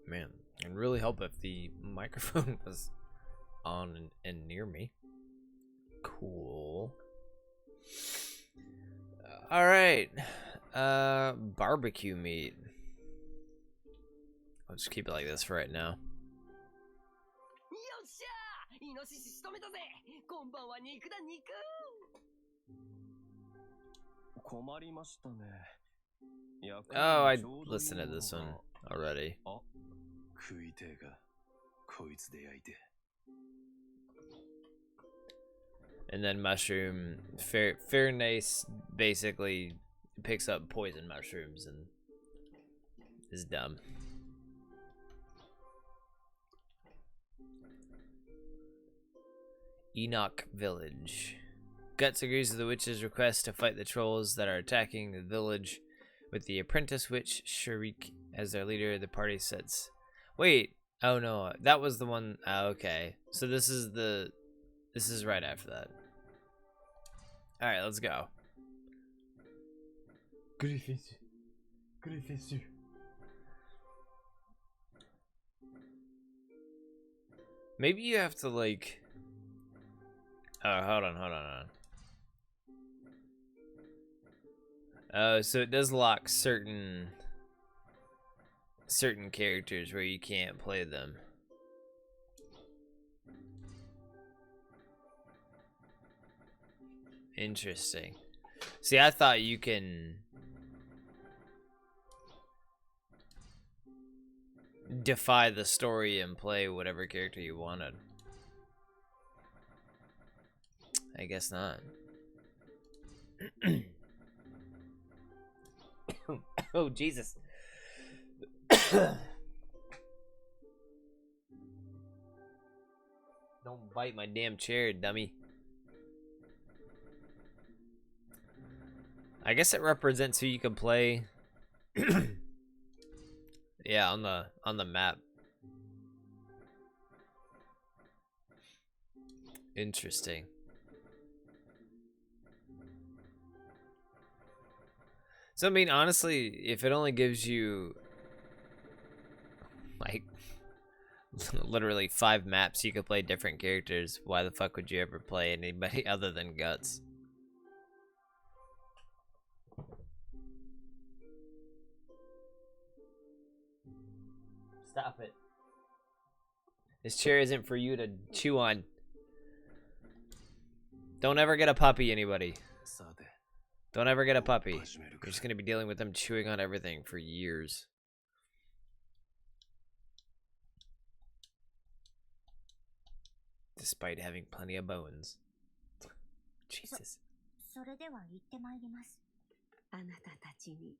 Man, it'd really help if the microphone was on and near me. Cool. All right. Barbecue meat. I'll just keep it like this for right now. Oh, I listened to this one already. And then mushroom, Fairnace basically picks up poison mushrooms and is dumb. Enoch Village. Guts agrees with the witch's request to fight the trolls that are attacking the village with the apprentice witch Sharik as their leader. The party sets. Wait, oh no, that was the one. Oh, okay, so this is right after that. All right, let's go. Griffith. Maybe you have to like. Oh, hold on. So it does lock certain characters where you can't play them. Interesting. See, I thought you can defy the story and play whatever character you wanted. I guess not. Oh, Jesus. Don't bite my damn chair, dummy. I guess it represents who you can play. Yeah, on the map. Interesting. So I mean, honestly, if it only gives you like literally 5 maps you could play different characters, why the fuck would you ever play anybody other than Guts? Stop it. This chair isn't for you to chew on. Don't ever get a puppy, anybody. Don't ever get a puppy. You're just gonna be dealing with them chewing on everything for years. Despite having plenty of bones. Jesus. それでは行ってまいります。あなたたちに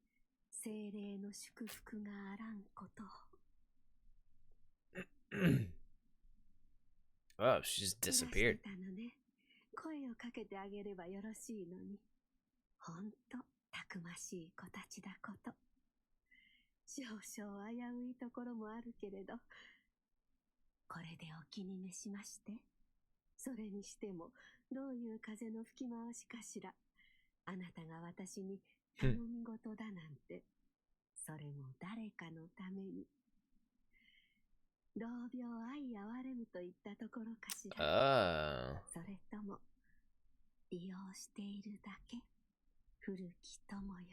精霊の祝福があらんことを。Oh, she just disappeared. 声をかけてあげればよろしいのに。ほんとたくましい子たちだこと。少々危ういところもあるけれど、これでお気に召しまして。それにしても、どういう風の吹き回しかしら。あなたが私に頼み事だなんて、それも誰かのために。同病相憐れむといったところかしら。それとも、利用しているだけ。古き友よ。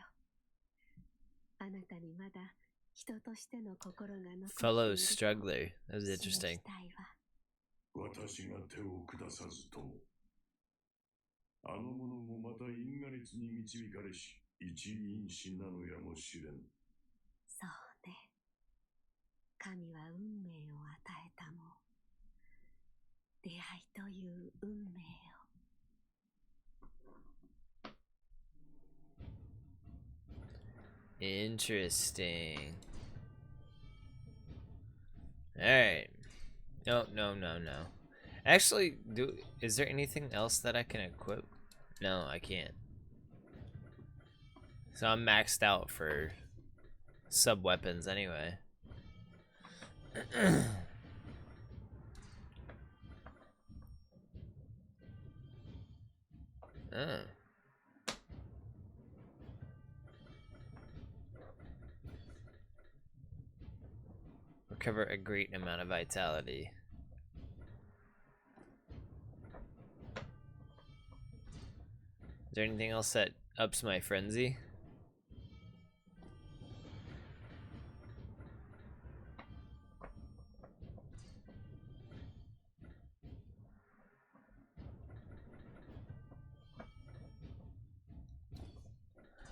あなたにまだ人としての心が残っている。Fellow struggler. That was interesting. 私が手を下さずとも、あの者もまた因果律に導かれし一因子なのやもしれん。そうね。神は運命を与えたもん。出会いという運命を。Interesting. Alright. No. Actually, is there anything else that I can equip? No, I can't. So I'm maxed out for sub-weapons anyway. Oh. Recover a great amount of vitality. Is there anything else that ups my frenzy?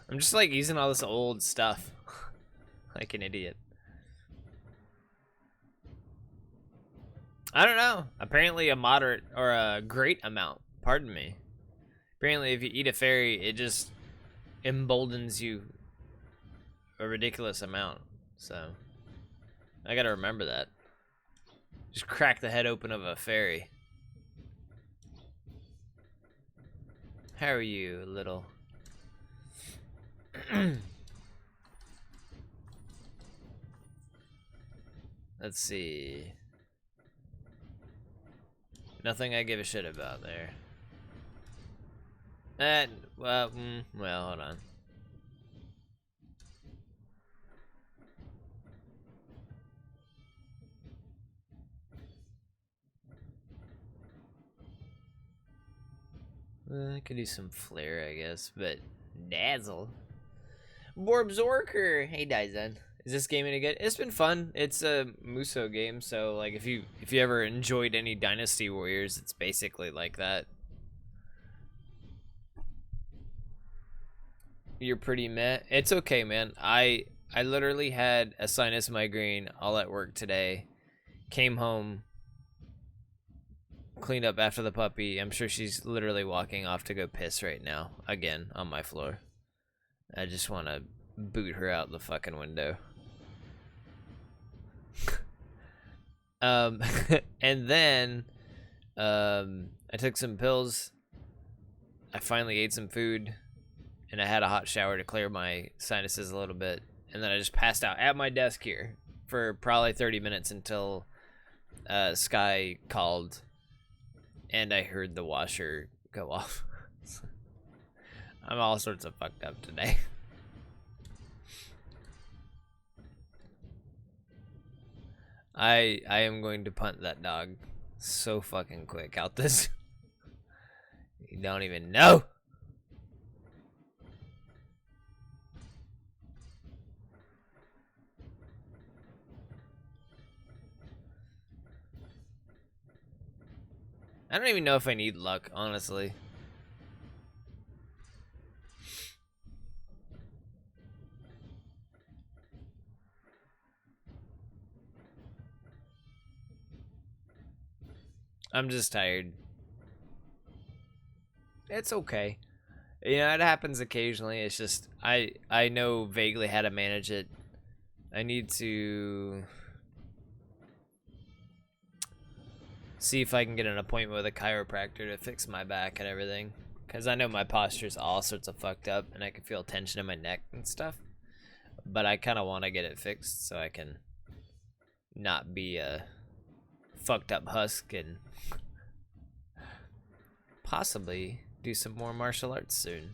I'm just like using all this old stuff like an idiot. I don't know. Apparently a moderate or a great amount. Pardon me. Apparently if you eat a fairy, it just emboldens you a ridiculous amount. So I gotta remember that. Just crack the head open of a fairy. How are you, little? Let's see. Nothing I give a shit about there. Well, hold on. I could do some flare, I guess, but dazzle. Berserker. Hey, Dyson. Is this game any good? It's been fun. It's a Muso game, so like if you ever enjoyed any Dynasty Warriors, it's basically like that. You're pretty meh. It's okay, man. I literally had a sinus migraine all at work today. Came home, cleaned up after the puppy. I'm sure she's literally walking off to go piss right now again on my floor. I just want to boot her out the fucking window. And then I took some pills. I finally ate some food, and I had a hot shower to clear my sinuses a little bit, and then I just passed out at my desk here for probably 30 minutes until Sky called and I heard the washer go off. I'm all sorts of fucked up today. I am going to punt that dog so fucking quick out this. You don't even know. I don't even know if I need luck, honestly. I'm just tired. It's okay. You know, it happens occasionally. It's just I know vaguely how to manage it. I need to see if I can get an appointment with a chiropractor to fix my back and everything. Because I know my posture's all sorts of fucked up and I can feel tension in my neck and stuff. But I kind of want to get it fixed so I can not be a fucked up husk and possibly do some more martial arts soon.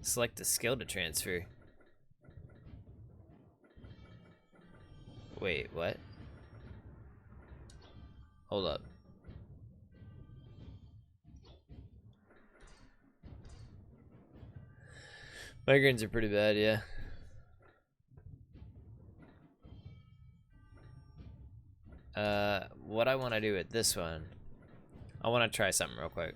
Select a skill to transfer. Wait, what? Hold up. Migraines are pretty bad, yeah. What I want to do with this one, I want to try something real quick.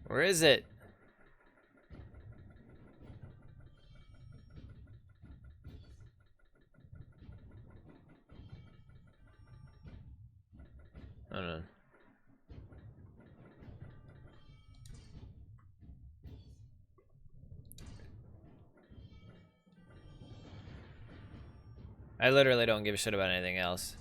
Where is it? I don't know. I literally don't give a shit about anything else.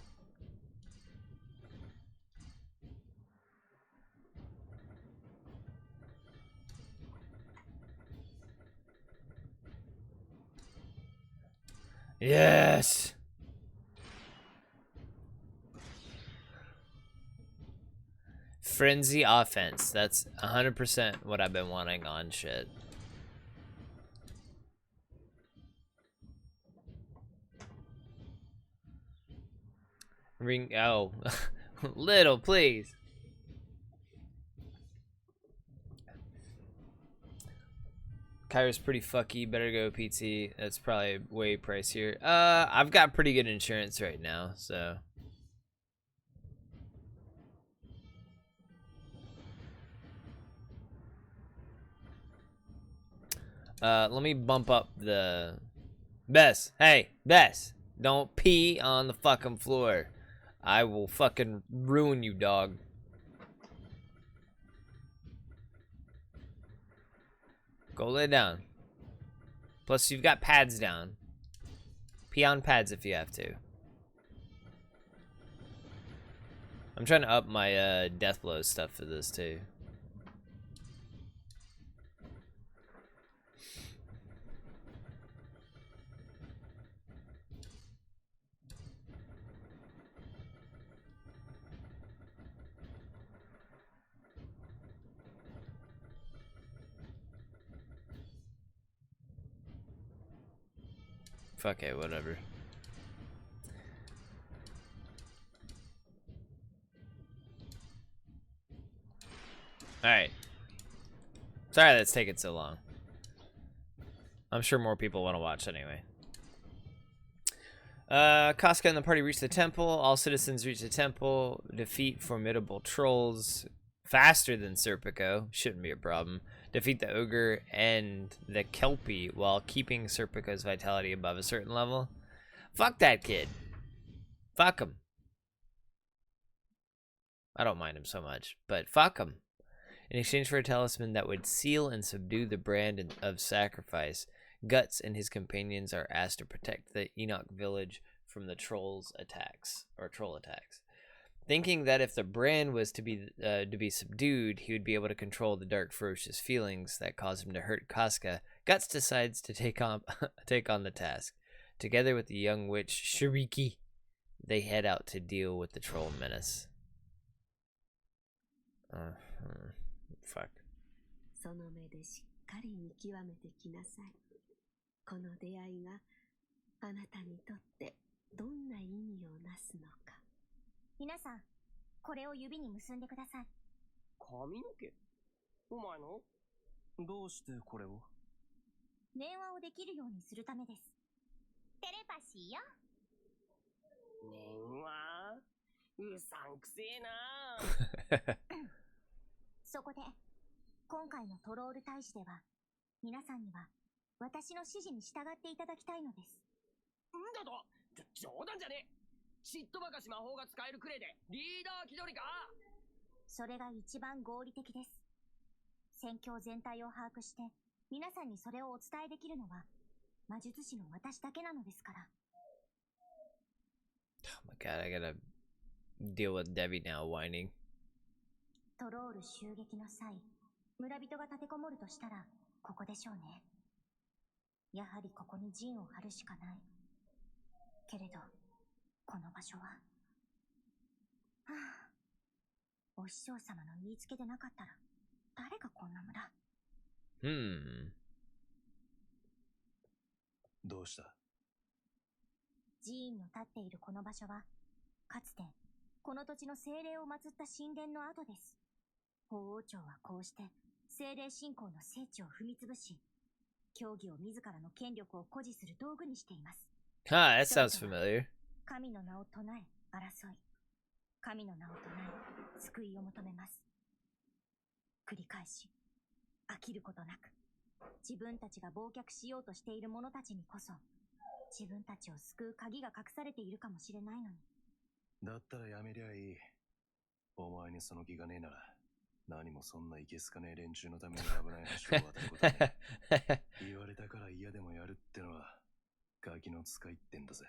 Yes! Frenzy offense. That's 100% what I've been wanting on shit. Ring. Oh. Little, please. Kyra's pretty fucky. Better go PT. That's probably way pricier. I've got pretty good insurance right now, so. Let me bump up the... Bess, hey, Bess, don't pee on the fucking floor. I will fucking ruin you, dog. Go lay down. Plus, you've got pads down. Pee on pads if you have to. I'm trying to up my death blow stuff for this too. Fuck it, whatever. Alright. Sorry that's taking so long. I'm sure more people want to watch anyway. Casca and the party reach the temple. All citizens reach the temple. Defeat formidable trolls faster than Serpico. Shouldn't be a problem. Defeat the ogre and the kelpie while keeping Serpico's vitality above a certain level. Fuck that kid. Fuck him. I don't mind him so much, but fuck him. In exchange for a talisman that would seal and subdue the brand of sacrifice, Guts and his companions are asked to protect the Enoch village from the trolls' attacks, or troll attacks. Thinking that if the brand was to be subdued, he would be able to control the dark, ferocious feelings that cause him to hurt Casca, Guts decides to take on the task. Together with the young witch Shiriki, they head out to deal with the troll menace. Fuck. その目でしっかり見極めてきなさい。この出会いがあなたにとってどんな意味をなすのか。皆さん、これを指に結んでください。髪の毛？お前の？どうしてこれを？念話をできるようにするためです。テレパシーよ。念話？うさんくせえな。そこで、今回のトロール退治では、皆さんには私の指示に従っていただきたいのです。んだと？冗談じゃねえ。嫉妬ばかし魔法が使えるくれでリーダー気取りか？それが一番合理的です。戦況全体を把握して皆さんにそれをお伝えできるのは魔術師の私だけなのですから。Oh my god, I gotta deal with Debbie now whining. トロール襲撃の際、村人が立てこもるとしたらここでしょうね。やはりここに陣を張るしかない。けれどこの場所は、お師匠様の言いつけでなかったら誰がこんな村。どうした？寺院の立っているこの場所は、かつてこの土地の精霊を祀った神殿の跡です。法王朝はこうして精霊信仰の聖地を踏み潰し、教義を自らの権力を誇示する道具にしています。Ah, that sounds familiar. 神の名を唱え争い、神の名を唱え救いを求めます。繰り返し飽きることなく、自分たちが忘却しようとしている者たちにこそ自分たちを救う鍵が隠されているかもしれないのに。だったらやめりゃいい。お前にその気がねえなら、何もそんないけすかねえ連中のために危ない橋を渡ることねえ。言われたから嫌でもやるってのはガキの使いってんだぜ。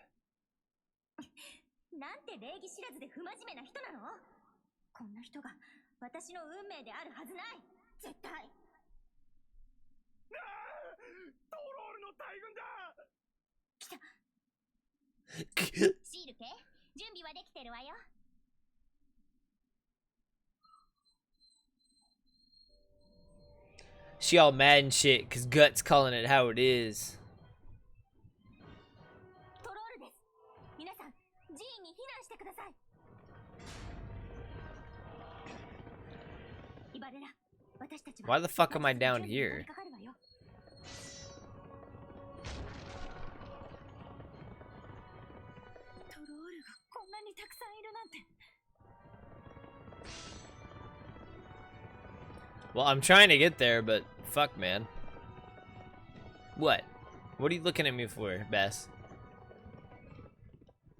なんて礼儀知らずで不真面目な人なの。こんな人が私の運命であるはずない。絶対。トロールの大群だ。来た。シール系準備はできてるわよ。 She all mad and shit because Gut's calling it how it is. トロールです。皆さん、寺院に避難してください。イバレラ、私たちは Why the fuck am I down here? トロールがこんなにたくさんいるなんて。 Well, I'm trying to get there, but fuck, man. What? What are you looking at me for, Bess?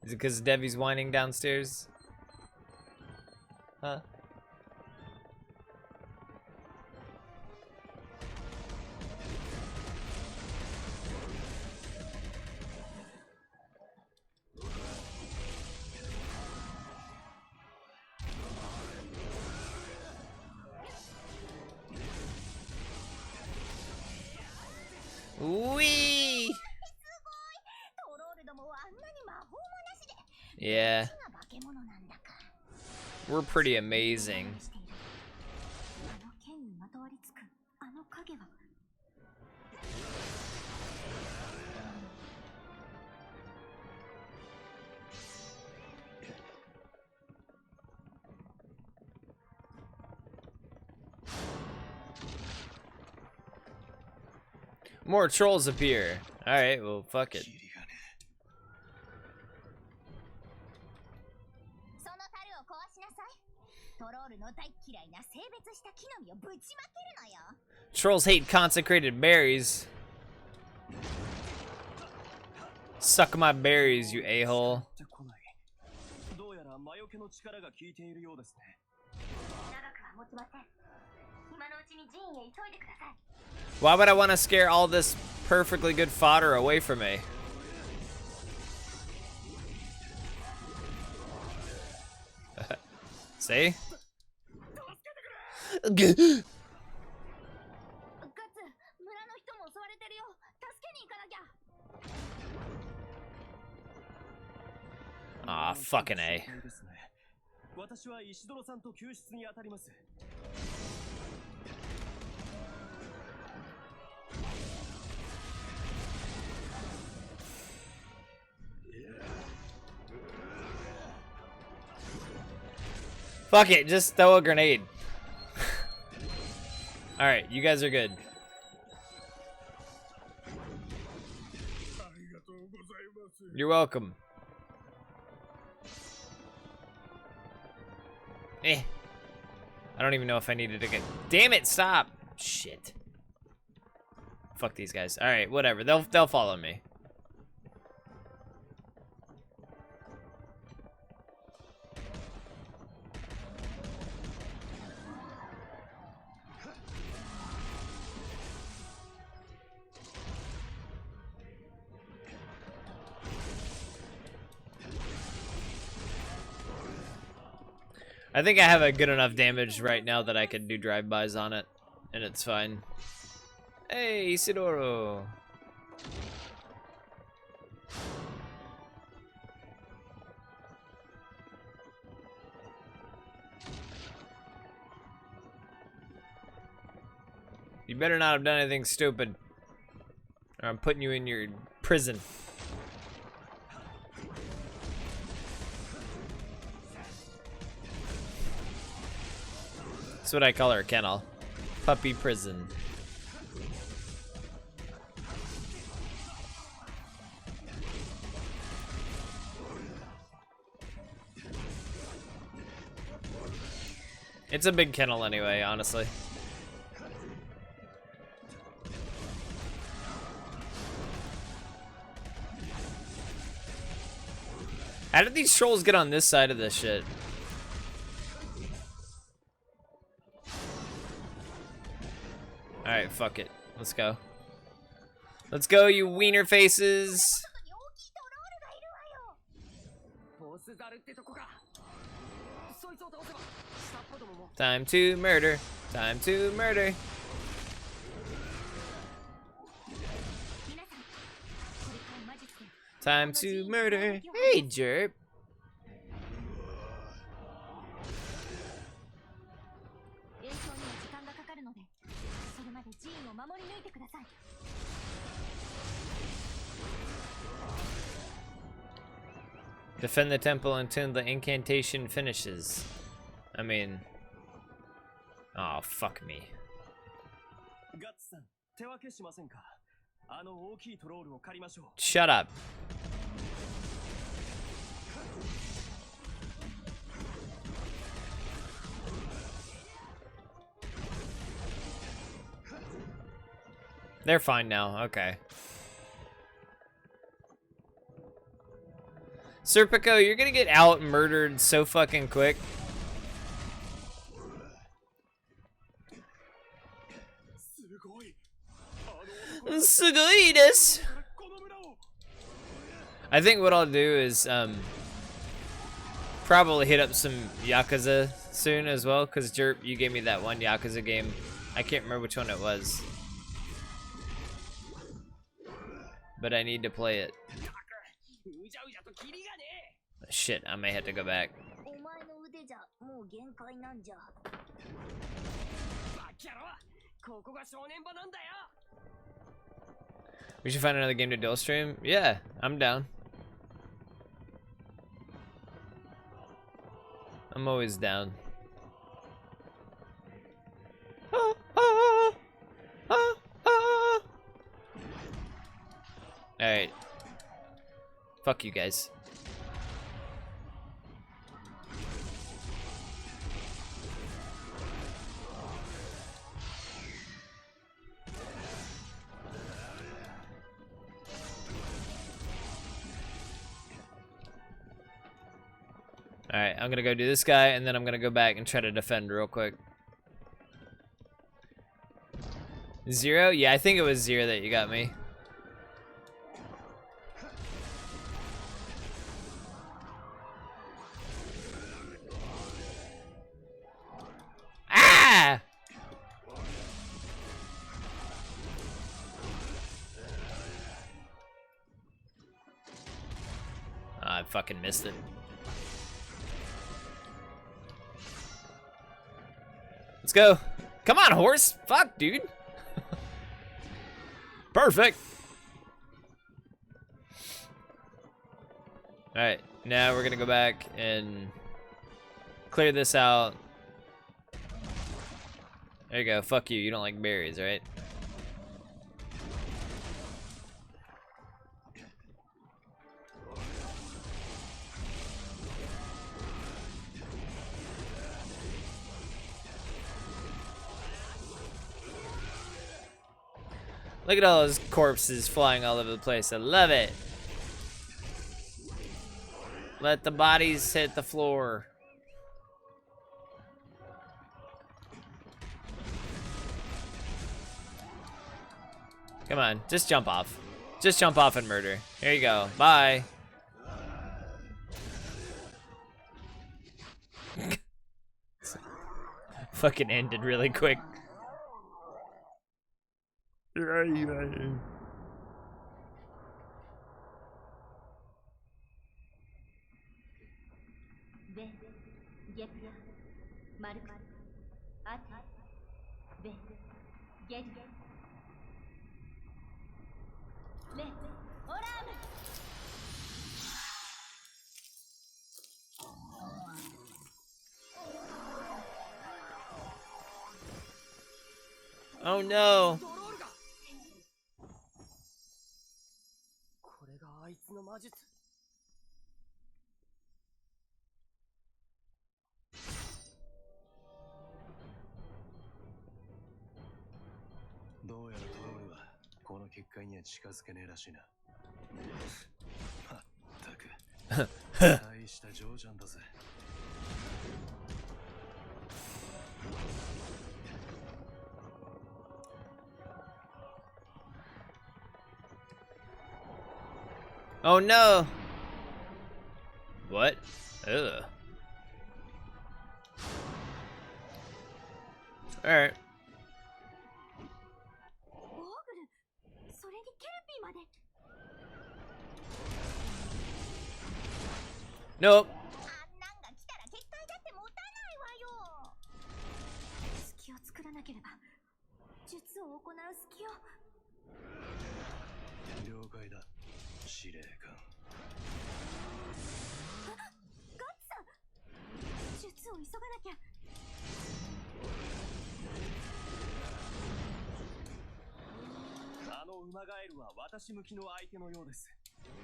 Is it because Debbie's whining downstairs? Huh? Wee! Yeah. We're pretty amazing. More trolls appear. Alright, well, fuck it. Trolls hate consecrated berries. Suck my berries, you a-hole. Why would I want to scare all this perfectly good fodder away from me? See? Aw, fucking A. Fuck it, just throw a grenade. Alright, you guys are good. You're welcome. Eh. I don't even know if I needed to get. Damn it, stop! Shit. Fuck these guys. Alright, whatever. They'll follow me. I think I have a good enough damage right now that I can do drive-bys on it, and it's fine. Hey, Isidoro! You better not have done anything stupid, or I'm putting you in your prison. That's what I call her, kennel. Puppy prison. It's a big kennel anyway, honestly. How did these trolls get on this side of this shit? Alright, fuck it. Let's go. Let's go, you wiener faces! Time to murder. Time to murder. Time to murder. Hey, Jerp. 演奏には時間がかかるので、それまで寺院を守り抜いてください。 Defend the temple until the incantation finishes. I mean... Oh, fuck me. ガッツさん、手分けしませんか？あの大きいトロールを借りましょう。 Shut up. They're fine now, okay. Serpico, you're gonna get out murdered so fucking quick. Sugoides. I think what I'll do is probably hit up some Yakuza soon as well, because Jerp, you gave me that one Yakuza game. I can't remember which one it was. But I need to play it. Shit, I may have to go back. We should find another game to dual stream? Yeah, I'm down. I'm always down. Alright. Fuck you guys. Alright, I'm gonna go do this guy, and then I'm gonna go back and try to defend real quick. 0? Yeah, I think it was 0 that you got me. Ah! I fucking missed it. Let's go. Come on, horse. Fuck, dude. Perfect. Alright, now we're gonna go back and clear this out. There you go. Fuck you. You don't like berries, right? Look at all those corpses flying all over the place. I love it. Let the bodies hit the floor. Come on, just jump off. Just jump off and murder. Here you go. Bye. Fucking ended really quick. Oh no. これがあいつの魔術。どうやらトロールはこの結界には近づけねえらしいな。まったく大した嬢ちゃんだぜ。Oh no! What? Ugh. Alright. ボーグル、それにケルピーまで。Nope. あんなんが来たら結界だって持たないわよ。隙を作らなければ術を行う隙を。了解だ、司令官。ガッツさん、術を急がなきゃ。あの馬ガエルは私向きの相手のようです。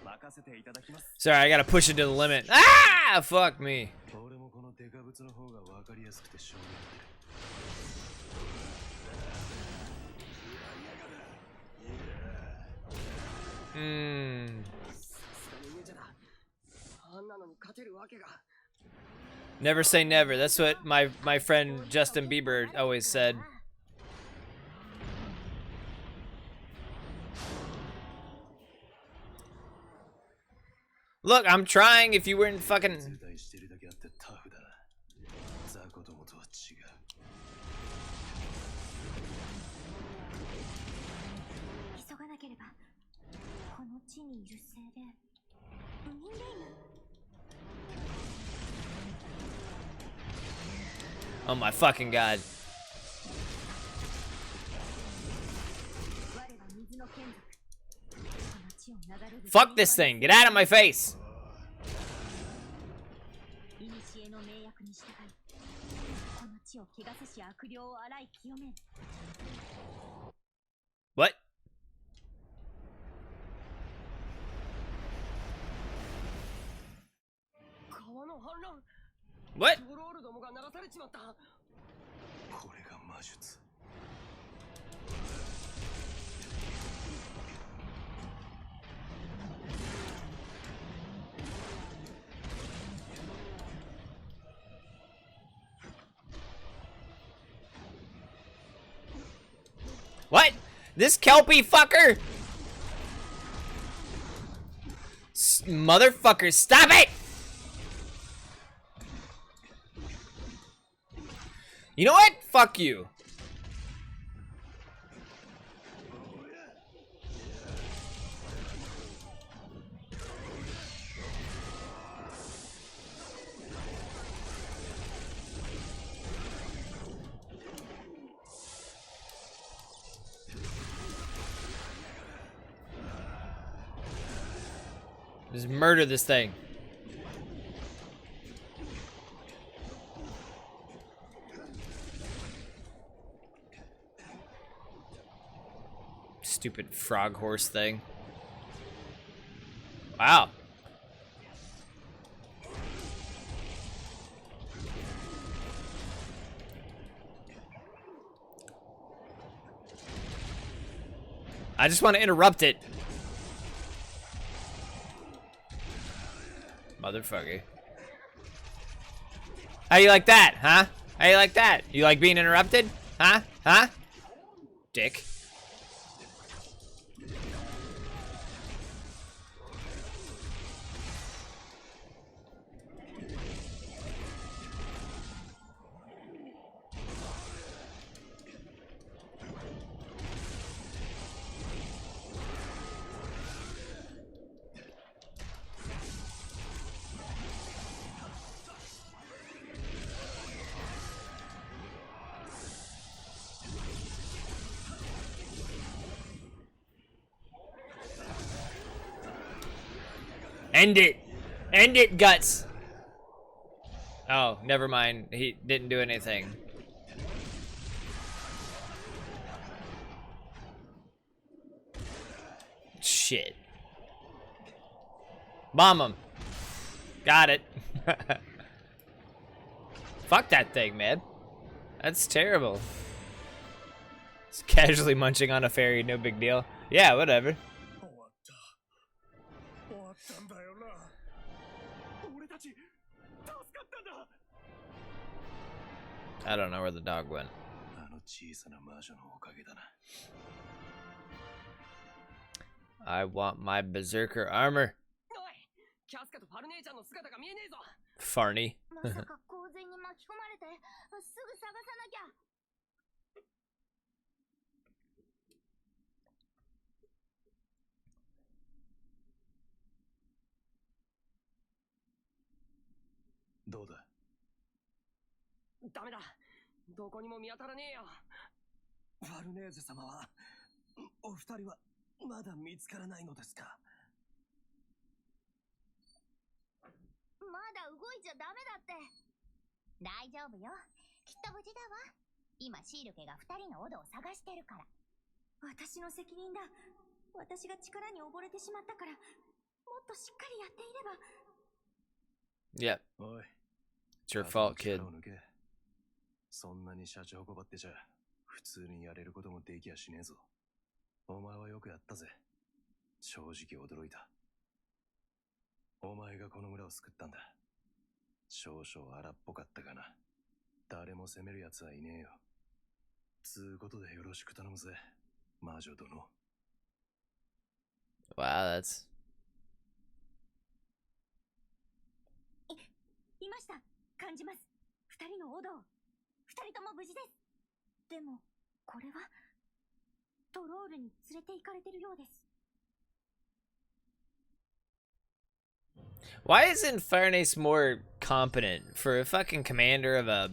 任せていただきます。 Sorry, I gotta push it to the limit. Ah! Fuck me. 俺もこのデカブツの方が分かりやすくてしょうがない。Never say never. That's what my friend Justin Bieber always said. Look, I'm trying. If you weren't fucking. 絶対してるだけあってタフだな。ザコどもとは違う。急がなければ。この地にいる精霊、ウニンレイム。 Oh my fucking god. 我は水の眷属。この地を流れる。 Fuck this thing. Get out of my face. 古の命約に従い、この地を汚さし悪霊を洗い清める。 What? What? トロールどもが流されちまった。これが魔術。 What? This kelpie fucker? Motherfucker, stop it! You know what? Fuck you. Just murder this thing. Stupid frog horse thing. Wow. I just want to interrupt it. Motherfucker. How you like that, huh? How you like that? You like being interrupted? Huh? Huh? Dick. End it! End it, Guts! Oh, never mind. He didn't do anything. Shit. Bomb him. Got it. Fuck that thing, man. That's terrible. It's casually munching on a fairy, no big deal. Yeah, whatever. I don't know where the dog went. I want my berserker armor. Farney. まさか洪水に巻き込まれて、すぐ探さなきゃ。どうだ？ダメだ。どこにも見当たらねえよ。ファルネーゼ様は、お二人はまだ見つからないのですか？まだ動いちゃダメだって。大丈夫よ。きっと無事だわ。今シール家が2人のオドを探してるから。私の責任だ。私が力に溺れてしまったから、もっとしっかりやっていれば。Yep. おい、 It's your fault, kid. そんなにシャチホコばってちゃ普通にやれることもできやしねえぞ。お前はよくやったぜ。正直驚いた。お前がこの村を救ったんだ。少々荒っぽかったかな。誰も責める奴はいねえよ。つうことでよろしく頼むぜ、魔女殿。Wow, that's... いました。感じます。2人のオド。2人とも無事です。でも、これはトロールに連れて行かれてるようです。Why isn't Firenace more competent for a fucking commander of a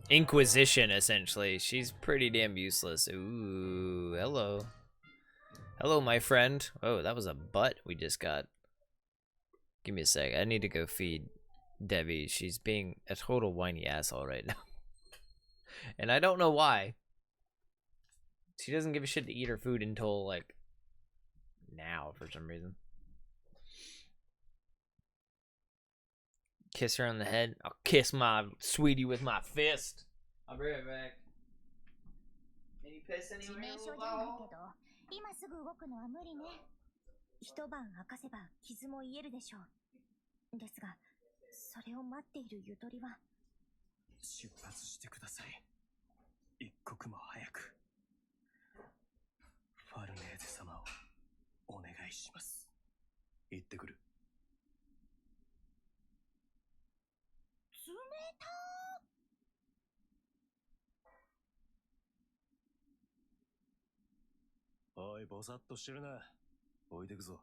Inquisition, essentially? She's pretty damn useless. Ooh, hello. Hello, my friend. Oh, that was a butt we just got. Give me a sec. I need to go feed Debbie. She's being a total whiny asshole right now. And I don't know why. She doesn't give a shit to eat her food until, like, now for some reason. Kiss her on the head. I'll kiss my sweetie with my fist. I'll be right back. Any piss anywhere? 今すぐ動くのは無理ね。一晩明かせば傷も癒えるでしょう。ですが、それを待っているゆとりは。出発してください。一刻も早く。ファルネーゼ様をお願いします。行ってくる。冷たー。おい、ぼさっとしてるな。置いてくぞ。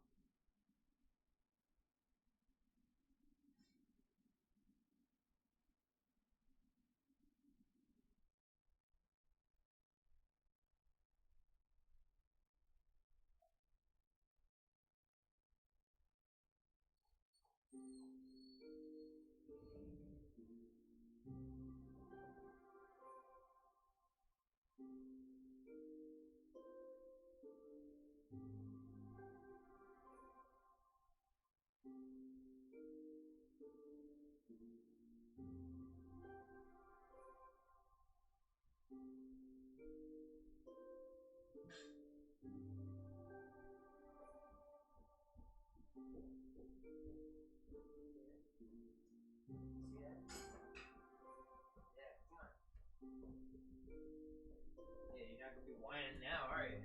Yeah, you're not gonna be whining now, are you?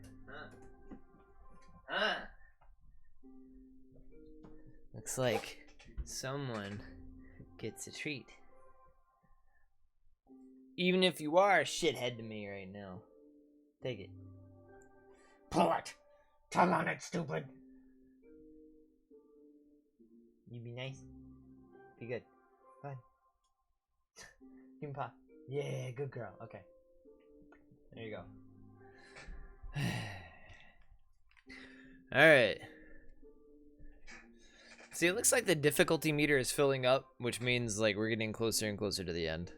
Huh? Looks like someone gets a treat. Even if you are a shithead to me right now. Take it. Pull it! Tug on it, stupid! You be nice. Be good. Fine. Give me pop. Yeah, good girl. Okay. There you go. Alright. See, it looks like the difficulty meter is filling up, which means like we're getting closer and closer to the end.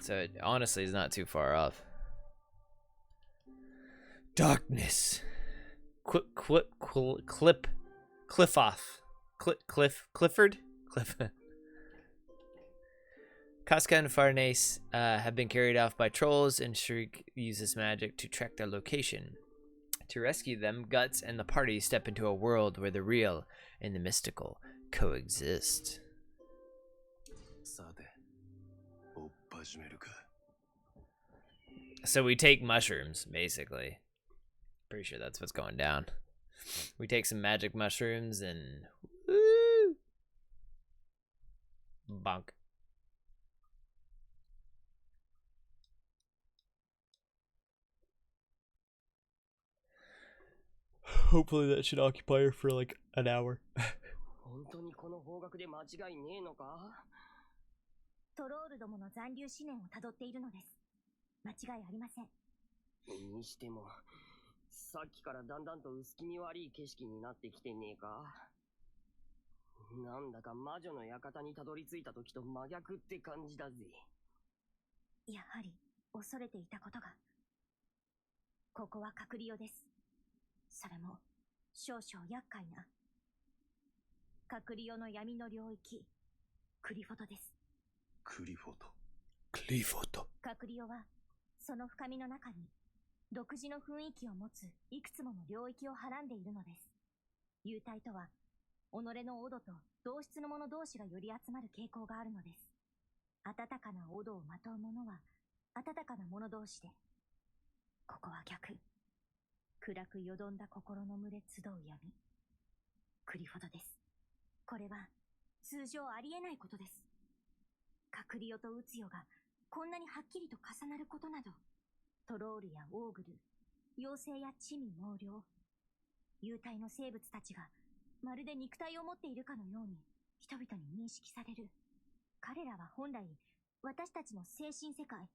So it honestly is not too far off. Darkness. Clifford? Cliff. Casca and Farnace have been carried off by trolls, and Shriek uses magic to track their location. To rescue them, Guts and the party step into a world where the real and the mystical coexist. So we take mushrooms, basically. Pretty sure that's what's going down. We take some magic mushrooms and... Woo! Bonk. Hopefully that should occupy her for like an hour. 本当にこの方角で間違いねえのか？トロールどもの残留思念をたどっているのです。間違いありません。にしても、さっきからだんだんと薄気味悪い景色になってきてねえか？なんだか魔女の館にたどり着いた時と真逆って感じだぜ。やはり恐れていたことが。ここは隔離用です。それも少々厄介な隔離用の闇の領域、クリフォトです。クリフォト。クリフォト。隔離用はその深みの中に独自の雰囲気を持ついくつもの領域をはらんでいるのです。幽体とは己のオドと同質の者同士が寄り集まる傾向があるのです。温かなオドをまとう者は温かな者同士で、ここは逆。暗くよどんだ心の群れ集う闇、クリフォトです。これは通常ありえないことです。隔離よとウツヨがこんなにはっきりと重なることなど、トロールやオーグル、妖精や地味猛量、幽体の生物たちがまるで肉体を持っているかのように人々に認識される。彼らは本来私たちの精神世界、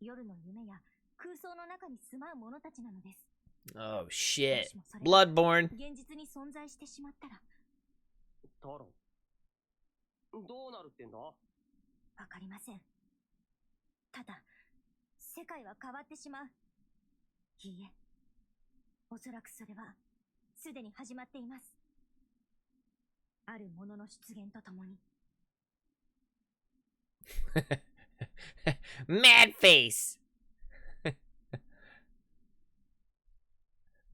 夜の夢や空想の中に住まう者たちなのです。Oh shit. もしもそれが Bloodborne. 現実に存在してしまったら、タロン、どうなるってんだ？わかりません。ただ、世界は変わってしまう。いいえ、おそらくそれはすでに始まっています。あるものの出現とともに。Mad face.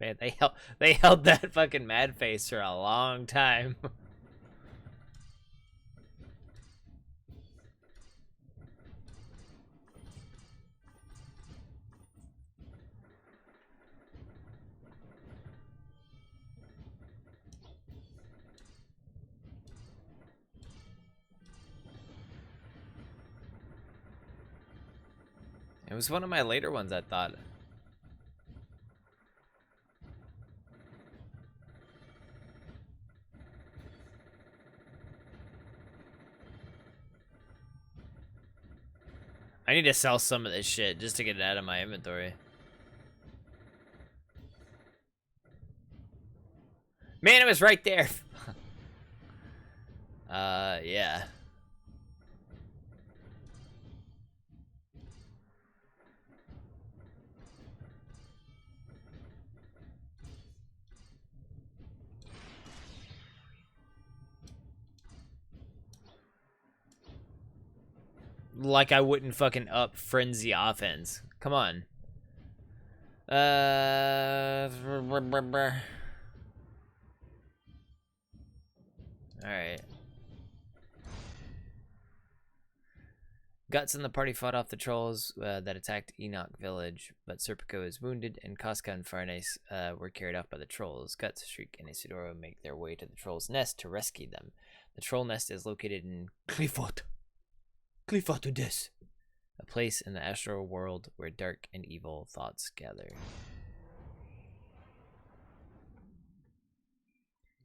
Man, they held that fucking mad face for a long time. It was one of my later ones, I thought. I need to sell some of this shit just to get it out of my inventory. Man, it was right there. Yeah. Like I wouldn't fucking up frenzy offense. Come on. Alright. Guts and the party fought off the trolls that attacked Enoch village, but Serpico is wounded, and Casca and Farnes were carried off by the trolls. Guts, Shriek, and Isidoro make their way to the troll's nest to rescue them. The troll nest is located in Clifford. Clifford this. A place in the astral world where dark and evil thoughts gather.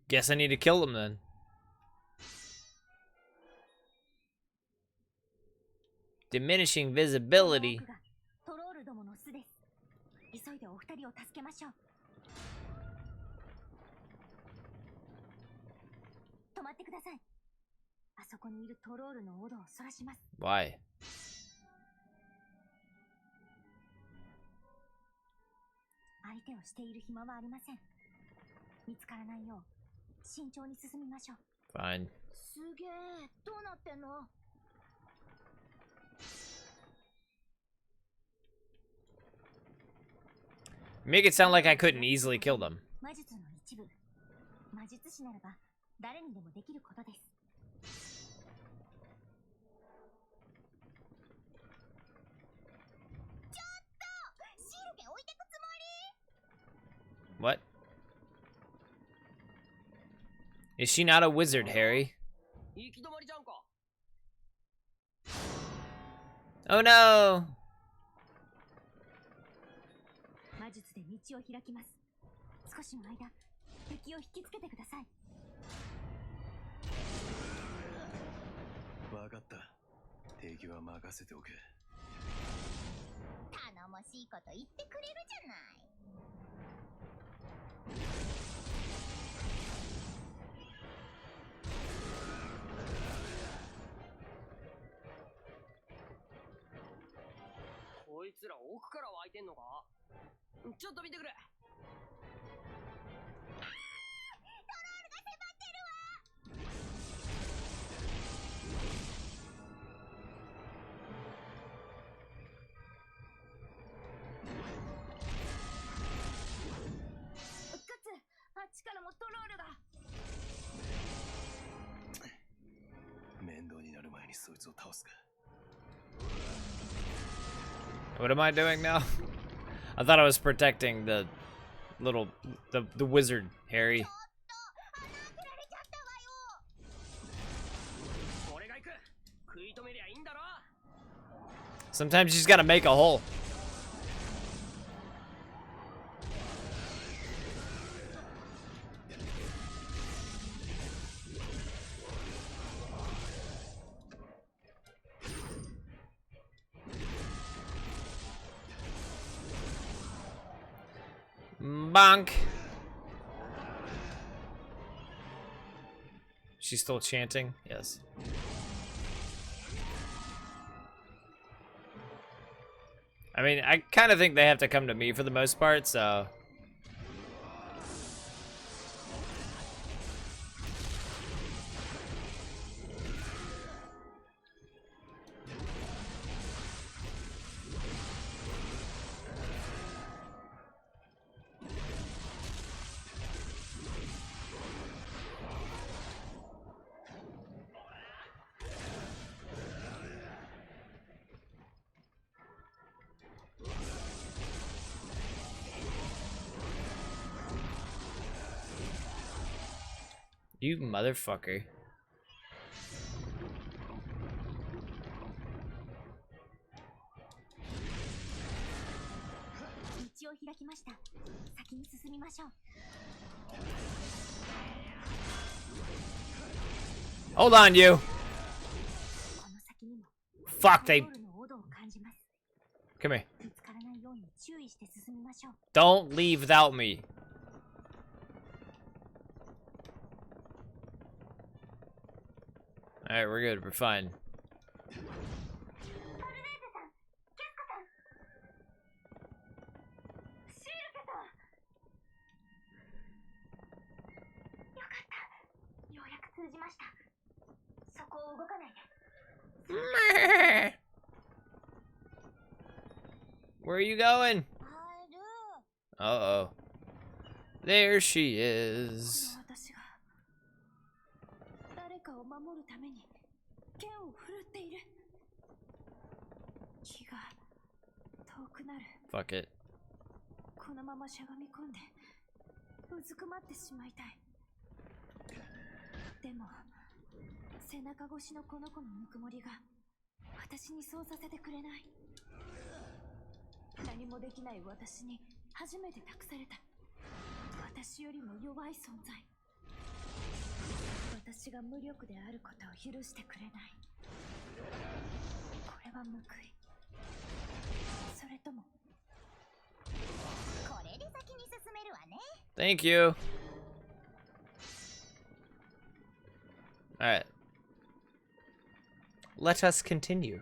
Guess I need to kill them then. Diminishing visibility. トロールどもの巣です。急いでお二人を助けましょう。止まってください。あそこにいるトロールのオドをそらします。Why? 相手をしている暇はありません。見つからないよう慎重に進みましょう。Fine. すげえ、どうなってんのMake it sound like I couldn't easily kill them. 魔術の一部。魔術師ならば誰にでもできることです。ちょっと神経置いてくつもり What? Is she not a wizard, Harry? 行き止まりじゃんか。Oh no! 魔術で道を開きます。少しの間、敵を引きつけてください。わかった。敵は任せておけ。頼もしいこと言ってくれるじゃない。こいつら奥から湧いてんのか？ちょっと見てくれ。あっちからもトロールが。面倒になる前にそいつを倒すか。 What am I doing now? I thought I was protecting the little the wizard, Harry. 俺が行く。食い止めりゃいいんだろ。 Sometimes you just gotta make a hole. Bonk. She's still chanting? Yes. I mean, I kind of think they have to come to me for the most part, so... You motherfucker. 道を開きました。先に進みましょう。 Hold on, you. この先にも Fuck, ト they... ロールのオドを感じます。 Come here. 見つからないように注意して進みましょう。 Don't leave without me. Alright, we're good. We're fine. ようやく通じました。そこを動かないで。 Where are you going? Uh-oh. There she is. 私が誰かを守るために剣を振るっている。気が遠くなる。 Fuck it. このまましゃがみ込んでうずくまってしまいたい。でも背中越しのこの子のぬくもりが私にそうさせてくれない。何もできない私に初めて託された。私よりも弱い存在。私が無力であることを許してくれない。これは報い、それとも。これで先に進めるわね。 Thank you. Alright. Let us continue.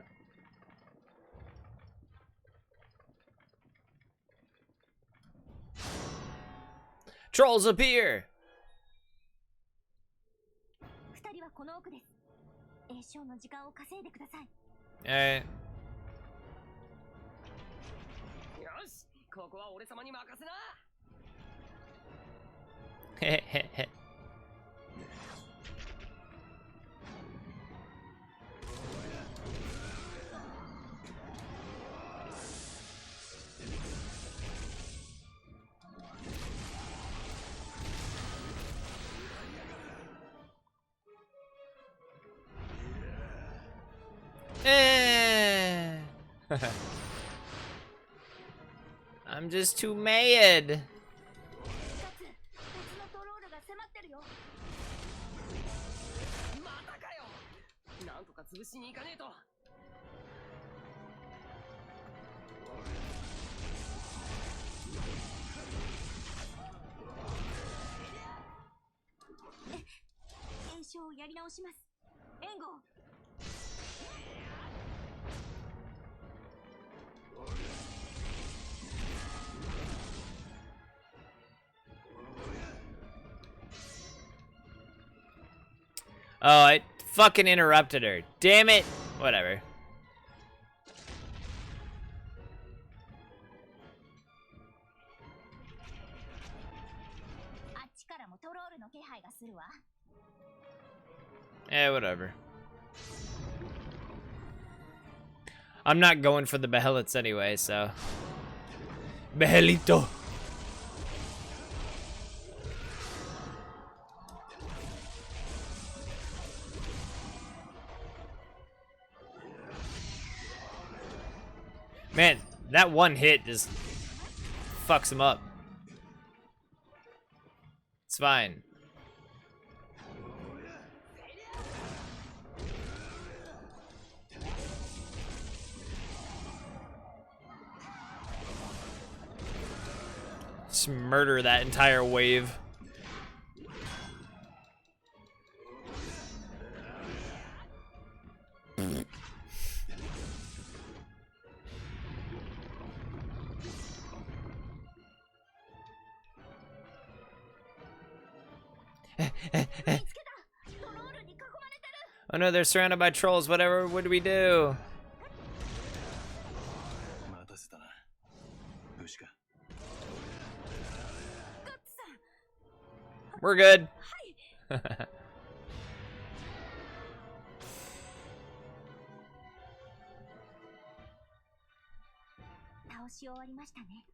Trolls appear! 二人はこの奥です。栄唱の時間を稼いでください。 Alright. よし、ここは俺様に任せな。 Hehehe. I'm just too mad. 別のトロールが迫ってるよ。またかよ。なんとか潰しに行かねえと。炎症をやり直します。援護。Oh, I fucking interrupted her. Damn it. Whatever. あっちからもトロールの気配がするわ。Eh, whatever. I'm not going for the Behelits anyway, so. Behelito. Man, that one hit just fucks him up. It's fine. Just murder that entire wave. Oh no, they're surrounded by trolls. Whatever would we do? We're good. 倒し終わりましたね。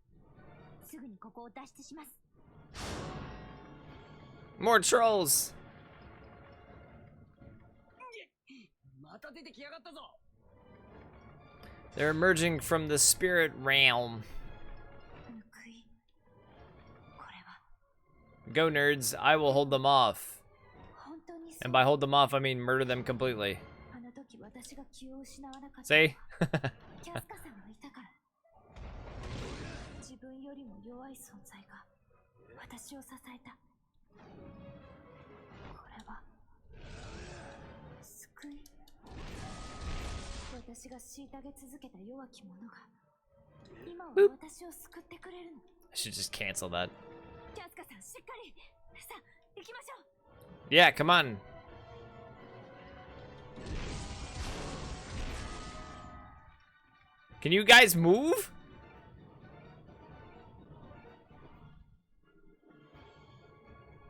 すぐにここを脱出します。 More trolls. また出てきやがったぞ。 They're emerging from the spirit realm. 報い。これは Go nerds, I will hold them off. 本当にそう。 And by hold them off, I mean murder them completely. あの時私が気を失わなかった。 See? キャスカさんがいたから。自分よりも弱い存在が私を支えた。これは救い。私が虐げ続けた弱き者が今は私を救ってくれるの。 I should just cancel that. キャスカさん、しっかり。さあ、行きましょう。 Yeah, come on. Can you guys move?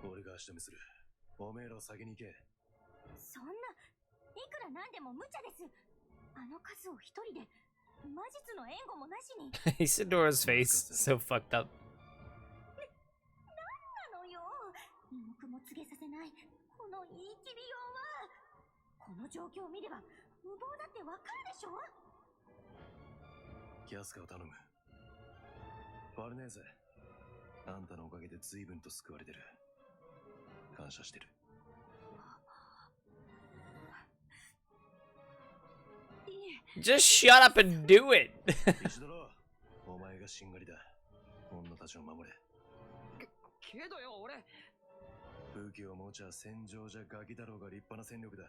俺が足止めする。おめえら先に行け。そんな、いくらなんでも無茶です。あの数を一人で魔術の援護もなしに。Isidora's face so fucked up. なのよ。身も雲告げさせないこの言い切りようは。この状況を見れば無謀だってわかるでしょ。キャスカを頼む。悪ねえぜ。あんたのおかげで随分と救われてる。感謝してる。 Just shut up and do it. 一度ろ。お前がしんがりだ。女たちを守れ。けどよ、俺。武器を持ちゃ戦場じゃガキだろうが立派な戦力だ。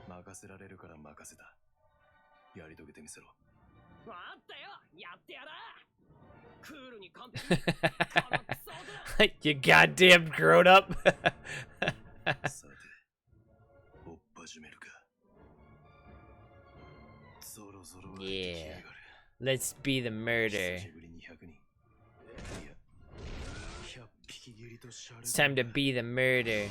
任せられるから任せた。やり遂げてみせろ。あったよ、やってやら。クールに完璧に。 You goddamn grown up. さて、追っ始めるか。 Yeah. Let's be the murder. It's time to be the murder.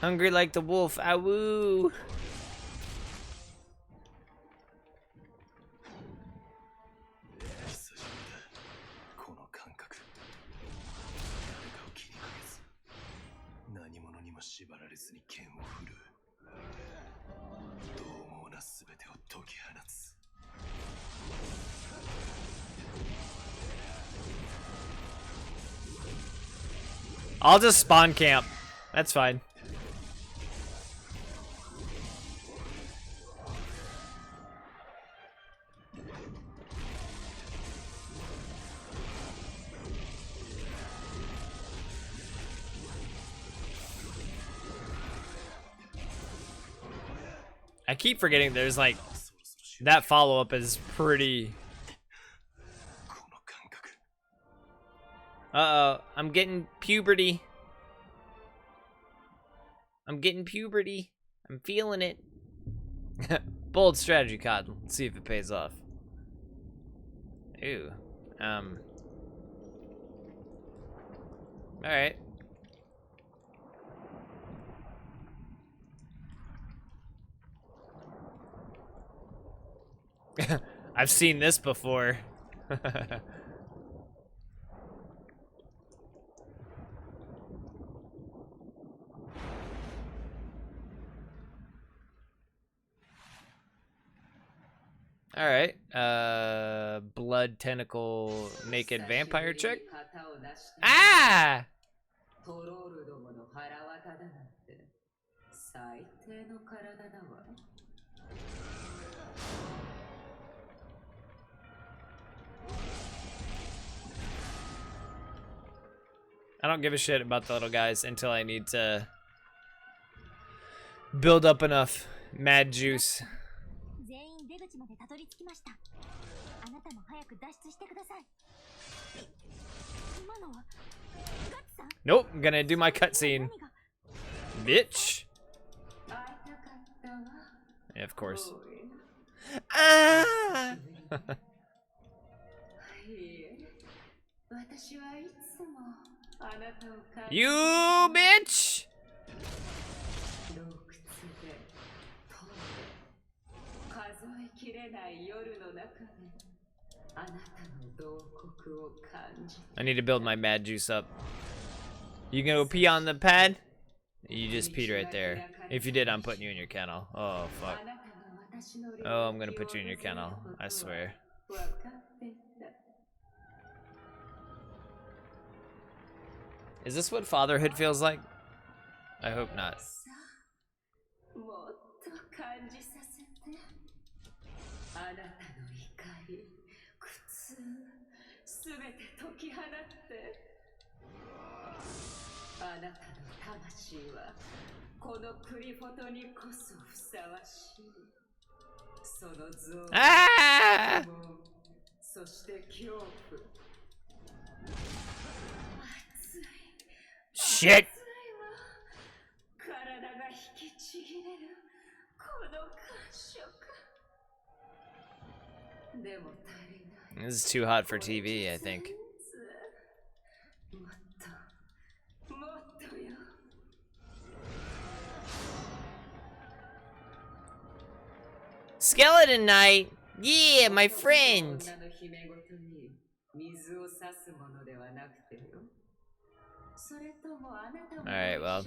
Hungry like the wolf. Awoo. 縛られずに剣を振る。獰猛な全てを解き放つ。I'll just spawn camp. That's fine. I keep forgetting there's like that follow-up is pretty. この感覚。 Uh-oh, I'm getting puberty. I'm getting puberty. I'm feeling it. Bold strategy, Cotton. Let's see if it pays off. Ew. Alright. I've seen this before. Alright. Blood tentacle naked vampire chick? Ah! トロールどもの腹渡だなんて最低の体だわ。 I don't give a shit about the little guys until I need to build up enough mad juice. 全員出口までたどり着きました。あなたも早く脱出してください。今のはガッツさん？ Nope, I'm gonna do my cutscene. Bitch. Yeah, of course. Ah! You bitch! 数えきれない夜の中であなたの洞窟を感じ I need to build my mad juice up. You gonna go pee on the pad? You just peed right there. If you did, I'm putting you in your kennel. Oh, fuck. Oh, I'm gonna put you in your kennel. I swear. Is this what fatherhood feels like? I hope not. もっと感じさせてあなたの怒り苦痛すべて解き放ってあなたの魂はこのクリフォトにこそふさわしいその像 Ah! そして恐怖 Shit! 体が引きちぎれるこの感触でも足りない This is too hot for TV, I think. もっともっとよ Skeleton Knight! Yeah, my friend! 女の姫ごとに水を差すものではなくてよ Alright, well,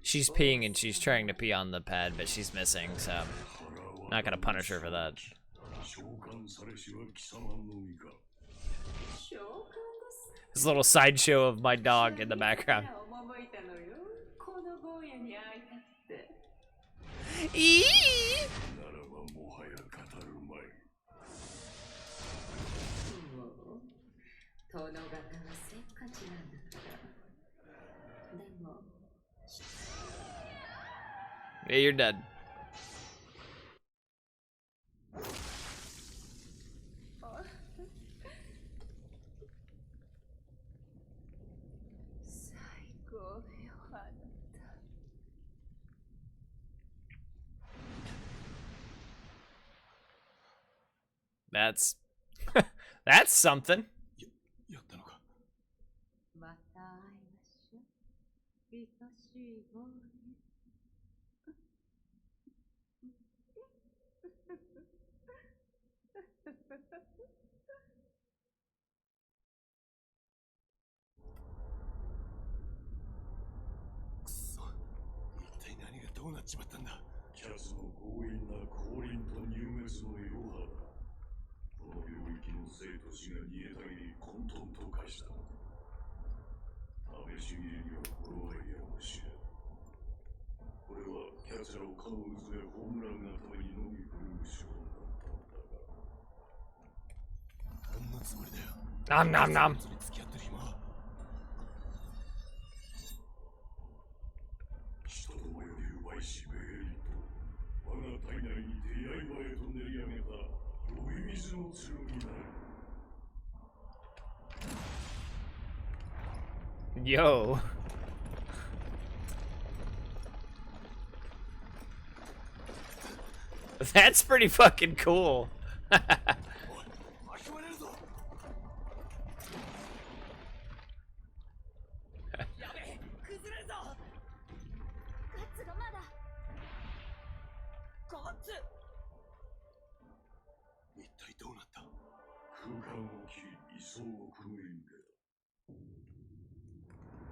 she's peeing and she's trying to pee on the pad, but she's missing, so not gonna punish her for that. This little sideshow of my dog in the background. Eee! 殿方はせっかちなんだからでも Yeah, you're dead. That's that's something. やったのか。また会いましょう愛しいボーイ くそ、一体何がどうなっちまったんだ。キャツの強引な降臨と入滅の余波だ。この領域の生と死が煮えたぎり混沌と化した。試し切りには頃合いやもしれん。これはキャツらをかの渦で葬らんがためにのみ振るう手段だったのだが。何のつもりだよ。Nom nom nom. それ付き合ってる暇は。人どもより奪いしベエリと我が体内に出会い場へと練り上げた呼び水の剣なる。 Yo. That's pretty fucking cool. 巻き込まれるぞ。やべえ、崩れるぞ。ガッツがまだ。ガッツ。一体どうなった。空間を切り位相をくぐり抜けた。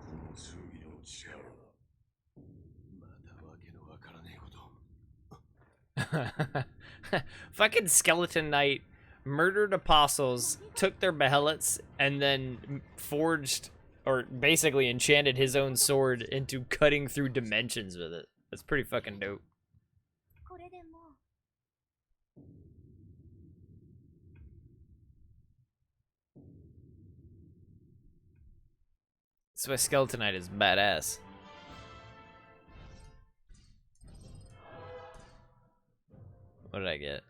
この剣の力だ。またわけのわからねえこと。Fucking Skeleton Knight murdered apostles, took their behellets, and then forged, or basically enchanted his own sword into cutting through dimensions with it. That's pretty fucking dope. これでもう。That's why Skeleton Knight is badass. What did I get?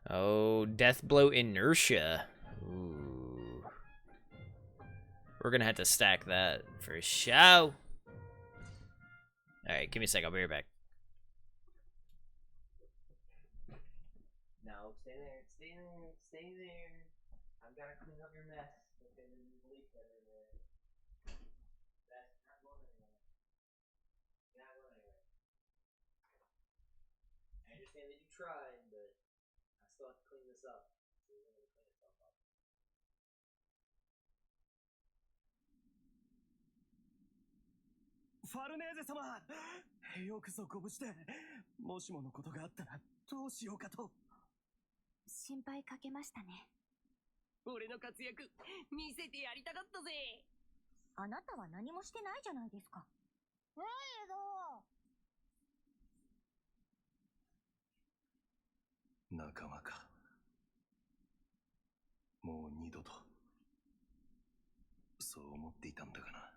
Oh, Death Blow Inertia. Ooh. We're gonna have to stack that for show. Alright, give me a sec, I'll be right back. No, stay there, stay there, stay there. I've gotta clean up your mess. Okay, there's leaks everywhere. That's not going anywhere. Not going anywhere. I understand that you tried, but I still have to clean this up. So you're gonna clean yourself up. ファルネーゼ様、よくぞご無事で。もしものことがあったらどうしようかと。心配かけましたね。俺の活躍見せてやりたかったぜ。あなたは何もしてないじゃないですか。ワイルド。仲間か。もう二度と。そう思っていたんだがな。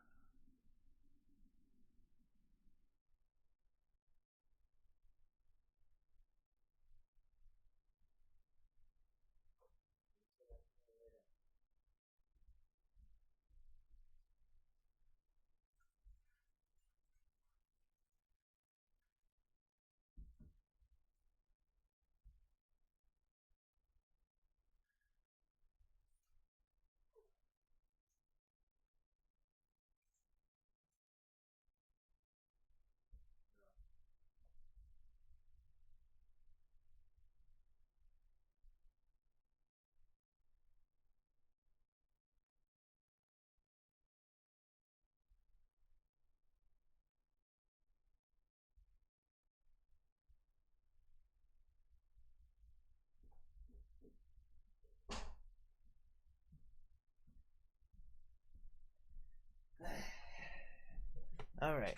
Alright.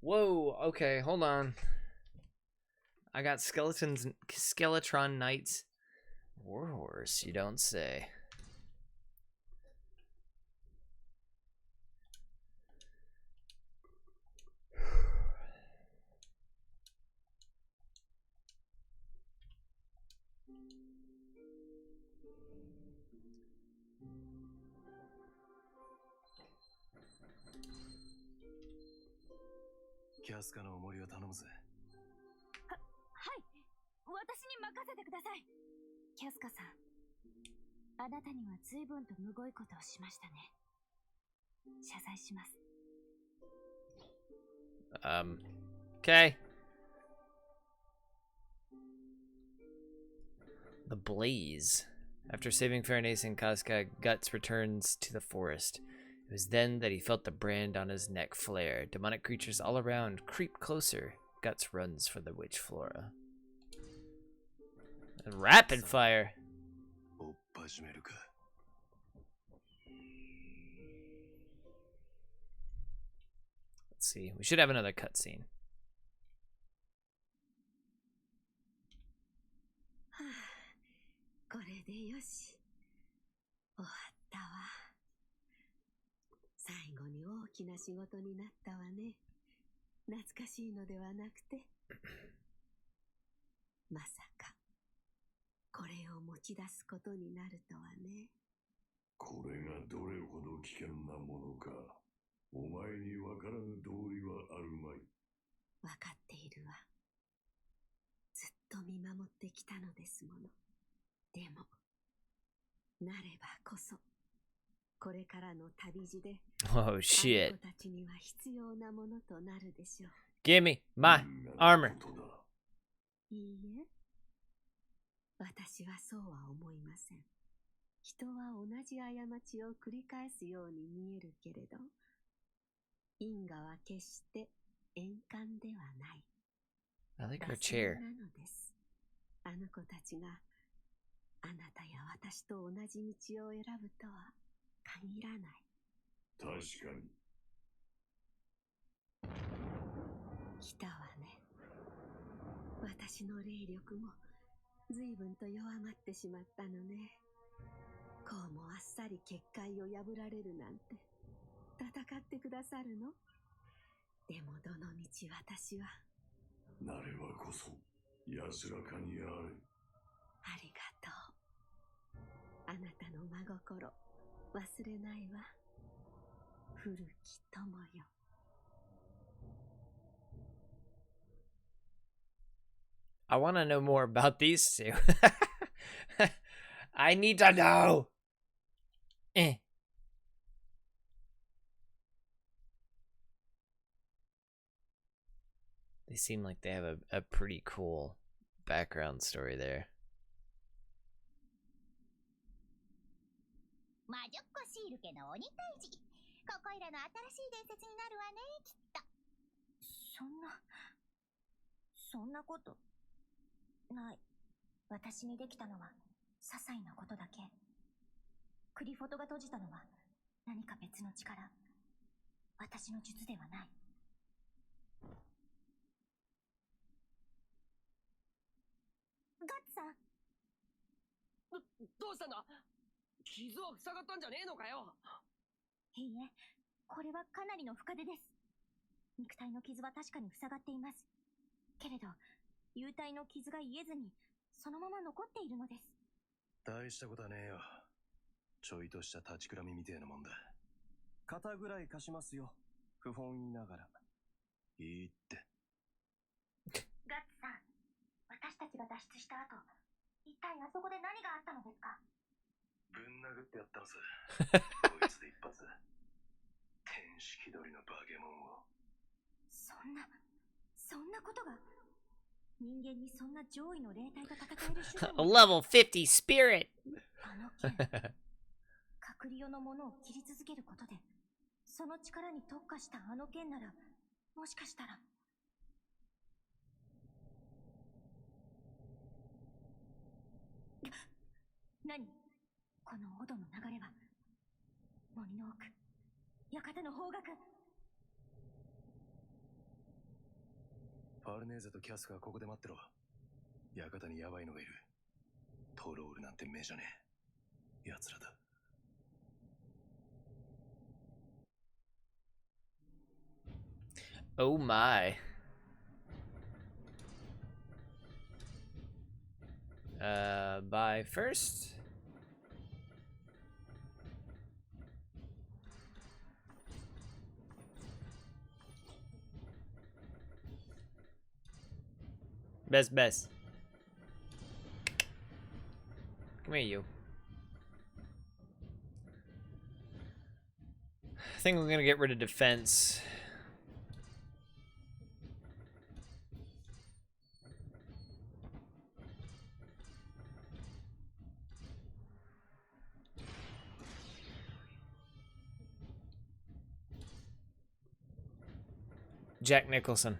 Whoa, okay, hold on. I got Skeletron Knights. Warhorse, you don't say. Casca の重りを頼むぜ。はい、私に任せてください。キャスカさん、あなたには随分とむごいことをしましたね。謝罪します。Okay. The Blaze. After saving Fairnace and Casca, Guts returns to the forest. It was then that he felt the brand on his neck flare. Demonic creatures all around creep closer. Guts runs for the witch Flora. And rapid fire. おっ始めるか。Let's see. We should have another cutscene. はあ、これでよし。終わったわ。最後に大きな仕事になったわね。懐かしいのではなくて。まさか、これを持ち出すことになるとはね。これがどれほど危険なものか、お前にわからぬ道理はあるまい。わかっているわ。ずっと見守ってきたのですもの。でも、なればこそ、これからの旅路で、Oh shit. あの子たちには必要なものとなるでしょう。Give me my armor. いいえ。私はそうは思いません。人は同じ過ちを繰り返すように見えるけれど、因果は決して円環ではない。I like her 惰性 chair. なのです。あの子たちがあなたや私と同じ道を選ぶとは限らない。確かに。来たわね。私の霊力も随分と弱まってしまったのね。こうもあっさり結界を破られるなんて戦ってくださるの？でもどのみち私はなればこそ安らかにあれ。ありがとう。あなたの真心忘れないわ。古き友よ。I want to know more about these two. I need to know. Eh. They seem like they have a pretty cool background story there. 魔女っ子シール家の鬼退治。ここいらの新しい伝説になるわね、きっと。そんなことない。私にできたのは些細なことだけ。クリフォトが閉じたのは何か別の力。私の術ではない。ガッツさん。どうしたんだ？傷は塞がったんじゃねえのかよ。いいえ、これはかなりの深手です。肉体の傷は確かに塞がっています。けれど、幽体の傷が癒えずに、そのまま残っているのです。大したことはねえよ。ちょいとした立ちくらみみてえなもんだ。肩ぐらい貸しますよ。不本意ながら。いいって。ガッツさん、私たちが脱出した後、一体あそこで何があったのですか？ぶん殴ってやったのさ。こいつで一発。天使気取りのバケモンを。そんなことが。人間にそんな上位の霊体と戦える手段 A level 50 spirit. あの剣、隔離用のものを切り続けることで、その力に特化したあの剣なら、もしかしたら。何？このオドの流れは、森の奥、館の方角。ファルネーゼとキャスカはここで待ってろ。館にヤバいのがいる。トロールなんて目じゃねえ。奴らだ。Oh my. Buy first. Best. Come here, you. I think we're gonna get rid of defense. Jack Nicholson.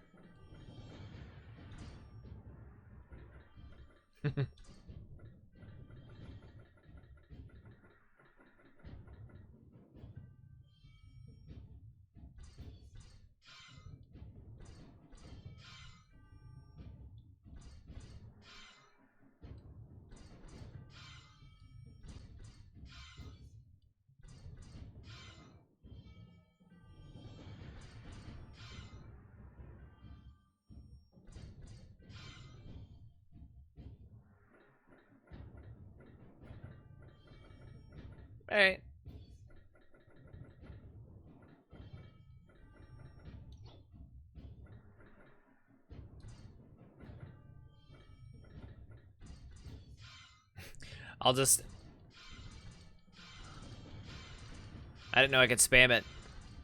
All right. I'll just... I didn't know I could spam it.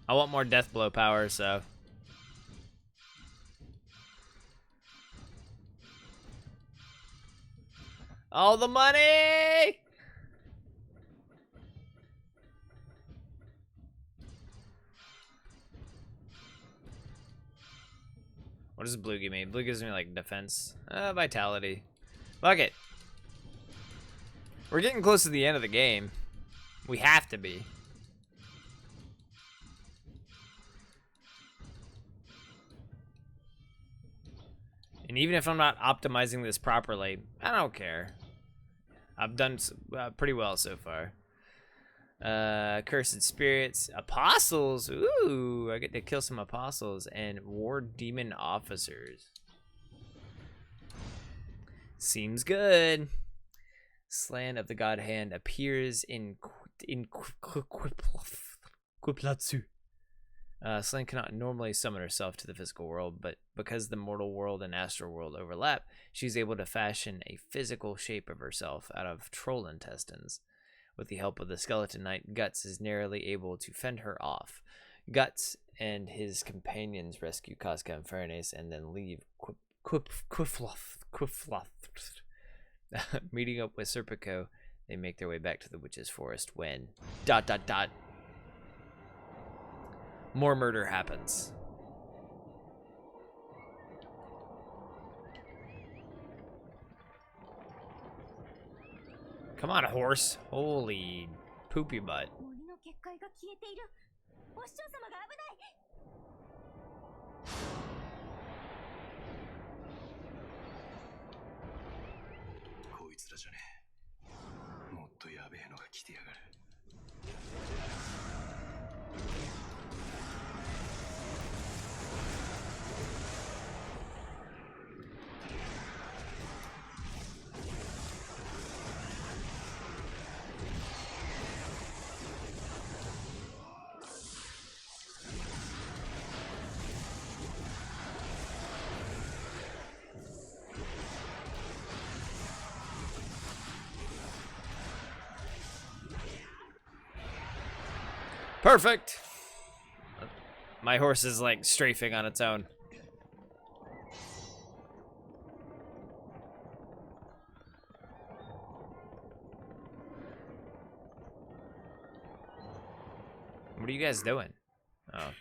I want more death blow power, so... All the money! What does blue give me? Blue gives me like defense. Vitality. Fuck it. We're getting close to the end of the game. We have to be. And even if I'm not optimizing this properly, I don't care. I've done pretty well so far. Cursed spirits, apostles. Ooh, I get to kill some apostles and war demon officers. Seems good. Slan of the God Hand appears in Quiplatsu. Slan cannot normally summon herself to the physical world, but because the mortal world and astral world overlap, she's able to fashion a physical shape of herself out of troll intestines. With the help of the skeleton knight, Guts is narrowly able to fend her off. Guts and his companions rescue Casca and Furnace and then leave Quifloth. Meeting up with Serpico, they make their way back to the witch's forest when ... more murder happens. Come on, horse. Holy poopy butt. 森の結界が消えている。お師匠様が危ない。こいつらじゃねえ。もっとやべえのが来てやがる。Perfect. My horse is like strafing on its own. What are you guys doing? Oh.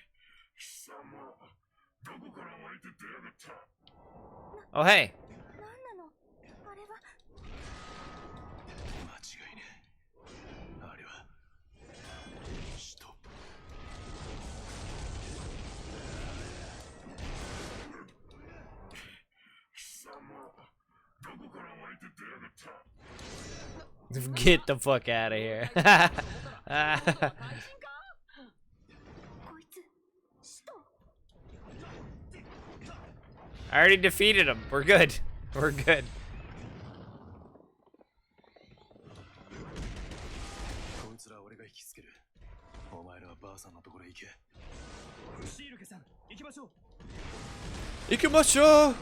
Oh, hey. 何なの？あれは。間違いねえ。あれは人。Get the fuck out of here. I already defeated him. We're good. We're good. こいつら俺が引きつける。お前らはばあさんのところへ行け。シールケさん、行きましょう。行きましょう。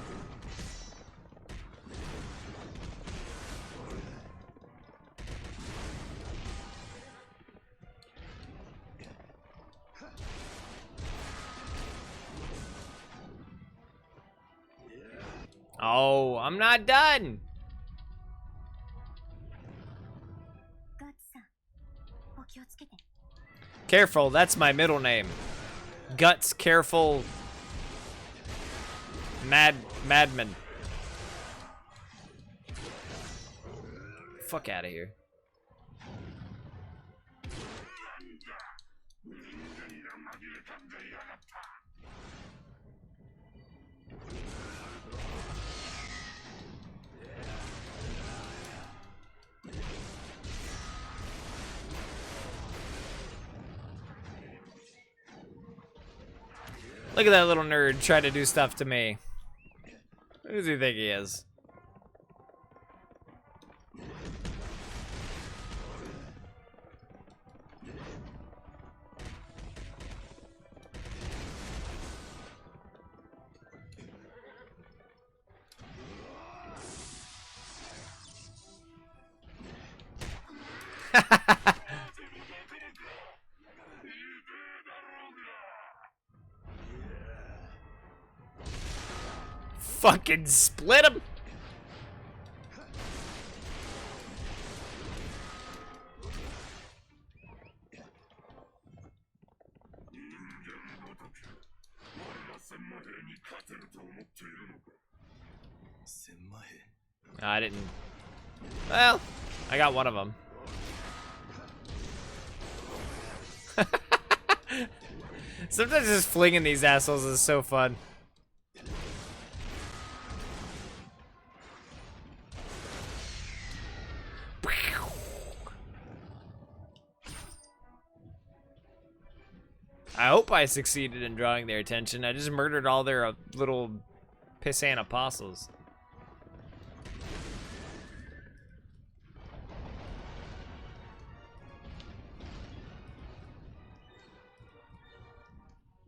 Oh, I'm not done. ガッツさん、お気をつけて。 Careful, that's my middle name. Guts, careful. Madman. Fuck out of here. Look at that little nerd trying to do stuff to me. Who does he think he is? Fucking split him. I didn't. Well, I got one of them. Sometimes just flinging these assholes is so fun. I hope I succeeded in drawing their attention. I just murdered all their little pissant apostles.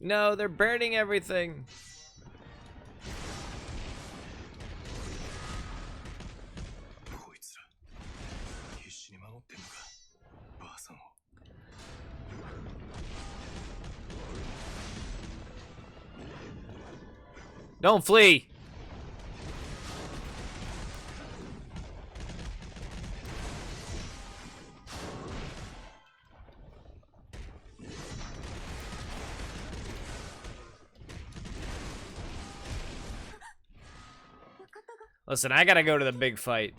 No, they're burning everything. Don't flee. Listen, I gotta go to the big fight.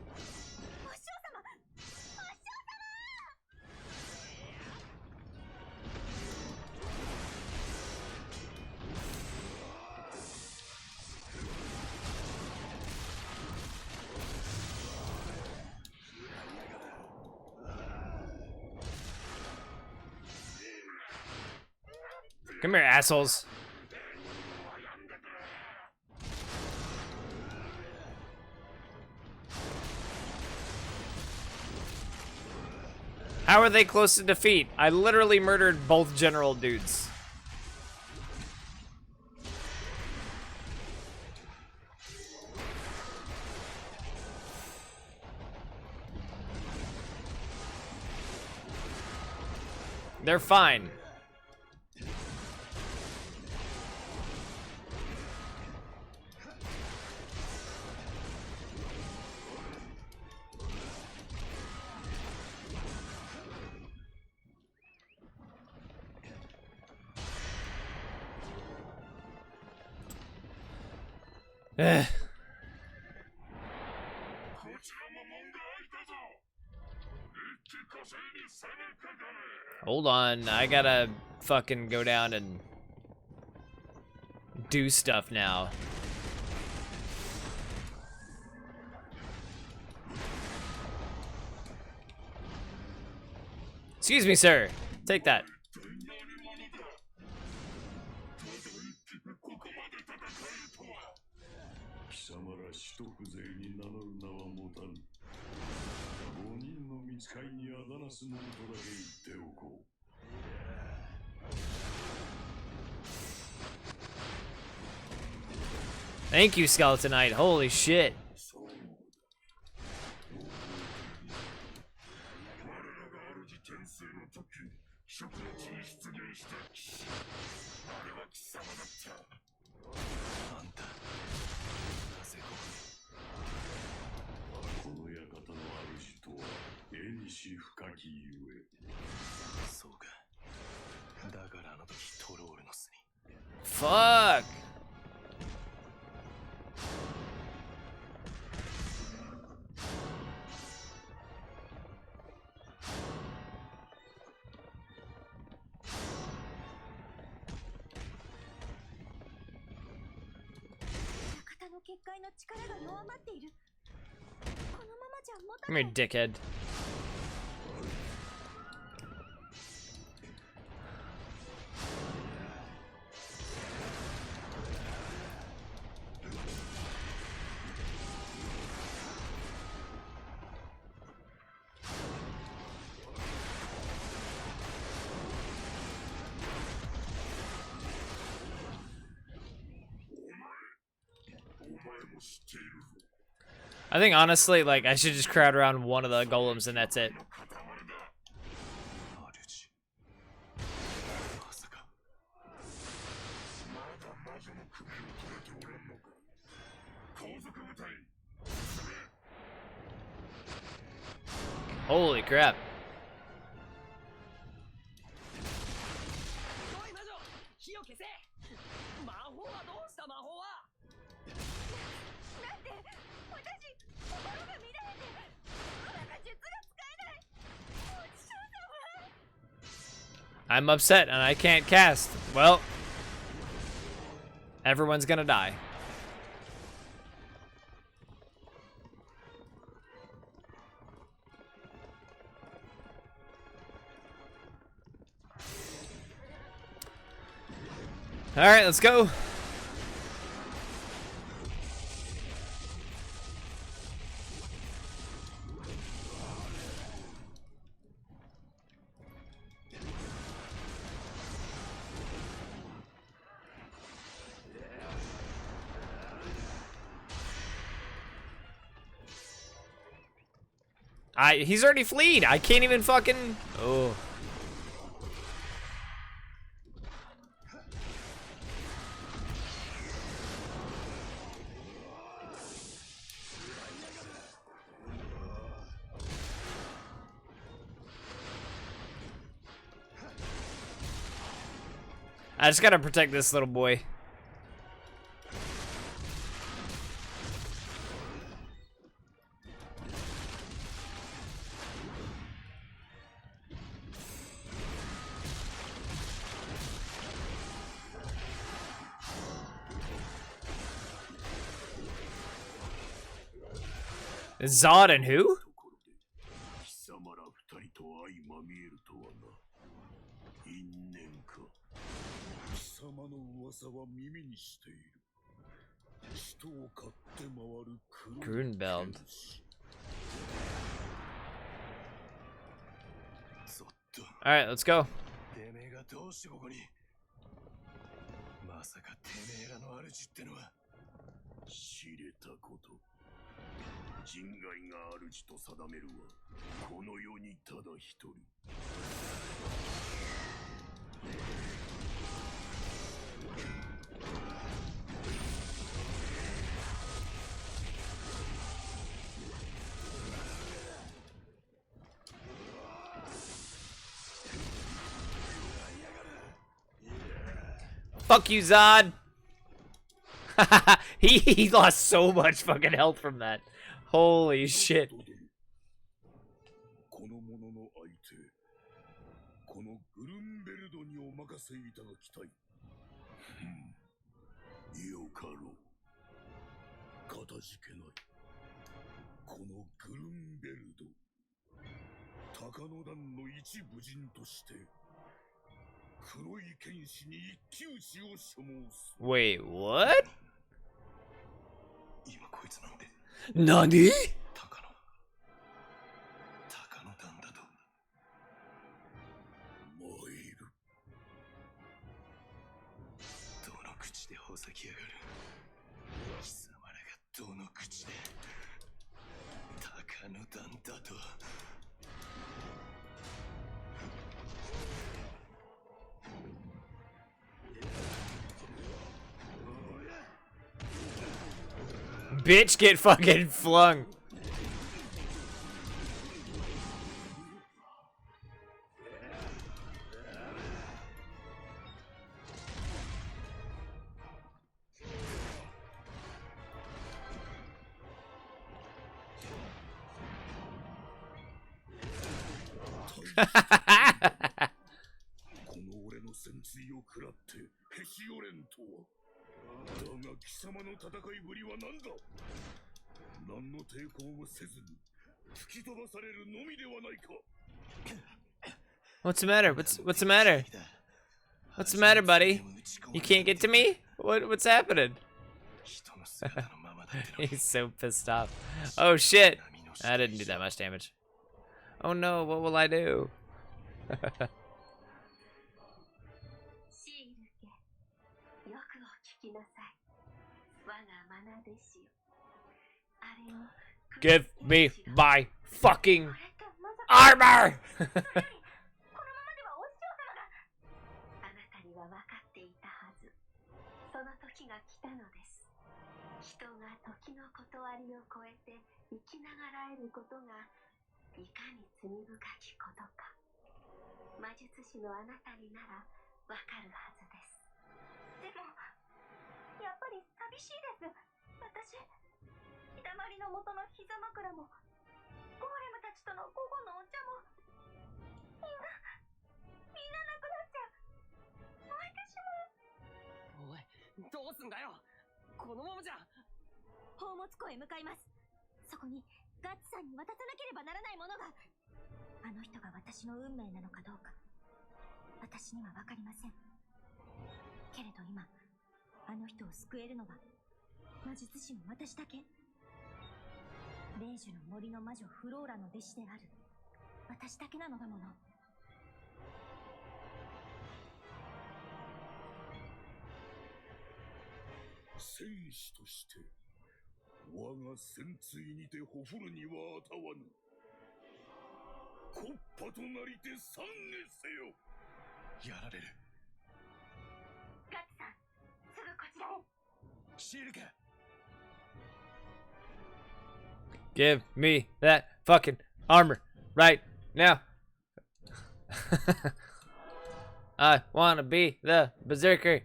Come here, assholes. How are they close to defeat? I literally murdered both general dudes. They're fine. Hold on, I gotta fucking go down and do stuff now. Excuse me, sir. Take that. Thank you, Skeletonite. Holy shit. Fuck. の結界の力が弱まっている。このままじゃ持た Come ない。 here, dickhead. I think honestly, like, I should just crowd around one of the golems and that's it. Holy crap. おい魔女、火を消せ。魔法はどうした魔法は。なんで私、心が乱れて、なんか術が使えない。お師匠様。 I'm upset and I can't cast. Well, everyone's gonna die. All right, let's go. He's already fleed. I can't even fucking. Oh. I just gotta protect this little boy. Zod and who? 貴様ら二人と相まみえるとはな。因縁か。貴様の噂は耳にしている。人を買って回る黒い Grunbeld. そっと Alright, let's go. てめえがどうしてここに。まさかてめえらの主ってのは。知れたこと。人外が主と定めるはこの世にただ一人。Fuck you, Zod. he lost so much fucking health from that. Holy shit. この者の相手、このグルンベルドにお任せいただきたい。よかろう。かたじけない。このグルンベルド、鷹の団の一部人として、黒い剣士に一騎打ちを所望す。Wait, what? 今こいつなんて。何？鷹の団だと。参る。どの口でほざきやがる。貴様らがどの口で鷹の団だと。Bitch, get fucking flung. が貴様の戦いぶりは何だ。何の抵抗もせずに吹き飛ばされるのみではないか。 What's the matter? What's the matter? What's the matter, buddy? You can't get to me? What's happening? He's so pissed off. Oh shit! I didn't do that much damage. Oh no, what will I do? シール家、よくお聞きなさい。我が愛弟子よ。あれを Give me my fucking armor! あなたには分かっていたはず。その時が来たのです。人が時の断りを超えて生きながらえることがいかに罪深きことか。魔術師のあなたにならわかるはずです。でも、やっぱり寂しいです。私、日だまりの元の膝枕も、ゴーレムたちとの午後のお茶も、みんななくなっちゃう。燃えてしまう。おい、どうすんだよ。このままじゃ。宝物庫へ向かいます。そこにガッツさんに渡さなければならないものが。あの人が私の運命なのかどうか、私には分かりません。けれど今、あの人を救えるのは魔術師の私だけ。霊樹の森の魔女フローラの弟子である私だけなのだもの。戦士として我が戦鎚にてほふるにはあたわぬ。木っ端となりて参詣せよ。やられる。ガッツさん、すぐこちらへ。シール家。 Give me that fucking armor right now. I wanna be the berserker.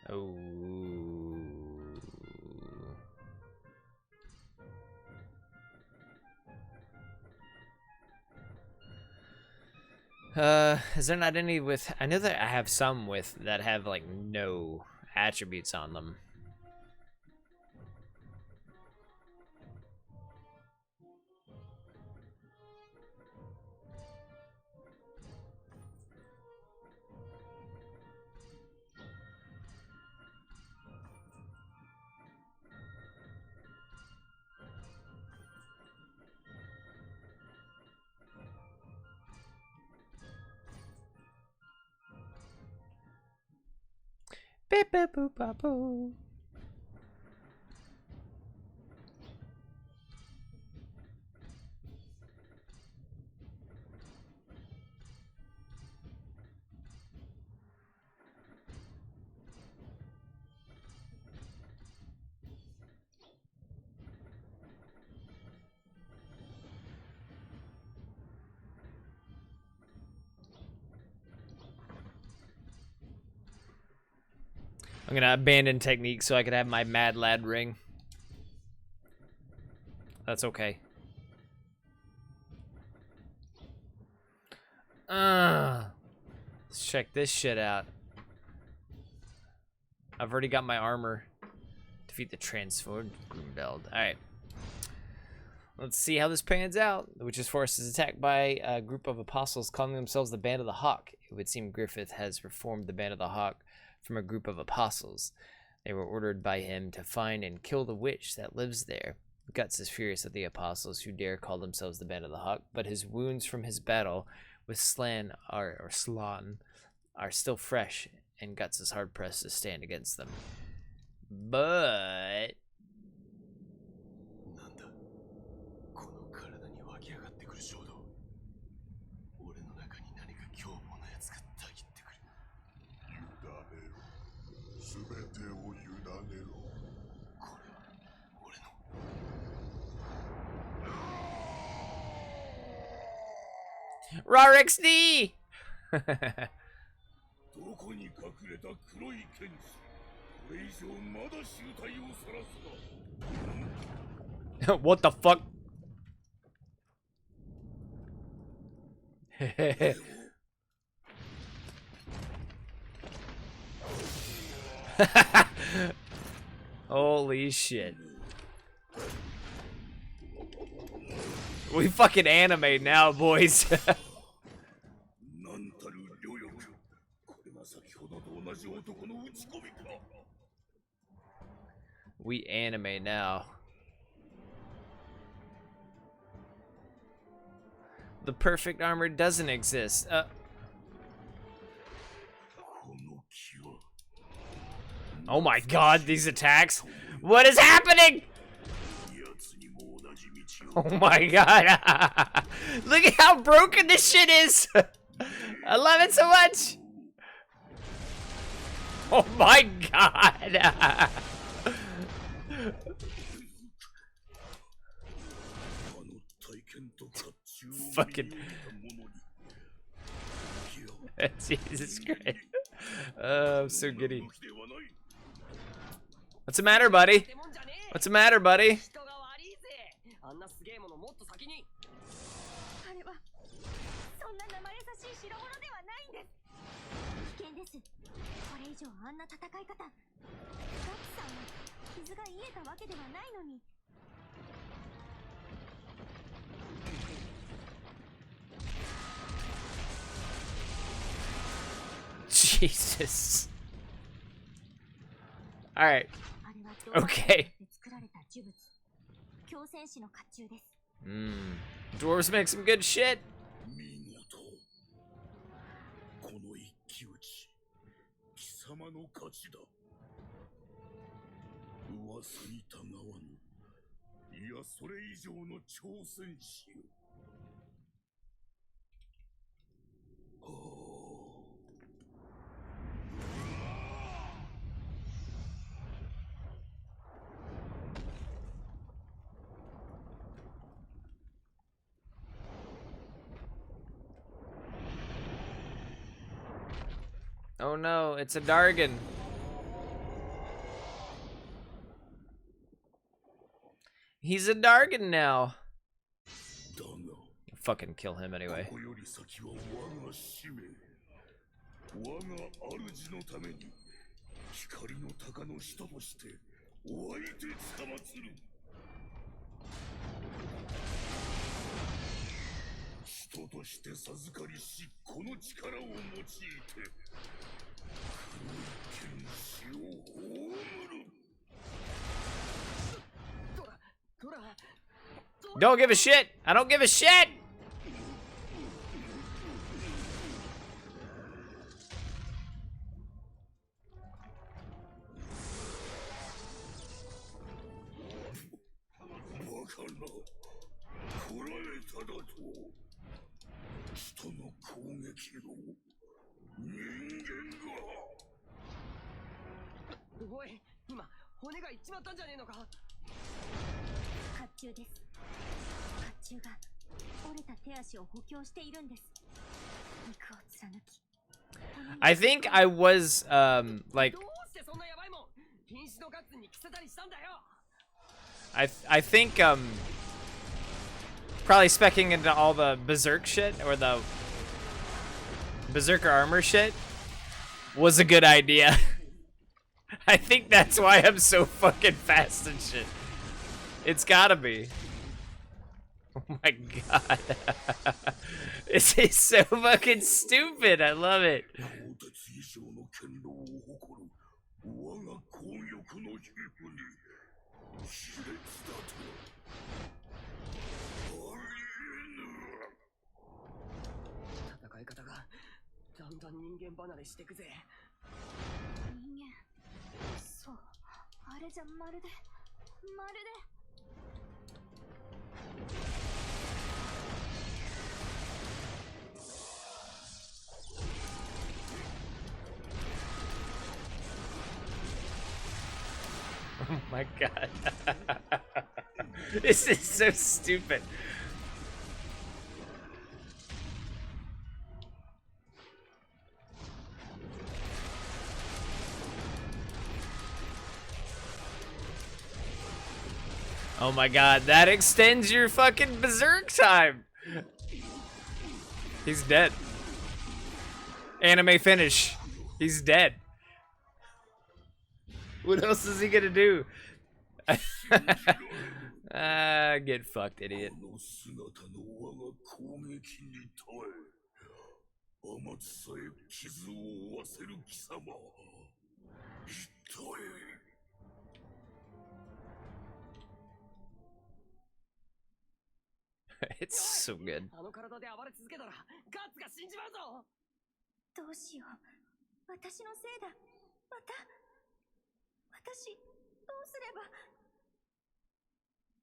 Oh. Is there not any with? I know that I have some with that have like no attributes on them. Beep, beep, boop, bop, boo. I'm gonna abandon technique so I could have my Mad Lad ring. That's okay. Let's check this shit out. I've already got my armor. Defeat the transformed Grunbeld. Alright. Let's see how this pans out. The Witch's Forest is attacked by a group of apostles calling themselves the Band of the Hawk. It would seem Griffith has reformed the Band of the Hawk from a group of apostles. They were ordered by him to find and kill the witch that lives there. Guts is furious at the apostles who dare call themselves the Band of the Hawk, but his wounds from his battle with Slan are still fresh, and Guts is hard pressed to stand against them. But RARXD! What the fuck? Holy shit. We fucking anime now, boys. We anime now. The perfect armor doesn't exist. Oh my god, these attacks. What is happening? Oh my god. Look at how broken this shit is. I love it so much. Oh my god. Fucking Jesus Christ. I'm so giddy. What's the matter, buddy? What's the matter, buddy? あんなすげえものもっと先に。あれはそんな生優しい代物ではないんです。危険です。これ以上あんな戦い方。ガッツさんは傷が癒えたわけではないのに。Jesus. All right. Okay. Dwarves make some good shit. Oh no, it's a Dargon. He's a Dargon now. Fucking kill him anyway. Don't give a shit. I don't give a shit. I think I was like I think probably specking into all the Berserk shit or the Berserker armor shit was a good idea. I think that's why I'm so fucking fast and shit. It's gotta be. Oh my god. This is so fucking stupid. I love it. Oh my god. This is so stupid. Oh my god, that extends your fucking Berserk time. He's dead. Anime finish. He's dead. What else is he gonna do? Get fucked, idiot. この姿の我が攻撃に耐え、天津さえ傷を負わせる貴様。一体。It's so good. あの体で暴れ続けたらガッツが死んじまうぞ。どうしよう。私のせいだ。また。私、どうすれば。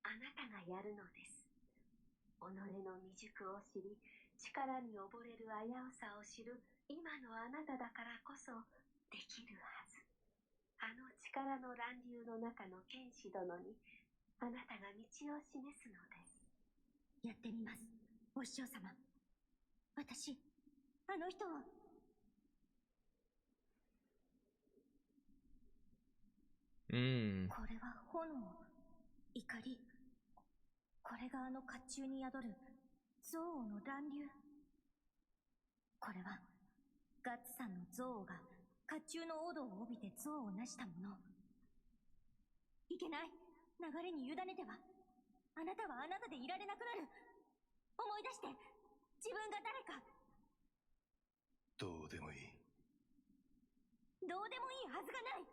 あなたがやるのです。己の未熟を知り、力に溺れる危うさを知る今のあなただからこそできるはず。あの力の乱流の中の剣士殿にあなたが道を示すのです。やってみます、お師匠様。私、あの人を。これは炎、怒り。これがあの甲冑に宿る憎悪の乱流。これはガッツさんの憎悪が甲冑のオドを帯びて憎悪を成したもの。いけない。流れに委ねてはあなたはあなたでいられなくなる。思い出して、自分が誰か。どうでもいい。どうでもいいはずがない。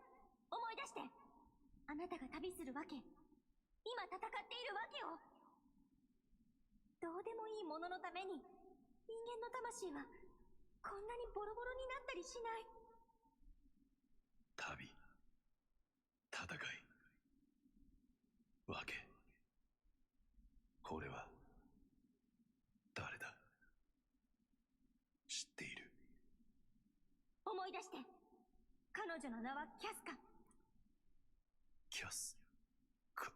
思い出して、あなたが旅するわけ、今戦っているわけを。どうでもいいもののために人間の魂はこんなにボロボロになったりしない。旅、戦い、わけ。これは誰だ？知っている。思い出して。彼女の名はキャスカ。キャスカ。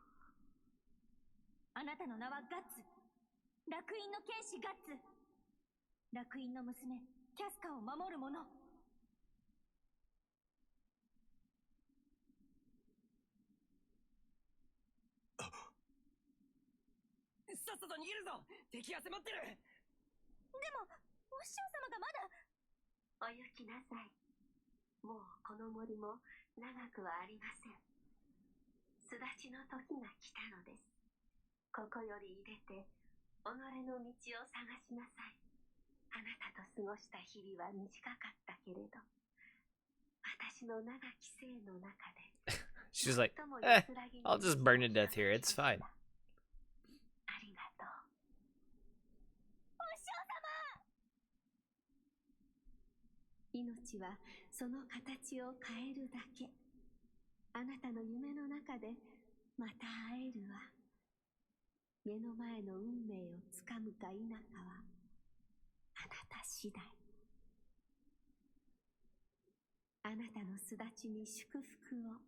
あなたの名はガッツ。楽園の剣士ガッツ。楽園の娘キャスカを守る者。さっさと逃げるぞ。敵が迫ってる。でもお師匠様がまだ。お行きなさい。もうこの森も長くはありません。巣立ちの時が来たのです。ここより出て己の道を探しなさい。あなたと過ごした日々は短かったけれど、私の長き生の中でShe's like, I'll just burn to death here. It's fine. ありがとう。お師匠様。命はその形を変えるだけ。あなたの夢の中でまた会えるわ。目の前の運命をつかむか否かはあなた次第。あなたの巣立ちに祝福を。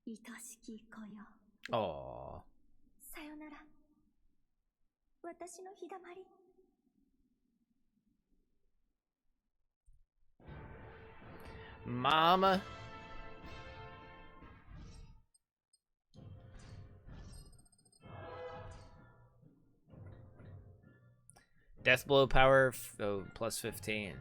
愛しき子よ。Aww. さよなら。私の日だまり。Mama. Death blow power plus 15.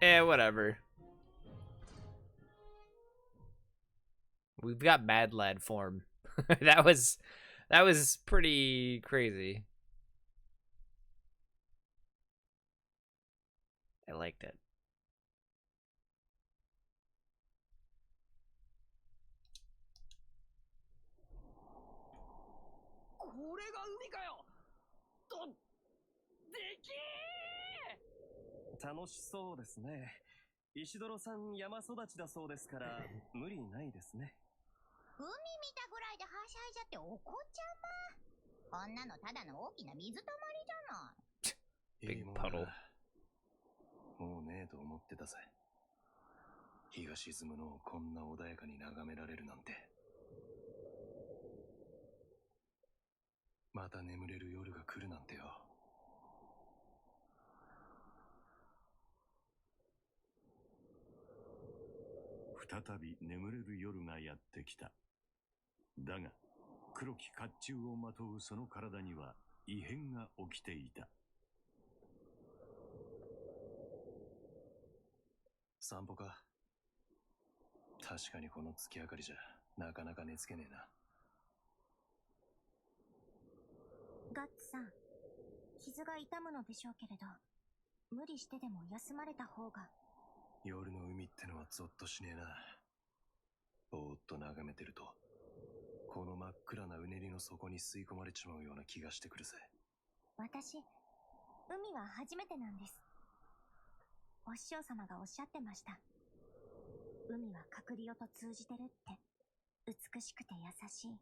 Whatever. We've got Mad Lad form. that was pretty crazy. I liked it. Deき楽しそうですね。石泥さん山育ちだそうですから無理ないですね。海見たぐらいではしゃいじゃってお子ちゃま。こんなのただの大きな水たまりじゃない。Big puddle. もうねえと思ってたぜ。日が沈むのをこんな穏やかに眺められるなんて。また眠れる夜が来るなんてよ。再び眠れる夜がやってきた。だが黒き甲冑をまとうその体には異変が起きていた。散歩か。確かにこの月明かりじゃなかなか寝つけねえな。ガッツさん、傷が痛むのでしょうけれど、無理してでも休まれた方が。夜の海ってのはゾッとしねえな。ぼーっと眺めてると、この真っ暗なうねりの底に吸い込まれちまうような気がしてくるぜ。私、海は初めてなんです。お師匠様がおっしゃってました。海は隠れよと通じてるって。美しくて優しい。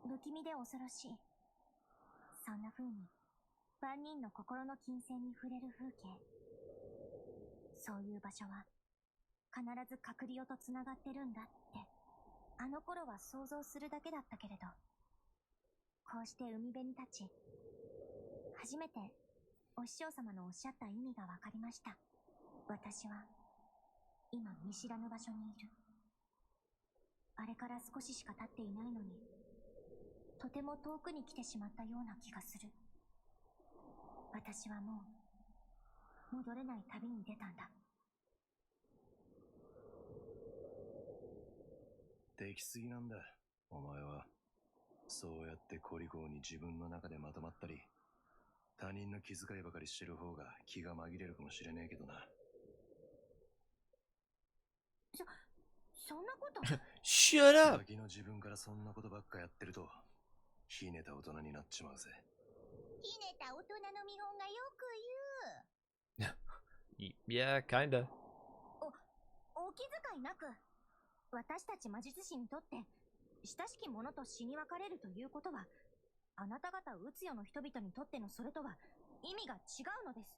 不気味で恐ろしい。そんな風に、万人の心の金銭に触れる風景。そういう場所は、必ず隠れよと繋がってるんだって、あの頃は想像するだけだったけれど、こうして海辺に立ち、初めて、お師匠様のおっしゃった意味がわかりました。私は、今見知らぬ場所にいる。あれから少ししか経っていないのに、とても遠くに来てしまったような気がする。私はもう、戻れない旅に出たんだ。できすぎなんだ、お前は。そうやってコリコーに自分の中でまとまったり、他人の気遣いばかりしてる方が気が紛れるかもしれねえけどな。そんなことShut up! ガキの自分からそんなことばっかやってると、ひねた大人になっちまうぜ。ひねた大人の見本がよくYeah, kinda. お気遣いなく、私たち魔術師にとって、親しき者と死に別れるということは、あなた方うつよの人々にとってのそれとは意味が違うのです。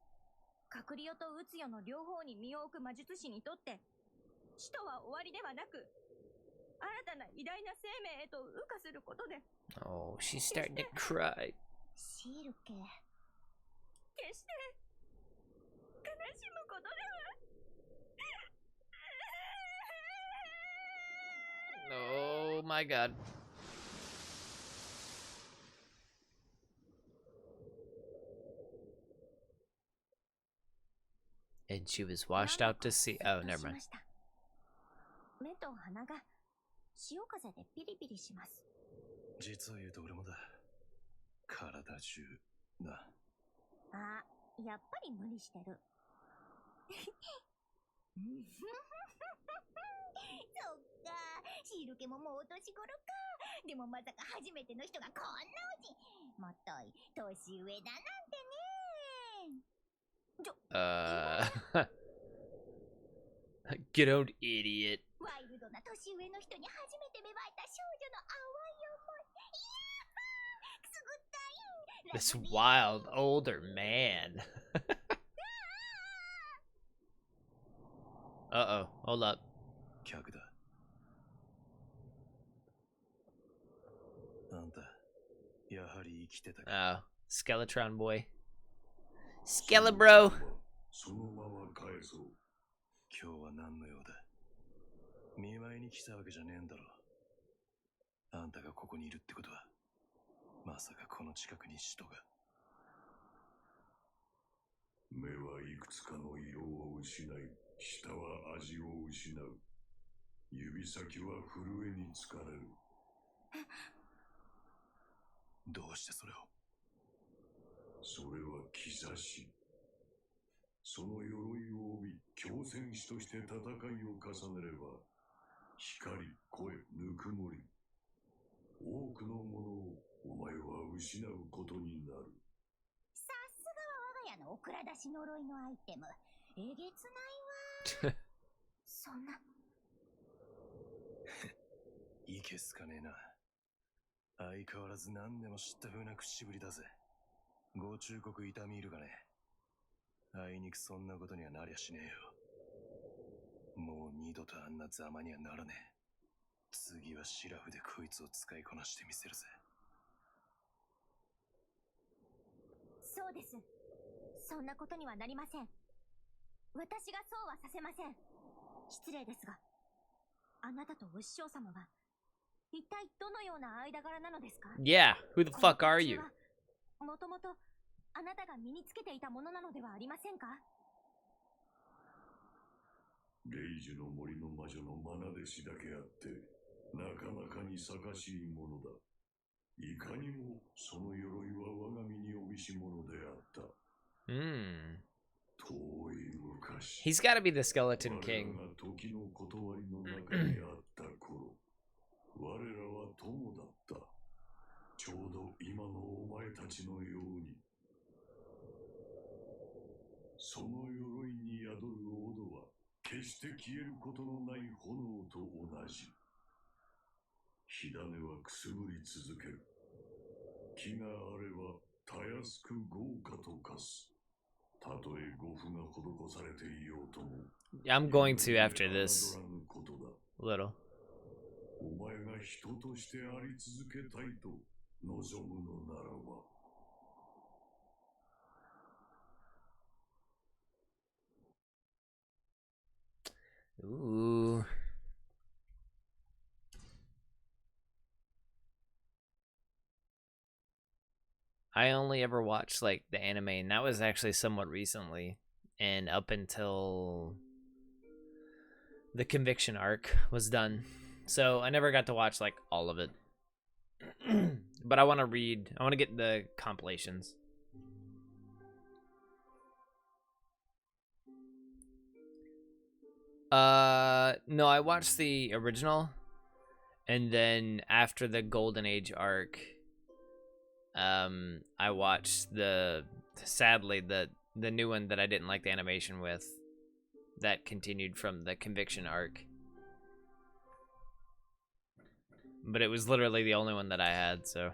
隠れよとうつよの両方に身を置く魔術師にとって、死とは終わりではなく、新たな偉大な生命へと羽化することで。Oh, she's starting to cry. シールケ。決して悲しむことでは。Oh my god. And she was washed out to sea. Oh, never mind. 目と鼻が潮風でピリピリします。実を言うと俺もだ。体中な。あ、やっぱり無理してる。そっか、シールケももうお年頃か。でもまさか初めての人がこんなおじ。もっとい年上だなんてね。Get out, idiot. ワイルドな年上の人に初めて芽生えた少女の淡い思い。いやー、くすぐったい。 This wild older man. Uh-oh, hold up. 客だ。あんた、やはり生きてたか。Oh, Skeletron boy. Skelebro! そのまま返そう。今日は何の用だ。見舞いに来たわけじゃねえんだろ。あんたがここにいるってことは、まさかこの近くに使徒が。目はいくつかの色を失い、舌は味を失う。指先は震えに疲れる。どうしてそれを。それは兆し。その鎧を帯び、強戦士として戦いを重ねれば、光、声、ぬくもり、多くのものをお前は失うことになる。さすがは我が家のお蔵出し呪いのアイテム。えげつないわ。そんな。いけすかねえな。相変わらず何でも知った風な口ぶりだぜ。ご忠告痛み入るがね。あいにくそんなことにはなりゃしねえよ。もう二度とあんなざまにはならねえ。次はシラフでこいつを使いこなしてみせるぜ。そうです。そんなことにはなりません。私がそうはさせません。失礼ですが、あなたとお師匠様は、やはり生きているのですか？ それは期待していた。 あなたがここにいるのは、あなたのおかげです。 そのまま返そう。 今は一体どのような間柄なのですか？ Yeah, who the fuck are you? もともとあなたが身につけていたものなのではありませんか？レイジの森の魔女の愛弟子だけあって、なかなかに探しいものだ。いかにもその鎧は我が身に帯びし者であった。遠い昔。He's got to be the Skeleton King. 我らが時の断りの中にあった頃、我らは友だった。ちょうど今のお前たちのように。その鎧に宿るオドは、決して消えることのない炎と同じ。火種はくすぶり続ける。木があればたやすく豪華と化す。たとえ護符が施されていようとも。I'm going to after this. Little. お前が人としてあり続けたいと望むのならば。Ooh. I only ever watched like the anime, and that was actually somewhat recently, and up until the conviction arc was done. So I never got to watch like all of it. But I want to get the compilations. No, I watched the original, and then after the Golden Age arc, I watched sadly the new one that I didn't like the animation with, that continued from the conviction arc. But it was literally the only one that I had, so.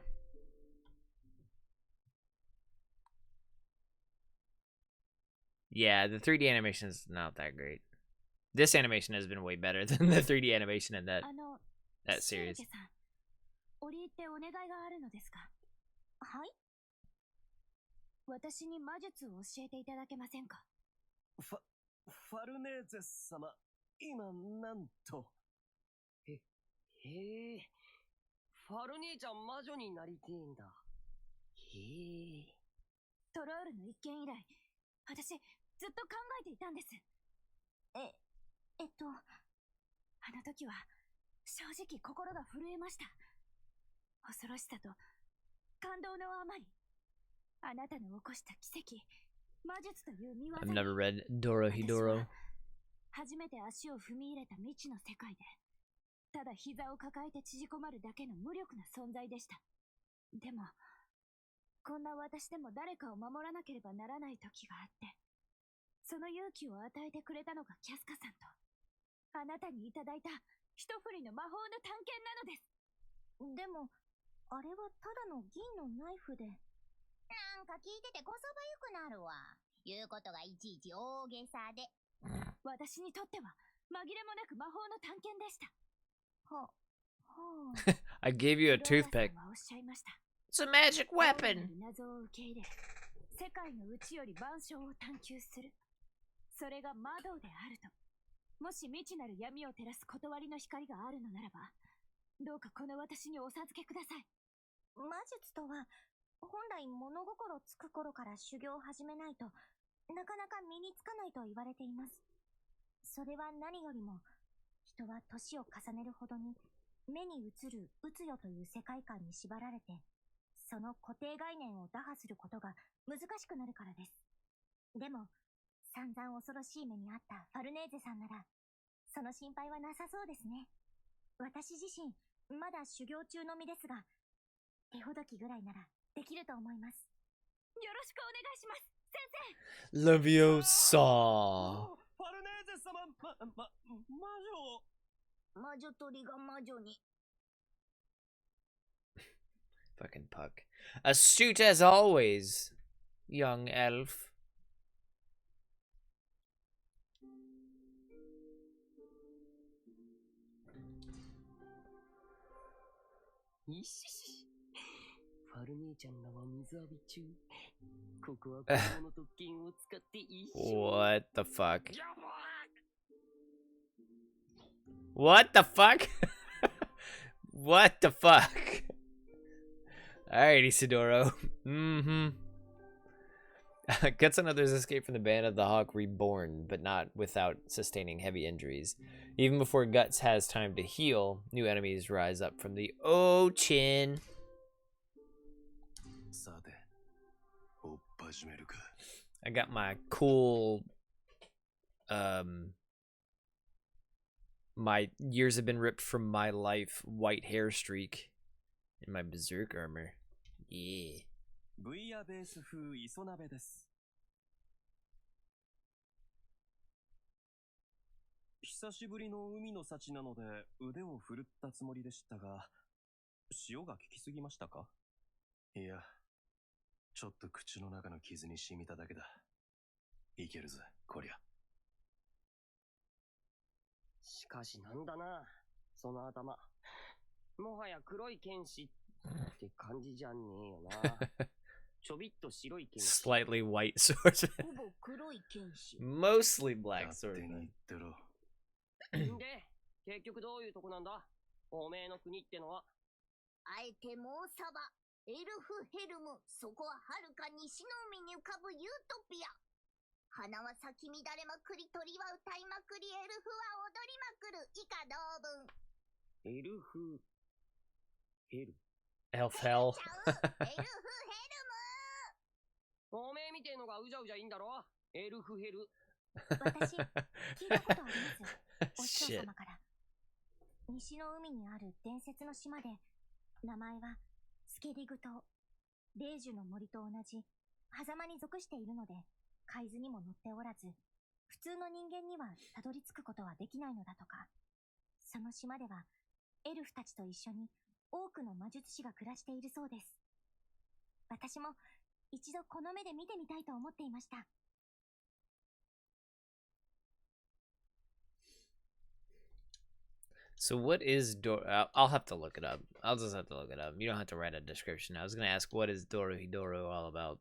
Yeah, the 3D animation is not that great. This animation has been way better than the 3D animation in that series. 折り入ってお願いがあるのですか？はい。私に魔術を教えていただけませんか？ファルネーゼ様、今なんと。へえ、ファル兄ちゃん魔女になりてえんだ。へえ。トロールの一件以来、私ずっと考えていたんです。あの時は正直心が震えました。恐ろしさと感動のあまり、あなたの起こした奇跡、魔術という見業 I've never read Dorohedoro. 初めて足を踏み入れた未知の世界で、ただ膝を抱えて縮こまるだけの無力な存在でした。でも、こんな私でも誰かを守らなければならない時があって、その勇気を与えてくれたのがキャスカさんと、あなたにいただいた一振りの魔法の探検なのです。でも、あれはただの銀のナイフで。なんか聞いててこそばゆくなるわ。言うことがいちいち大げさで。私にとっては紛れもなく魔法の探検でした。I gave you a toothpick. It's a magic weapon. 謎を受け入れ、世界の内より万象を探求する。それが魔道であると。もし未知なる闇を照らす断りの光があるのならば、どうかこの私にお授けください。魔術とは、本来物心つく頃から修行を始めないと、なかなか身につかないと言われています。それは何よりも、人は年を重ねるほどに、目に映るうつよという世界観に縛られて、その固定概念を打破することが難しくなるからです。でも、散々恐ろしい目にあったファルネーゼさんなら、その心配はなさそうですね。私自身、まだ修行中の身ですが、手ほどきぐらいならできると思います。よろしくお願いします、先生。Leviosa。ファルネーゼ様、魔女鳥が魔女に。Fucking Puck. Astute as always, young elf. いしし。ファル姉ちゃんらは水浴び中。ここは子供の特権を使って一緒。What the fuck? What the fuck? What the fuck? Alright, Isidoro. Guts and others escape from the band of the Hawk reborn, but not without sustaining heavy injuries. Even before Guts has time to heal, new enemies rise up from the ocean. I got my cool, my years have been ripped from my life white hair streak in my Berserk armor. Yeah. ブイヤベース風磯鍋です。久しぶりの海の幸なので腕を振るったつもりでしたが、塩が効きすぎましたか？いや、ちょっと口の中の傷に染みただけだ。いけるぜ、こりゃ。しかしなんだな、その頭。もはや黒い剣士って感じじゃねえよな。ちょびっと白い剣士。Slightly white swordsman. ほぼ黒い剣士。Mostly black 勝手に swordsman. 言ってろ。で、結局どういうとこなんだ？おめえの国ってのは。あえてモーサバ、エルフヘルム、そこは遥か西の海に浮かぶユートピア。花は咲き乱れまくり、鳥は歌いまくり、エルフは踊りまくる、以下同文。エルフヘル。Elf hell. エルフヘルム。おめえみてえのがうじゃうじゃいいんだろ？エルフヘル。私、聞いたことあります。お師匠 Shit. 様から。西の海にある伝説の島で、名前はスケディグ島。霊樹の森と同じ、狭間に属しているので、海図にも載っておらず、普通の人間にはたどり着くことはできないのだとか。その島では、エルフたちと一緒に多くの魔術師が暮らしているそうです。私も一度この目で見てみたいと思っていました。So what is I'll have to look it up. I'll just have to look it up. You don't have to write a description. I was gonna ask, what is Dorohedoro all about? ...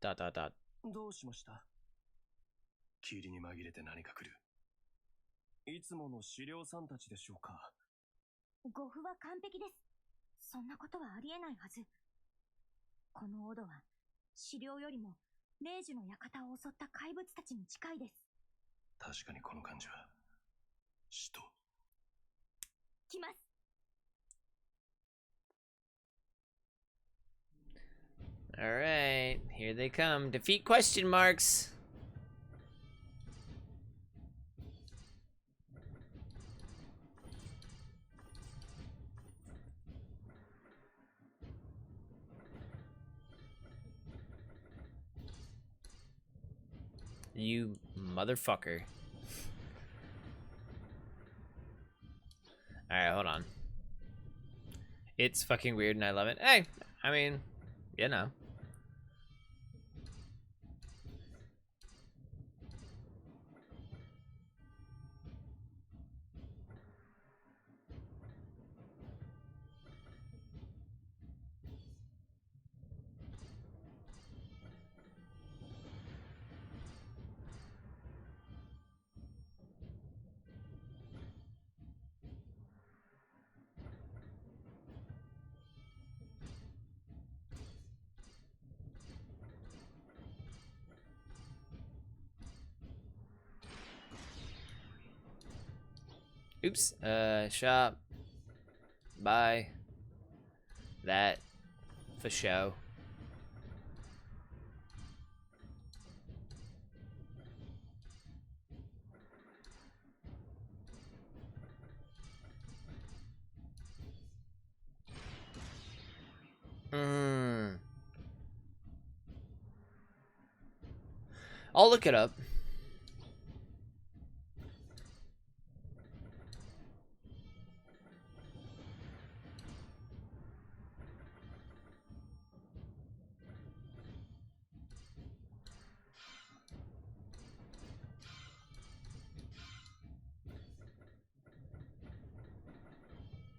どうしました？霧に紛れて何か来る。いつもの資料さんたちでしょうか？語符は完璧です。そんなことはありえないはず。このオドは、資料よりも、霊樹の館を襲った怪物たちに近いです。確かにこの感じは、使徒。来ます。Alright, here they come. Defeat question marks. You motherfucker. Alright, hold on. It's fucking weird and I love it. Hey, I mean, you know. Oops. Shop. Buy. That. For show. I'll look it up.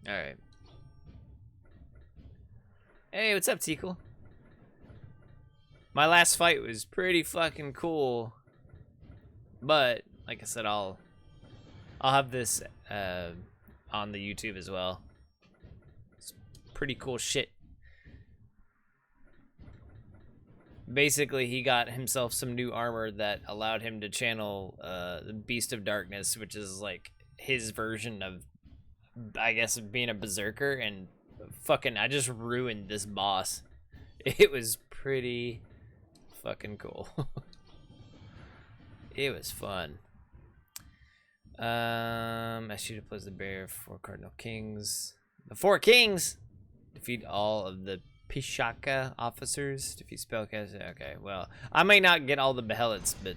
Alright. Hey, what's up, Tickle? My last fight was pretty fucking cool. But, like I said, I'll I'll have this on the YouTube as well. It's pretty cool shit. Basically, he got himself some new armor that allowed him to channel the Beast of Darkness, which is like his version of, I guess, being a berserker. And fucking, I just ruined this boss. It was pretty fucking cool. It was fun. Ashita plays the bear for Cardinal Kings. The 4 Kings! Defeat all of the Pishaka officers. Defeat spellcasters. Okay, well, I may not get all the Behelits, but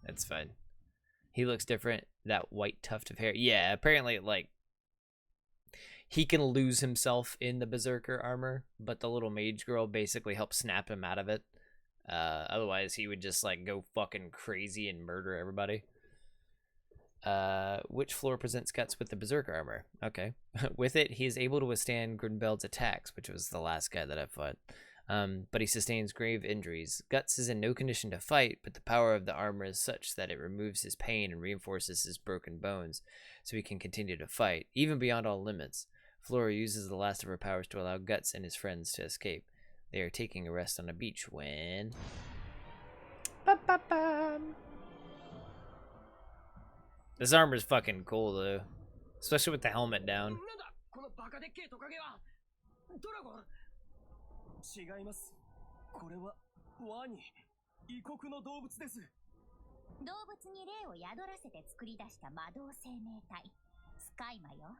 that's fine. He looks different. That white tuft of hair. Yeah, apparently, like, he can lose himself in the Berserker armor, but the little mage girl basically helps snap him out of it. Otherwise, he would just, like, go fucking crazy and murder everybody. Which floor presents Guts with the Berserker armor? Okay. With it, he is able to withstand Grinbeld's attacks, which was the last guy that I fought. But he sustains grave injuries. Guts is in no condition to fight, but the power of the armor is such that it removes his pain and reinforces his broken bones, so he can continue to fight, even beyond all limits. Flora uses the last of her powers to allow Guts and his friends to escape. They are taking a rest on a beach when... Ba-ba-bam. This armor's fucking cool, though. Especially with the helmet down. 違います。これはワニ、異国の動物です。動物に霊を宿らせて作り出した魔導生命体、スカイマよ。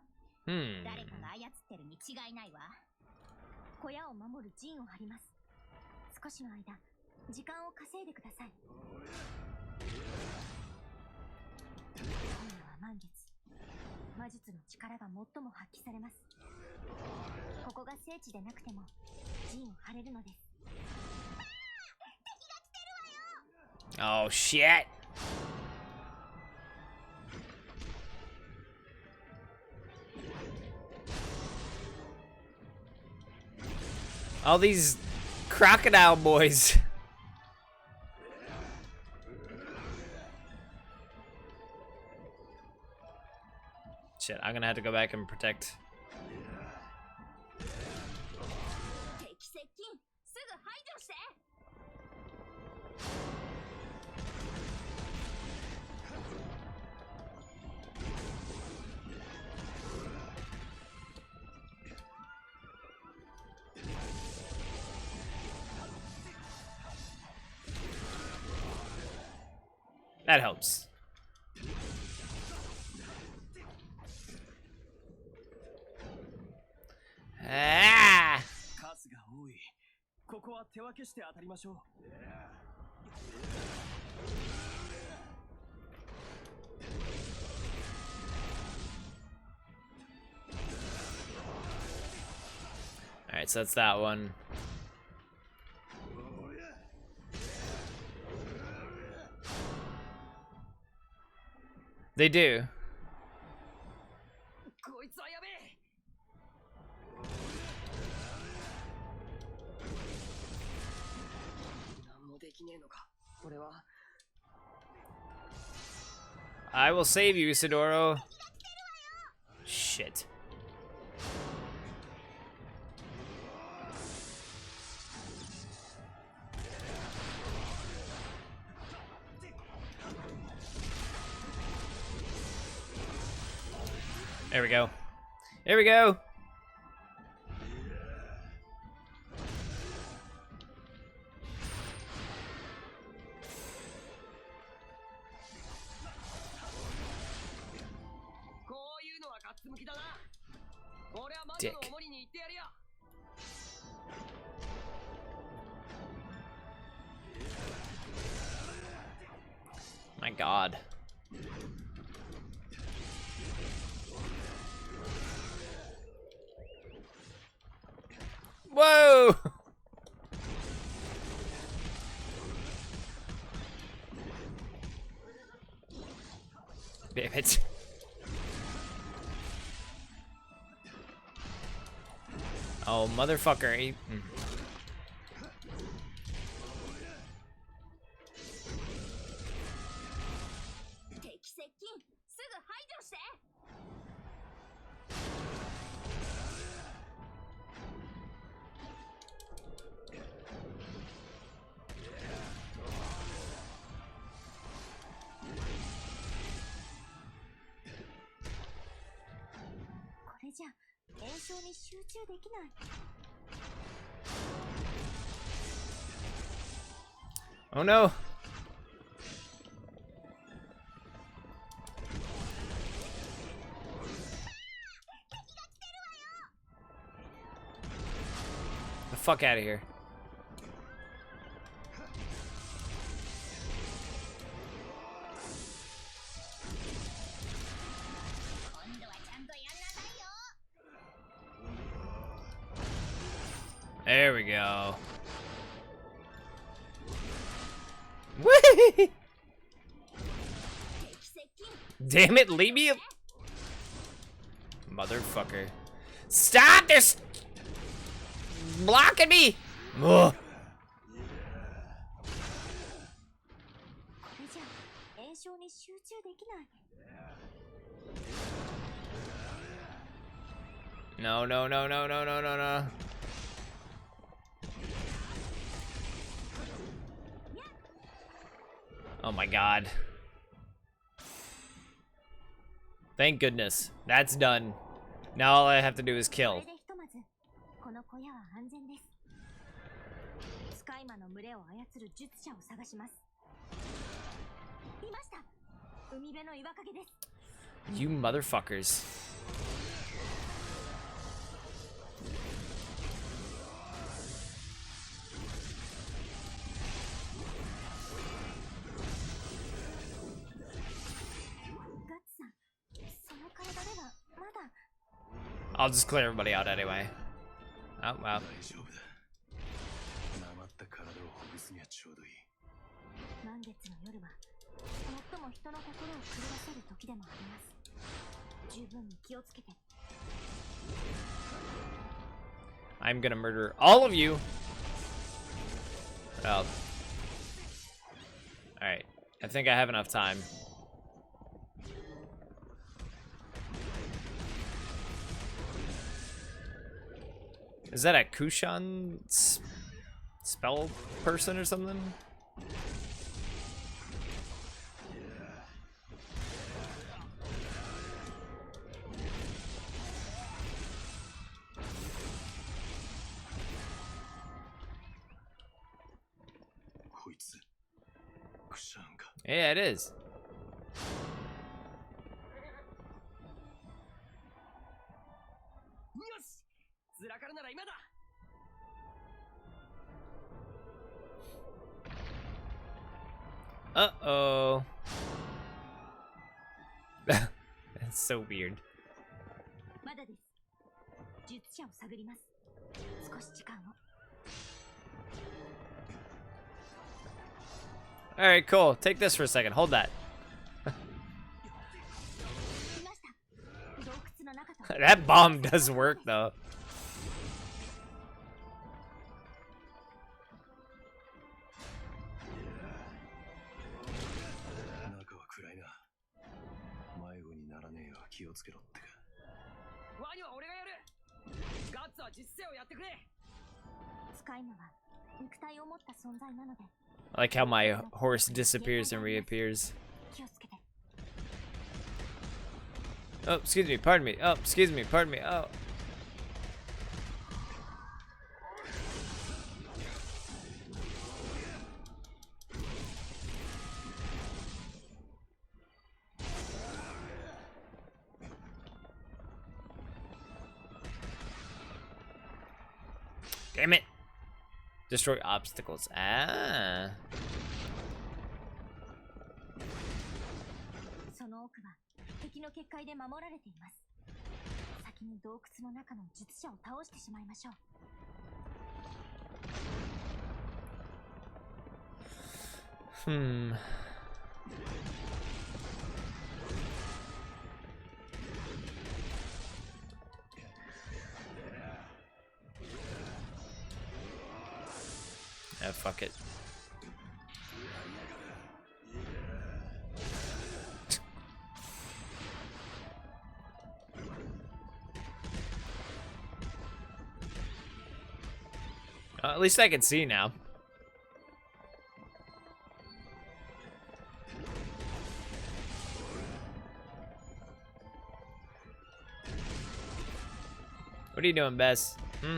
誰かが操ってるに違いないわ。小屋を守る陣を張ります。少しの間、時間を稼いでください。今夜は満月。魔術の力が最も発揮されます。ここが聖地でなくても陣を張れるのです。敵が来てるわよ。 Oh shit. All these crocodile boys. Shit, I'm gonna have to go back and protect. That helps. Ah! 数が多い。ここは手分けして当たりましょう。Alright, so that's that one. They do. こいつはやべえ。何もできねえのか。これは。I will save you, Isidoro. Shit. There we go. There we go. Dick. My God. Whoa! Damn it. Oh, motherfucker. れじゃ炎症に集中できない。 Oh no. The fuck out of here. There we go. Whee! Damn it, leave me. Motherfucker. Stop! They're blocking me! Ugh. No, no, no, no, no, no, no, no. Oh my god. Thank goodness. That's done. Now all I have to do is kill. You motherfuckers. I'll just clear everybody out anyway. Oh, wow. I'm gonna murder all of you. Oh. Alright. I think I have enough time. Is that a Kushan spell person or something? Yeah, it is. Uh-oh. That's so weird. Alright, cool. Take this for a second. Hold that. That bomb does work, though. I like how my horse disappears and reappears. Oh, excuse me, pardon me. Oh, excuse me, pardon me. Oh. Damn it. Destroy obstacles. Ah. Hmm. Ah, fuck it. At least I can see now. What are you doing, Bess? Hmm?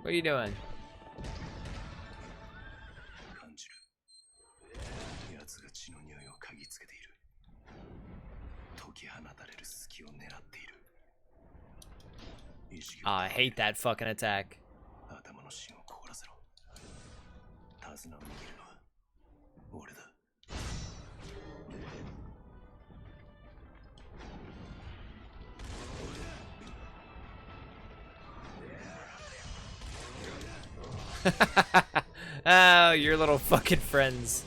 What are you doing? 感じる。奴が血の匂いを嗅ぎつけている。解き放たれる隙を狙っている。意識を Oh, I hate that fucking attack. 頭の芯を凍らせろ。手綱を握るのは俺だ。Oh, your little fucking friends.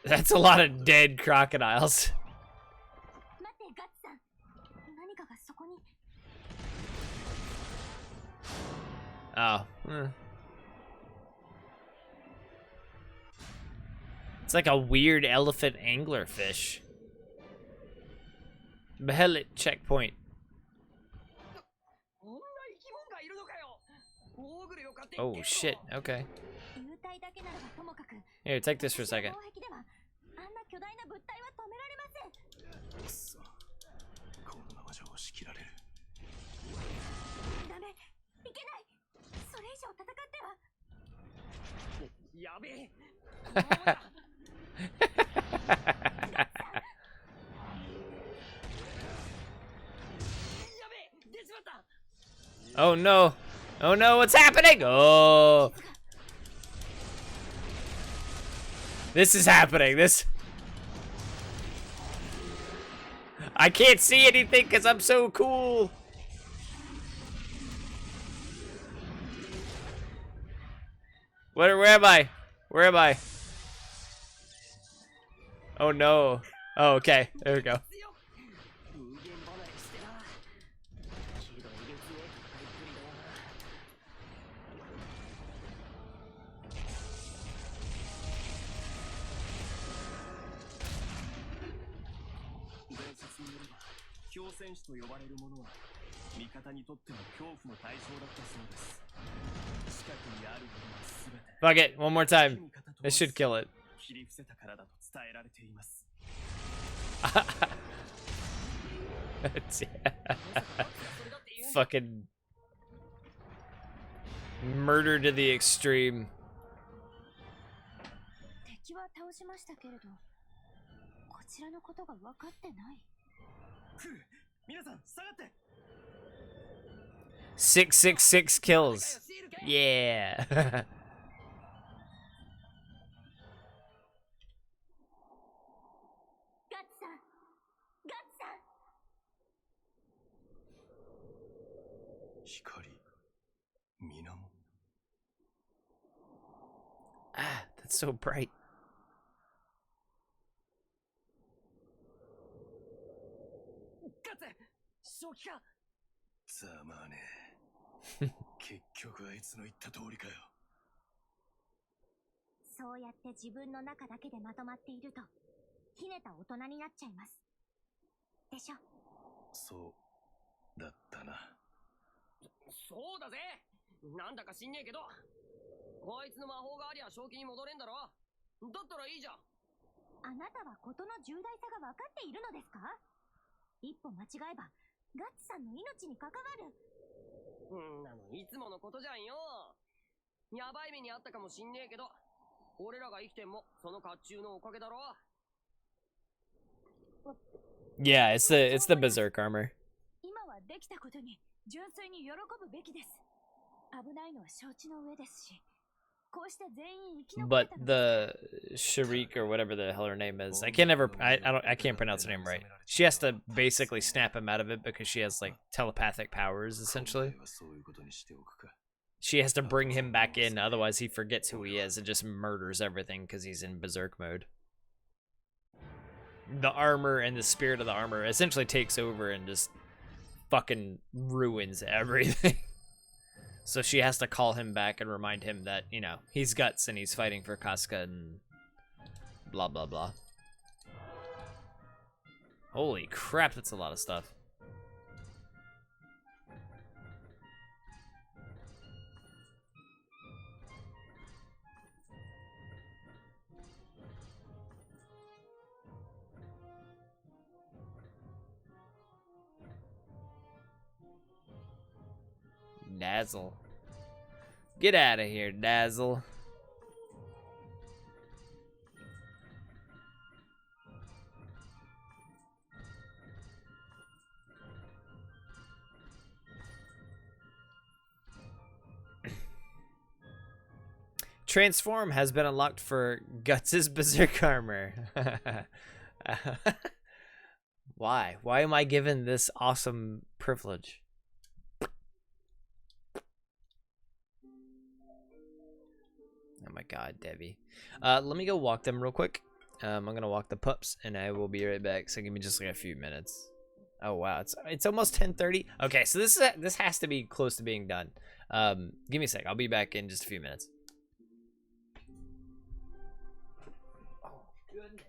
That's a lot of dead crocodiles. 待ってガッツさん、何かがそこに。 Oh. It's like a weird elephant anglerfish. Behelit checkpoint. Oh shit, okay. 幽体だけならばともかく。 Here, take this for a second. 防壁ではあんな巨大な物体は止められません。くそ。このままじゃ押し切られる。ダメ、いけない。それ以上戦っては。やべえ。 Oh no. Oh no, what's happening? Oh. This is happening. This. I can't see anything because I'm so cool. Where am I? Where am I? Oh no. Oh, okay. There we go. Fuck it, one more time. This should kill it. Fucking murder to the extreme. 敵は倒しましたけれど、こちらのことが分かってない。皆さん下がって。 666 kills. Yeah. ガッツさん、ガッツさん。光、水面。 Ah, that's so bright. ガッツ、正気か。ざまあねえ。結局あいつの言った通りかよ。そうやって自分の中だけでまとまっていると、ひねた大人になっちゃいます。でしょ。そうだったな。そうだぜ。なんだか知んねえけど、こいつの魔法がありゃ正気に戻れんだろ。だったらいいじゃん。あなたは事の重大さが分かっているのですか？一歩間違えばガッツさんの命に関わる。なのいつものことじゃんよ。やばい目にあったかもしんねえけど、俺らが生きてんもその甲冑のおかげだろ。 Yeah, it's the berserk armor. 今はできたことに純粋に喜ぶべきです。危ないのは承知の上ですし、こうして全員生き残れ But たの。 the Sharik or whatever the hell her name is, I can't pronounce her name right. She has to basically snap him out of it because she has like telepathic powers essentially. She has to bring him back in, otherwise he forgets who he is and just murders everything because he's in berserk mode. The armor and the spirit of the armor essentially takes over and just fucking ruins everything. So she has to call him back and remind him that, you know, he's guts and he's fighting for Casca and blah blah blah. Holy crap, that's a lot of stuff. Dazzle. Get out of here, Dazzle. Transform has been unlocked for Guts' Berserk armor. Why? Why am I given this awesome privilege? Oh my god, Debbie. Let me go walk them real quick. I'm gonna walk the pups and I will be right back. So give me just like a few minutes. Oh wow, it's almost 10:30. Okay, so this has to be close to being done. Give me a sec. I'll be back in just a few minutes. Oh goodness.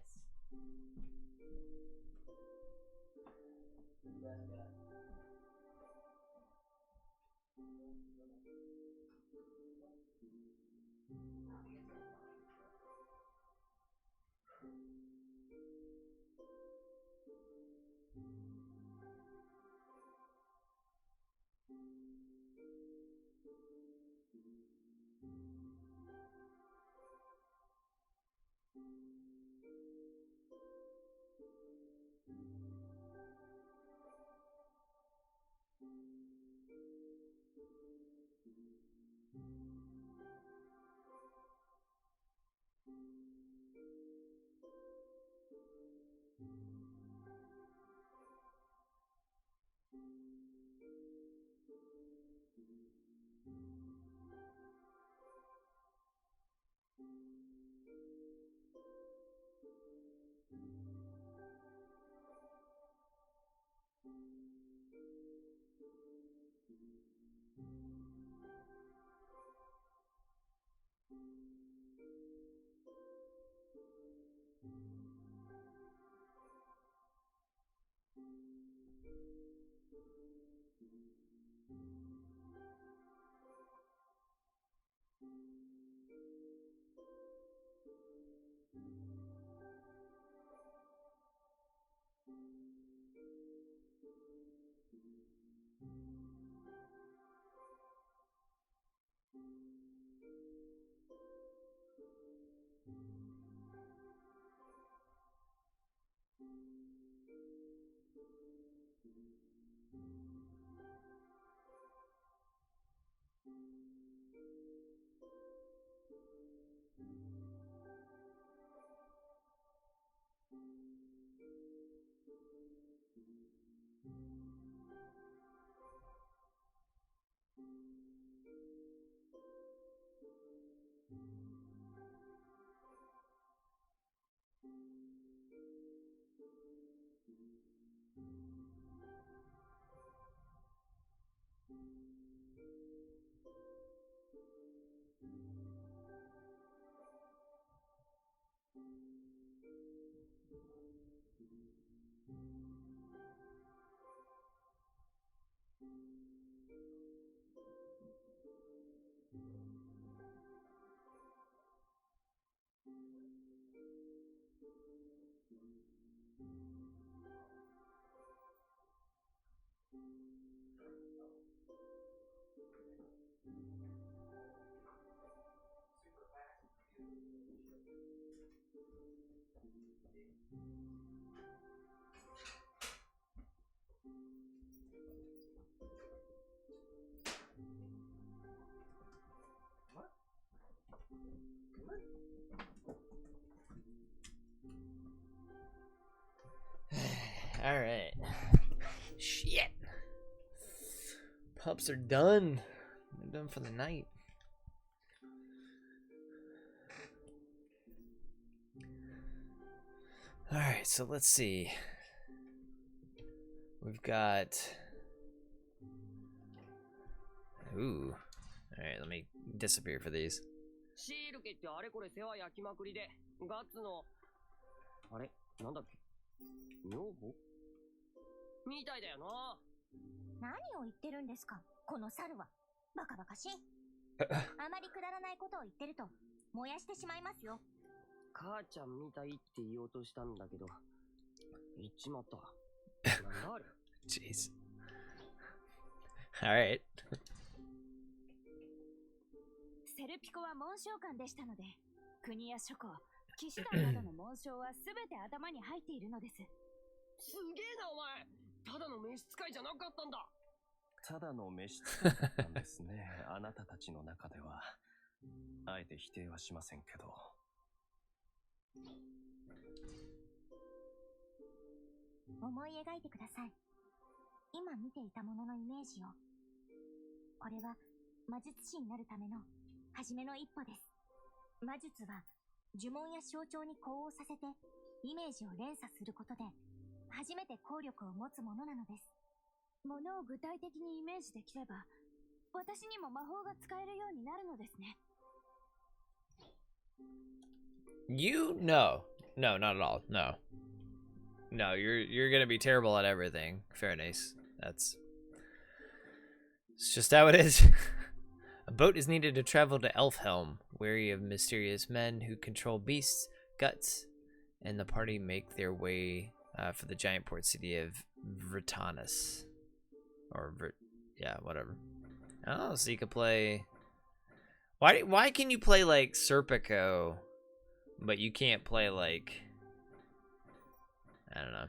All right. Shit. Pups are done. They're done for the night. All right, so let's see. We've got... Ooh. All right, let me disappear for these. シールケってあれこれ世話焼きまくりで、ガッツの、あれなんだっけ女房みたいだよな。何を言ってるんですか、この猿は。バカバカしい。あまりくだらないことを言ってると、燃やしてしまいますよ。母ちゃんみたいって言おうとしたんだけど、言っちまった。なんだあれ Jeez. All right. ルピコは紋章官でしたので、国や諸侯、騎士団などの紋章は全て頭に入っているのです。すげえなお前。ただの召使いじゃなかったんだ。ただの召使いだったんですね。あなたたちの中では。あえて否定はしませんけど。思い描いてください。今見ていたもののイメージを。これは魔術師になるための初めの一歩です。魔術は呪文や象徴に呼応させてイメージを連鎖することで初めて効力を持つものなのです。ものを具体的にイメージできれば、私にも魔法が使えるようになるのですね。You no, not at all. No, you're gonna be terrible at everything. Fairness. It's just how it is. A boat is needed to travel to Elfhelm, wary of mysterious men who control beasts, guts, and the party make their way for the giant port city of Vertanus. Or yeah, whatever. Oh, so you could play. Why can you play like Serpico, but you can't play like, I don't know.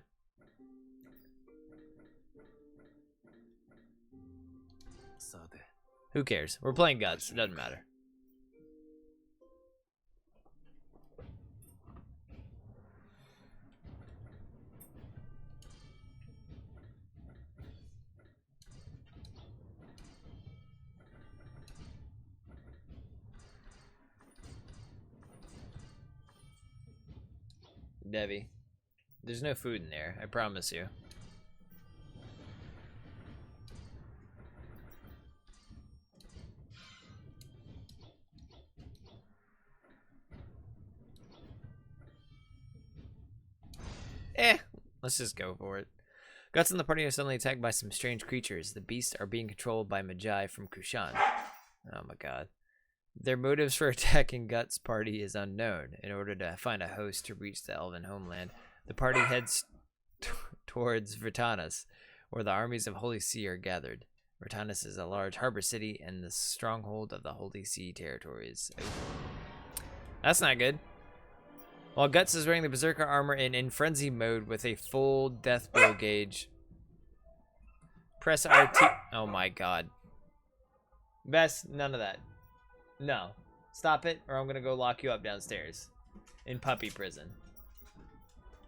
Who cares? We're playing guts. It doesn't matter. Debbie, there's no food in there, I promise you. Let's just go for it. Guts and the party are suddenly attacked by some strange creatures. The beasts are being controlled by Magi from Kushan. Oh my god. Their motives for attacking Guts' party is unknown. In order to find a host to reach the elven homeland, the party heads towards Vertanus, where the armies of Holy See are gathered. Vertanus is a large harbor city and the stronghold of the Holy See territories. Ooh. That's not good. While Guts is wearing the Berserker armor and in frenzy mode with a full death blow gauge. Press RT. Oh my god. Best, none of that. No. Stop it, or I'm gonna go lock you up downstairs. In puppy prison.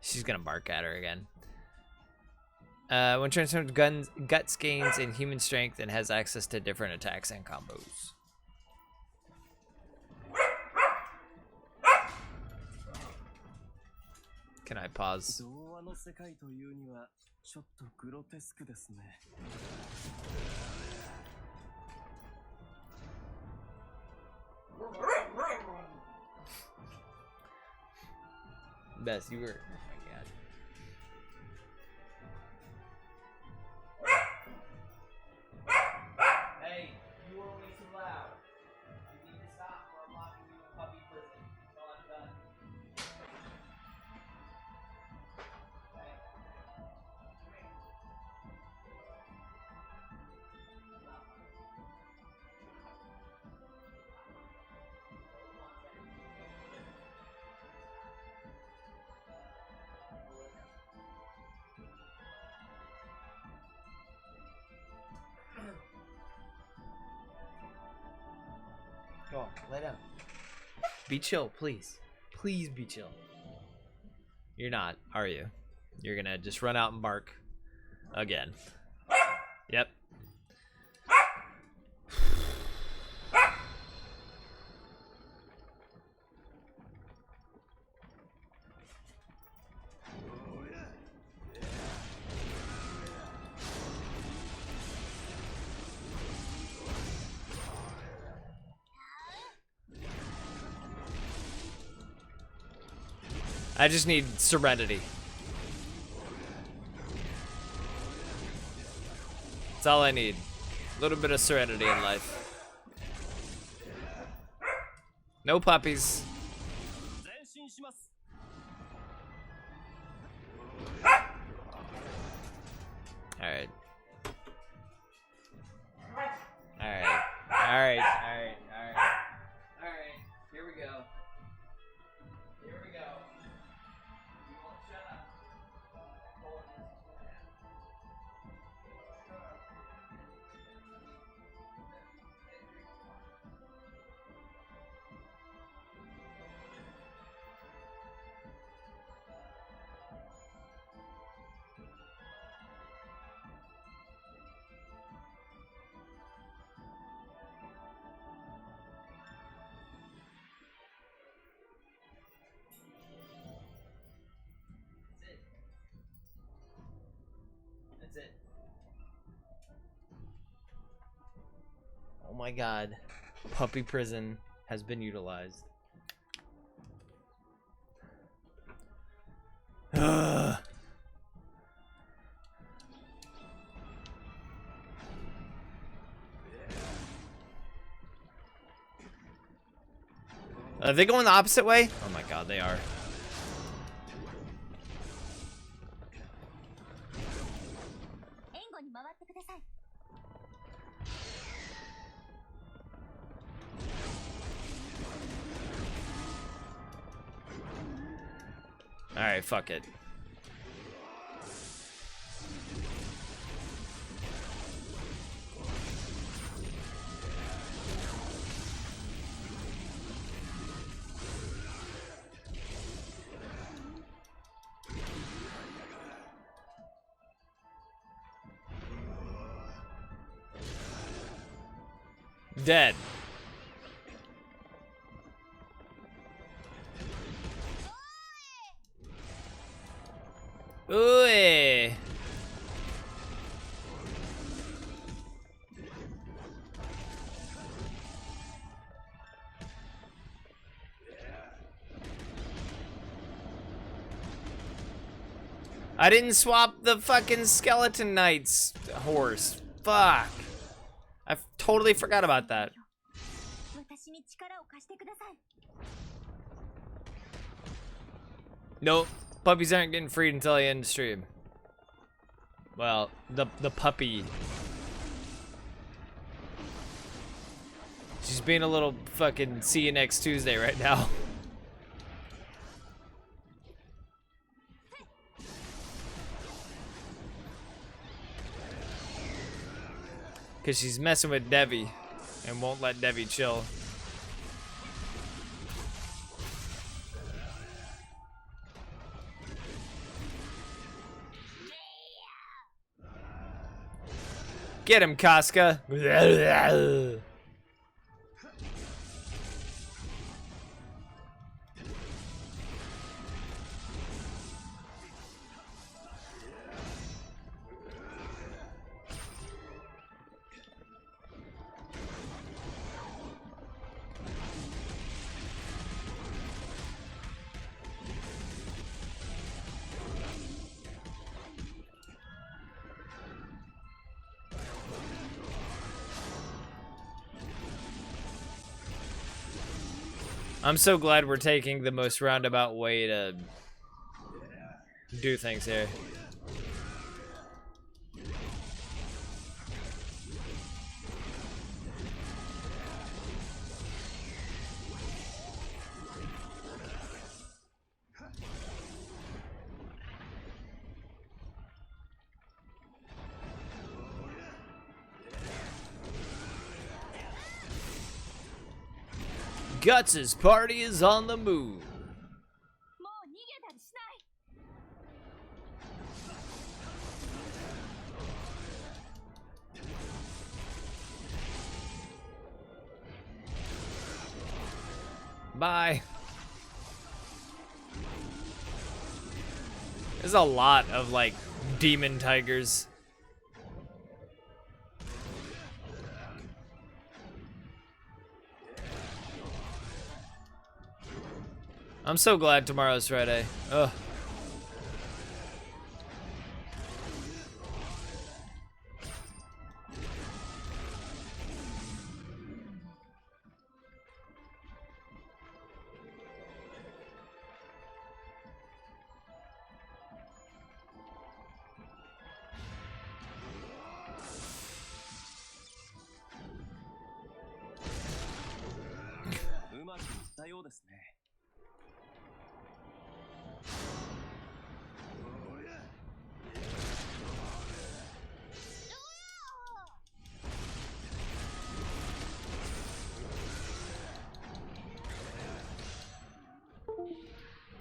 She's gonna bark at her again. When transformed, Guts gains in human strength and has access to different attacks and combos. Can I pause? Bess, you were. Oh my god. Hey, you were way too loud. You need to stop or I'm locking you in puppy prison. That's all I've done. Go on, lay down. Be chill, please. Please be chill. You're not, are you? You're gonna just run out and bark again. Yep. I just need serenity. That's all I need. A little bit of serenity in life. No puppies. Alright. Alright. Alright. Alright. Alright. my god. Puppy prison has been utilized. Ugh. Are they going the opposite way? Oh my god, they are. Alright, fuck it. Dead. Ooh. I didn't swap the fucking Skeleton Knight's horse. Fuck. I totally forgot about that. Nope. Puppies aren't getting freed until I end the stream. Well, the puppy. She's being a little fucking see you next Tuesday right now. Cause she's messing with Devi and won't let Devi chill. Get him, Casca. I'm so glad we're taking the most roundabout way to do things here. Guts' party is on the move. Bye. There's a lot of like demon tigers. I'm so glad tomorrow's Friday. Ugh.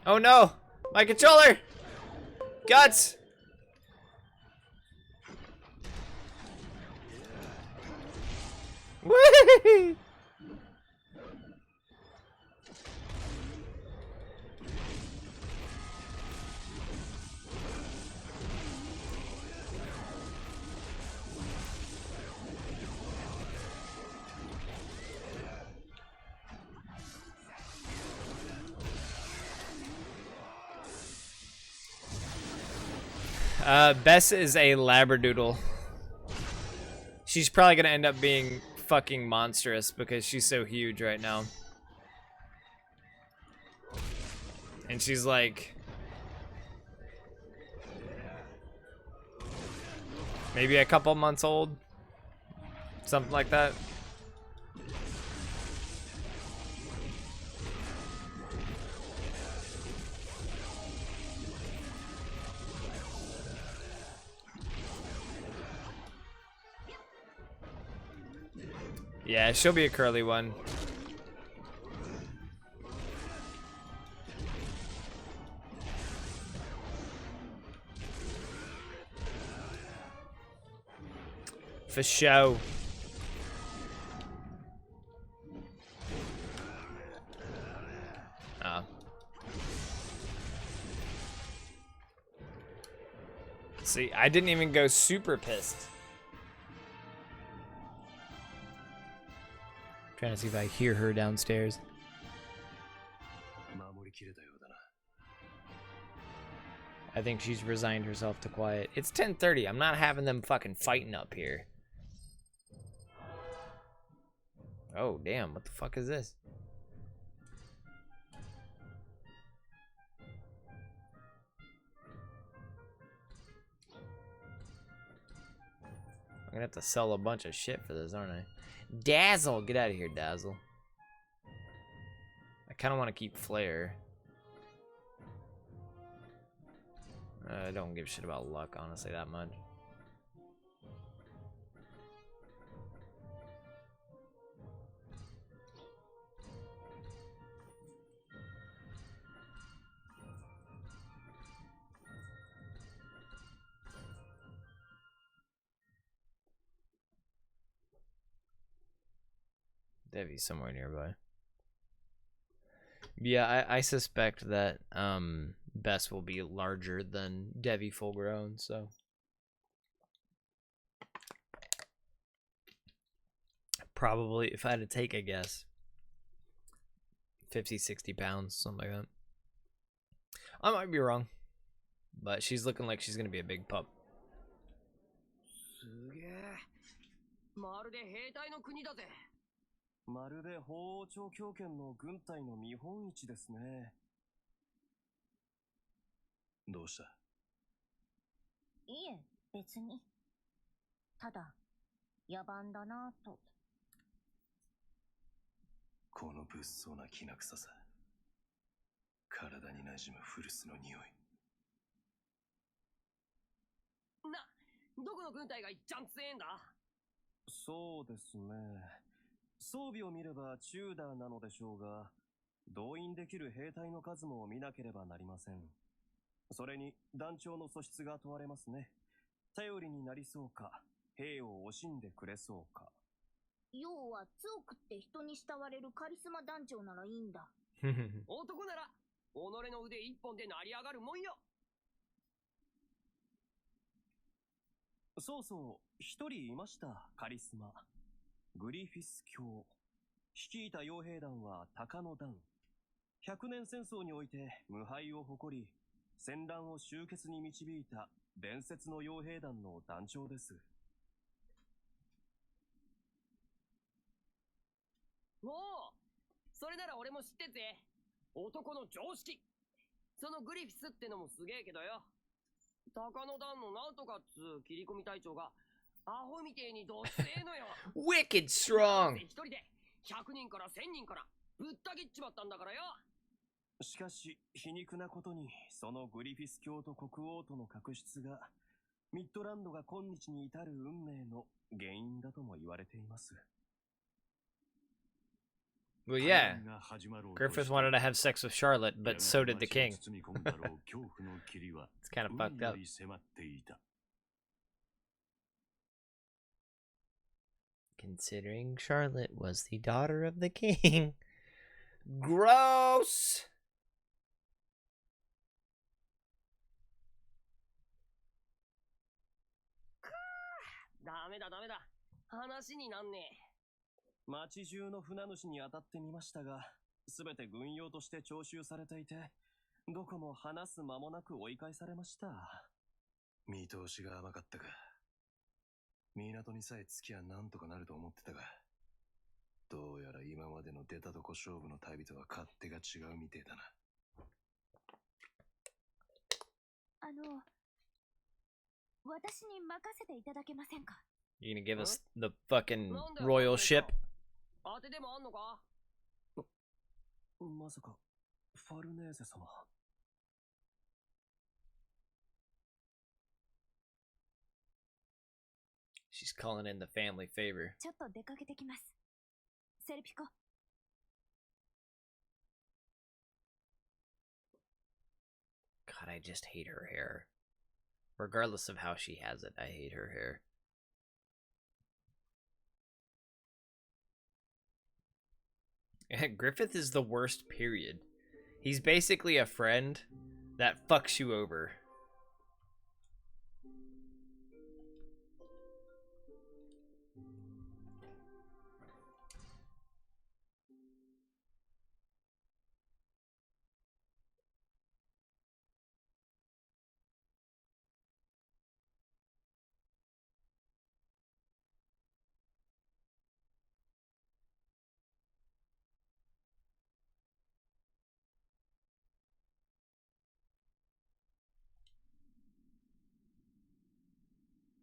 Oh no! My controller! Guts! Whee! Bess is a labradoodle. She's probably gonna end up being fucking monstrous because she's so huge right now. And she's like maybe a couple months old. Something like that. Yeah, she'll be a curly one. For show. See, I didn't even go super pissed. Trying to see if I hear her downstairs. I think she's resigned herself to quiet. It's 10:30. I'm not having them fucking fighting up here. Oh, damn. What the fuck is this? I'm gonna have to sell a bunch of shit for this, aren't I? Dazzle! Get out of here, Dazzle. I kind of want to keep Flare. I don't give a shit about luck, honestly, that much. Devi's somewhere nearby. Yeah, I suspect that Bess will be larger than Devi full grown, so probably, if I had to take a guess, 50, 60 pounds, something like that. I might be wrong, but she's looking like she's gonna be a big pup. まるで兵隊の国だぜ。まるで法王朝強権の軍隊の見本市ですね。どうした？いえ、別に。ただ、野蛮だなぁと。この物騒なきな臭さ。体に馴染む古巣の匂い。どこの軍隊がいっちゃん強えんだ？そうですね。装備を見ればチューダーなのでしょうが、動員できる兵隊の数も見なければなりません。それに団長の素質が問われますね。頼りになりそうか、兵を惜しんでくれそうか。要は強くって人に慕われるカリスマ団長ならいいんだ。男なら己の腕一本で成り上がるもんよ。そうそう、一人いました、カリスマ。グリフィス卿。率いた傭兵団は鷹の団。100年戦争において無敗を誇り、戦乱を終結に導いた伝説の傭兵団の団長です。おお、それなら俺も知ってて。男の常識。そのグリフィスってのもすげえけどよ。鷹の団のなんとかっつう切り込み隊長がアホみてえにどっせえのよ。Wicked strong! 一人で100人から1000人からぶった切っちまったんだからよ。しかし、皮肉なことに、そのグリフィス卿と国王との確執が、ミッドランドが今日に至る運命の原因だとも言われています。Well, yeah. Griffith wanted to have sex with Charlotte, but so did the king. It's kind of fucked up. Considering Charlotte was the daughter of the king. Gross! ダメだダメだ。話になんねえ。町中の船主に当たってみましたが、すべて軍用として徴収されていて、どこも話す間もなく追い返されました。見通しが甘かったか。港にさえ着きゃなんとかなると思ってたが、どうやら今までの出たとこ勝負の旅とは勝手が違うみてえだな。私に任せていただけませんか？ You gonna give us the fucking royal ship? 当てでもあんのか？まさか、ファルネーゼ様。She's calling in the family favor. ちょっと出かけてきます。セルピコ。God, I just hate her hair. Regardless of how she has it, I hate her hair. Griffith is the worst, period. He's basically a friend that fucks you over.「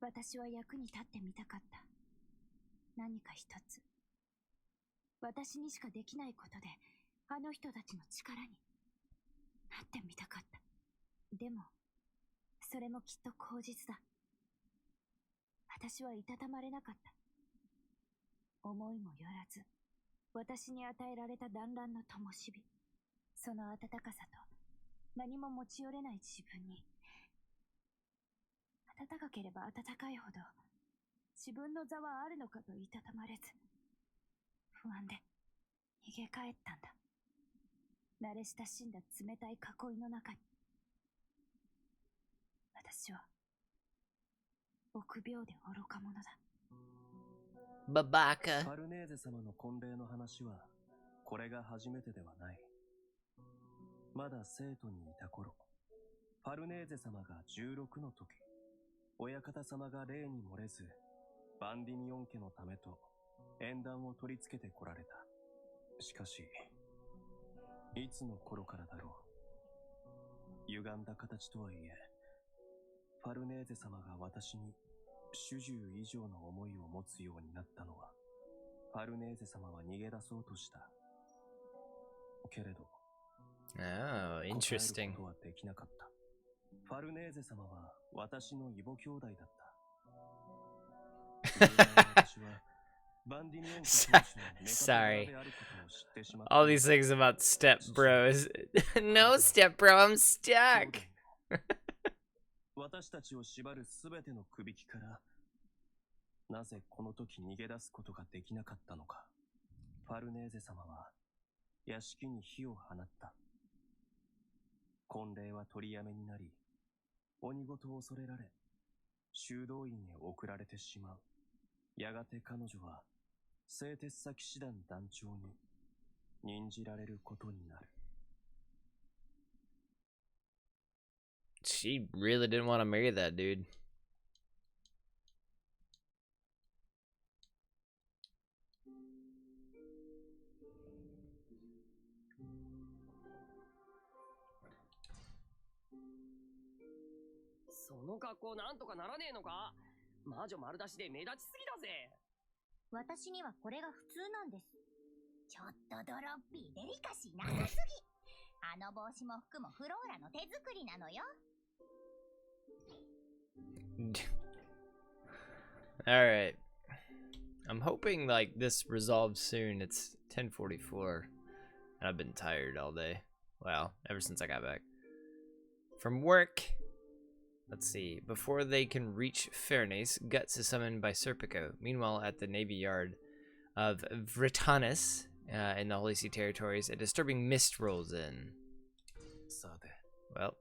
私は役に立ってみたかった。何か一つ。私にしかできないことで、あの人たちの力になってみたかった。でも、それもきっと口実だ。私はいたたまれなかった。思いもよらず、私に与えられた団らんの灯火。その温かさと、何も持ち寄れない自分に、暖かければ暖かいほど、自分の座はあるのかといたたまれず、不安で逃げ帰ったんだ。慣れ親しんだ冷たい囲いの中に。私は、臆病で愚か者だ。ババカ。ファルネーゼ様の婚礼の話は、これが初めてではない。まだ生徒にいた頃、ファルネーゼ様が16の時、親方様が霊に漏れず、バンディミオン家のためと縁談を取り付けてこられた。しかし、いつの頃からだろう。歪んだ形とはいえ、ファルネーゼ様が私に主従以上の思いを持つようになったのは、ファルネーゼ様は逃げ出そうとした。けれど、Oh, interesting. 答えることはできなかった。ファルネーゼ様は私の異母兄弟だった。私はバンディミオン家当主のメカトラであることを知ってしまった。All these things about step bros. No, step bro, I'm stuck. 私たちを縛るすべての首引きから、なぜこの時逃げ出すことができなかったのか。ファルネーゼ様は屋敷に火を放った。婚礼は取りやめになり、鬼ごと恐れられ、修道院へ送られてしまう。やがて彼女は、製鉄佐騎士団団長に任じられることになる。She really didn't want to marry that dude. その格好なんとかならねえのか？魔女丸出しで目立ちすぎだぜ。私にはこれが普通なんです。ちょっとドロッピーデリカシーなさすぎ。あの帽子も服もフローラの手作りなのよ。Alright. I'm hoping like this resolves soon. It's 10:44. And I've been tired all day. Well, ever since I got back from work. Let's see. Before they can reach Fairnace, Guts is summoned by Serpico. Meanwhile, at the Navy Yard of Vritanus, in the Holy See territories, a disturbing mist rolls in. Well,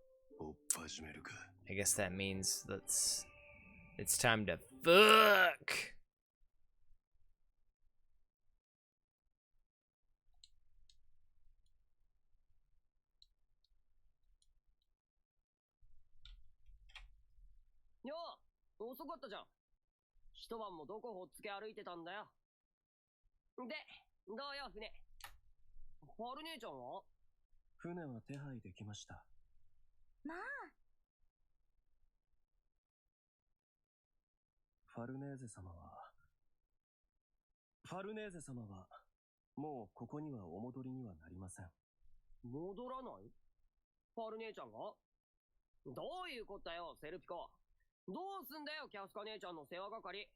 I guess that means it's time to fuck. 遅かったじゃん。一晩もどこほっつけ歩いてたんだよ。で、どうよ、船。パル姉ちゃんは？船は手配できました。まあ、ファルネーゼ様は、もうここにはお戻りにはなりません。戻らない？パル姉ちゃんが？どういうことだよ、セルピコ。どうすんだよ、キャスカ姉ちゃんの世話係。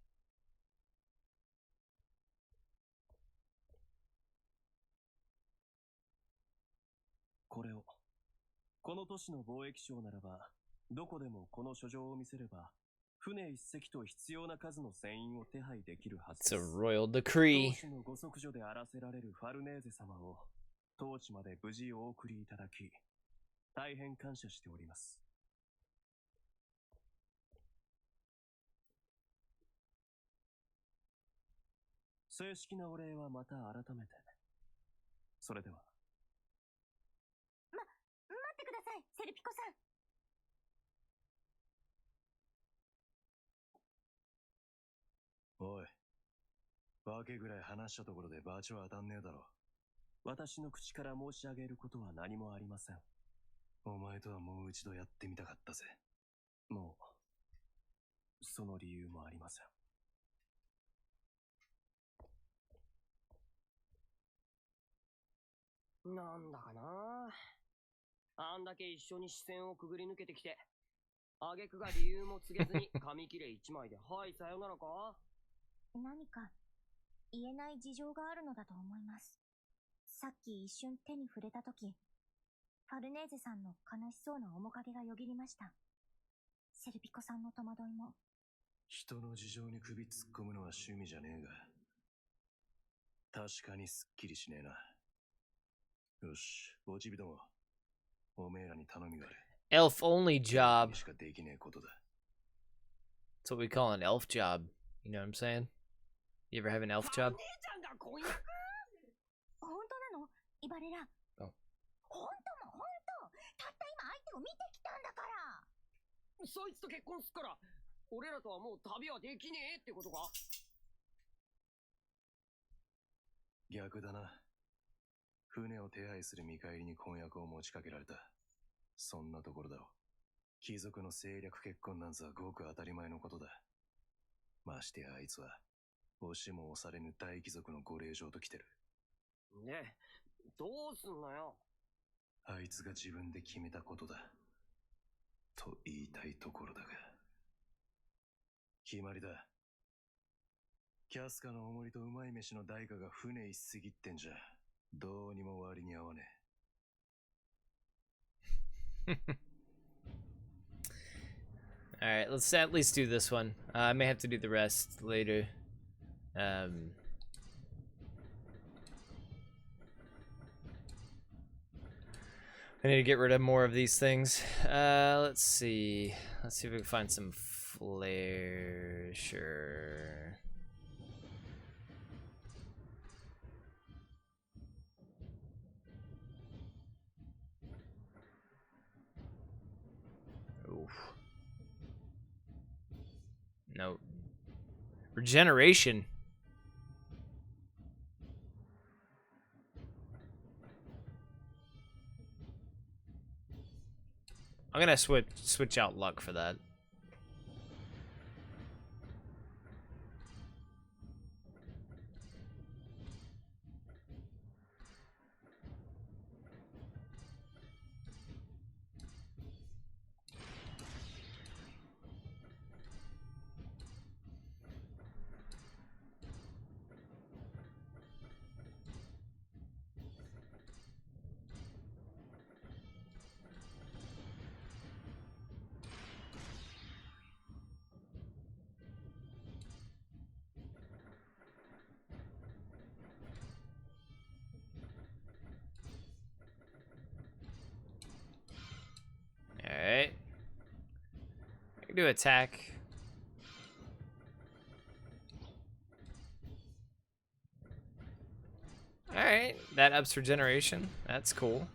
この都市の貿易商ならば、どこでもこの書状を見せれば、船一隻と必要な数の船員を手配できるはず It's で a す。 royal 当 decree. 主のご息女であらせられるファルネーゼ様を、当地まで無事お送りいただき、大変感謝しております。正式なお礼はまた改めて。それでは。待ってください、セルピコさん。おい、バケぐらい話したところでバチは当たんねえだろ。私の口から申し上げることは何もありません。お前とはもう一度やってみたかったぜ。もう、その理由もありません。なんだかな。あんだけ一緒に視線をくぐり抜けてきて、挙句が理由も告げずに紙切れ一枚ではいさよならか。何か言えない事情があるのだと思います。さっき一瞬手に触れたとき、ファルネーゼさんの悲しそうな面影がよぎりました。セルピコさんの戸惑いも。人の事情に首突っ込むのは趣味じゃねえが、確かにすっきりしねえな。よし、おちびども、おめえらに頼みがある。 Elf only job. しかできねえことだ。 That's what we call an elf job. You know what I'm saying? You ever have an elf job? 姉ちゃんが婚約？本当なの？イバレラ。あ、本当も本当。たった今相手を見てきたんだから。そいつと結婚すっから、俺らとはもう旅はできねえってことか？逆だな。船を手配する見返りに婚約を持ちかけられた。そんなところだろう。貴族の政略結婚なんざごく当たり前のことだ。ましてやあいつは、押しも押されぬ大貴族のご令嬢と来てる。ねえ、どうすんのよ。あいつが自分で決めたことだ。と言いたいところだが。決まりだ。キャスカのおもりとうまい飯の代価が船一過ぎってんじゃ、どうにも割に合わねえ。Alright, let's at least do this one. I may have to do the rest later. I need to get rid of more of these things. Let's see. Let's see if we can find some flare. Sure. Oof. No. Regeneration. I'm gonna switch out luck for that. Alright. I can do attack. Alright, that ups regeneration. That's cool.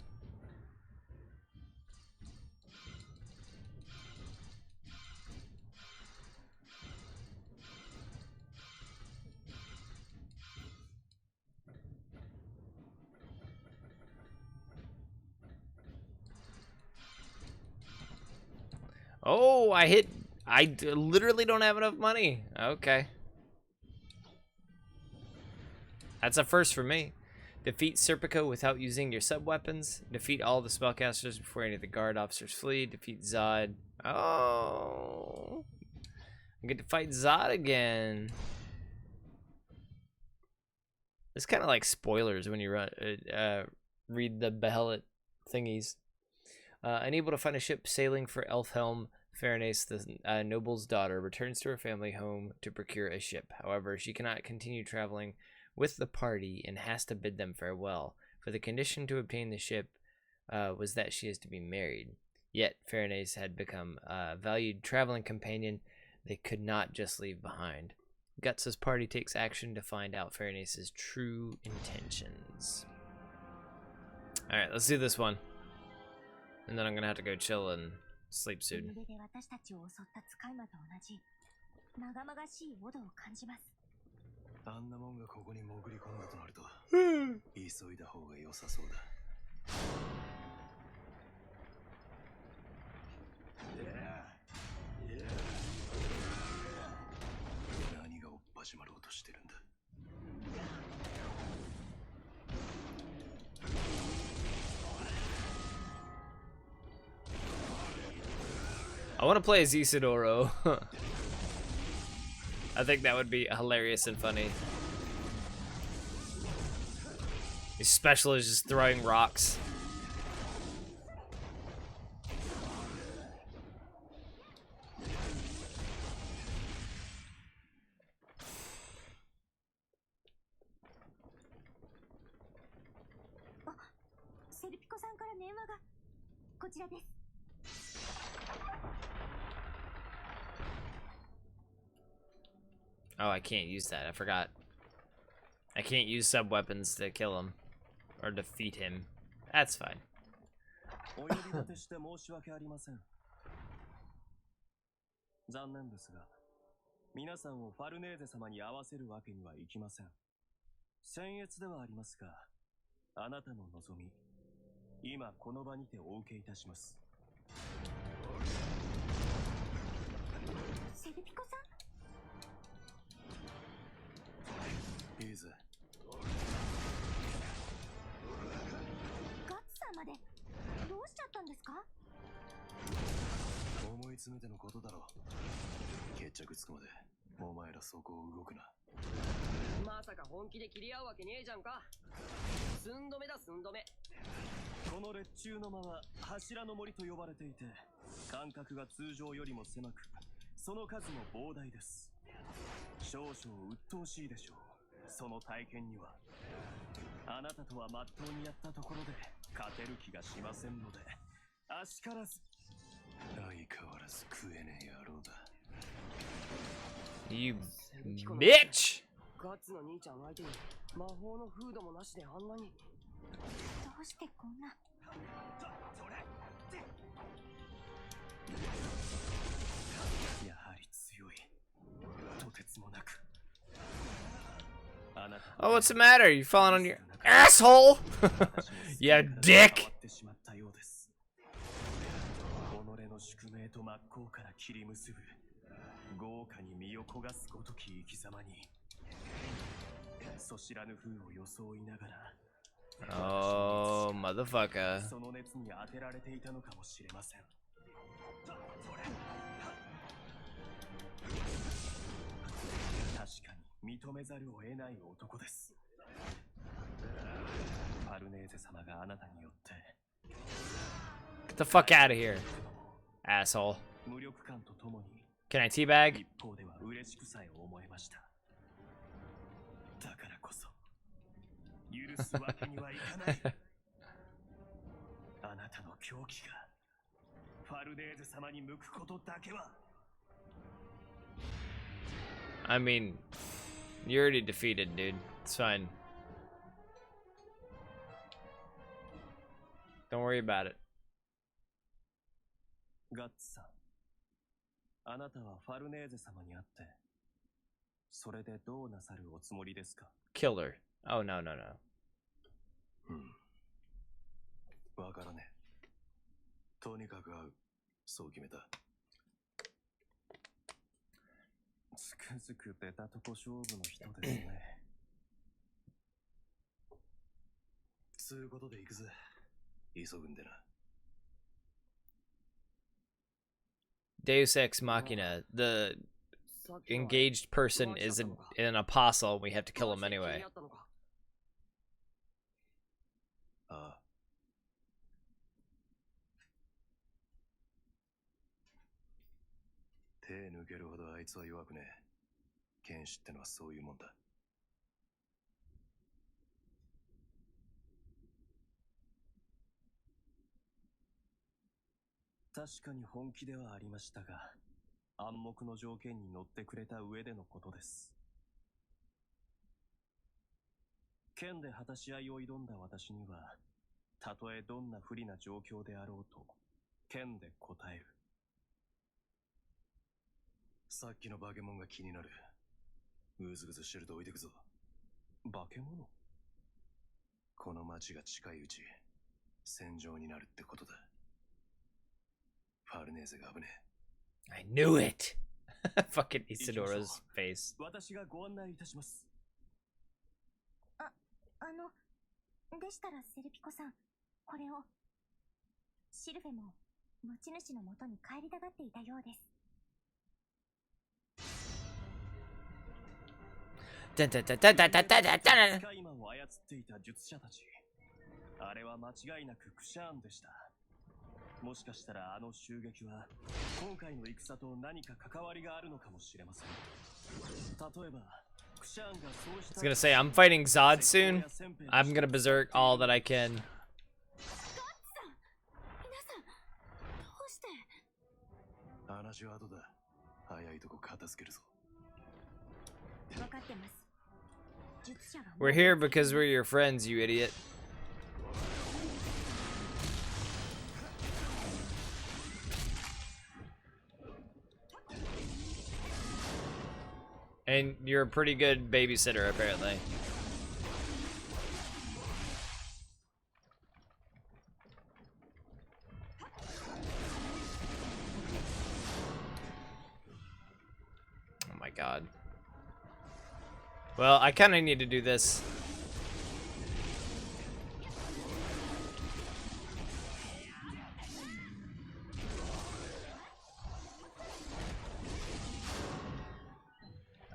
Oh, literally don't have enough money. Okay. That's a first for me. Defeat Serpico without using your sub-weapons. Defeat all the spellcasters before any of the guard officers flee. Defeat Zod. Oh. I get to fight Zod again. It's kind of like spoilers when you read the Behelit thingies. Unable to find a ship sailing for Elfhelm, Fernace, the noble's daughter, returns to her family home to procure a ship. However, she cannot continue traveling with the party and has to bid them farewell, for the condition to obtain the ship was that she is to be married. Yet, Fernace had become a valued traveling companion they could not just leave behind. Guts' party takes action to find out Fernace's true intentions. Alright, let's do this one. And then I'm gonna have to go chill and sleep soon. あんなもんがここに潜り込んだとなると急いだ方が良さそうだ。何がおっ始まろうとしてるんだ。I want to play as Isidoro. I think that would be hilarious and funny. His special is just throwing rocks. Oh, I can't use that. I forgot. I can't use sub-weapons to kill him. Or defeat him. That's fine. お呼び立てして申し訳ありません。残念ですが、皆さんをファルネーゼ様に会わせるわけにはいきません。僭越ではありますが、あなたの望み、今この場にてお受けいたします。セルピコさん？いいぜ。ガッツさんまでどうしちゃったんですか？思い詰めてのことだろう。決着つくまでお前らそこを動くな。まさか本気で切り合うわけねえじゃんか。寸止めだ寸止め。この列中の間は柱の森と呼ばれていて、間隔が通常よりも狭く、その数も膨大です。少々鬱陶しいでしょう。その体験にはあなたとはまっとうにやったところで勝てる気がしませんので、あしからず。相変わらず食えねえ野郎だ。 You bitch! ガッツの兄ちゃん相手に魔法のフードもなしであんなに。どうしてこんな。やはり強い。とてつもなく。 Oh, what's the matter? You falling on your asshole? Yeah, dick. 宿命と真っ向から切り結ぶ豪華に身を焦がすごとき生き様にそ知らぬ風を装いながら Oh, motherfucker. その熱に当てられていたのかもしれません。確かに認めざるを得ない男です。ファルネーゼ様があなたによって Get the fuck out of here, asshole. Can I teabag? 一方では嬉しくさえ思えました。だからこそ許すわけにはいかない。あなたの狂気がファルネーゼ様に向くことだけは。I mean, you're already defeated, dude. It's fine. Don't worry about it. ガッツさん、あなたはファルネーゼ様に会って、それでどうなさるおつもりですか？ Kill her. Oh, no, no, no. わからねえ。とにかく会う。そう決めた。つくづく出たとこ勝負の人ですね。つうことで行くぜ。急ぐんでな。Deus Ex Machina. The engaged person is an apostle. We have to kill him anyway. ああ。手抜けるほどあいつは弱くねえ。剣士ってのはそういうもんだ。確かに本気ではありましたが、暗黙の条件に乗ってくれた上でのことです。剣で果たし合いを挑んだ私には、たとえどんな不利な状況であろうと、剣で答える。さっきの化け物が気になる。ぐずぐずしてると置いてくぞ。化け物？この町が近いうち、戦場になるってことだ。ファルネーゼが危ねえ。I knew it! Fucking Isidora's face. 私がご案内いたします。でしたらセルピコさん、これを。シルフェも持ち主の元に帰りたがっていたようです。スカイマンを操っていた術者たち。あれは間違いなくクシャーンでした。もしかしたらあの襲撃は今回の戦と何か関わりがあるのかもしれません。例えば、クシャーンがそうした。I was gonna say, I'm fighting Zod soon. I'm gonna berserk all that I can. 話は後だ。早いとこ片付けるぞ。分かってます。 We're here because we're your friends, you idiot. And you're a pretty good babysitter, apparently. Oh my god. Well, I kind of need to do this.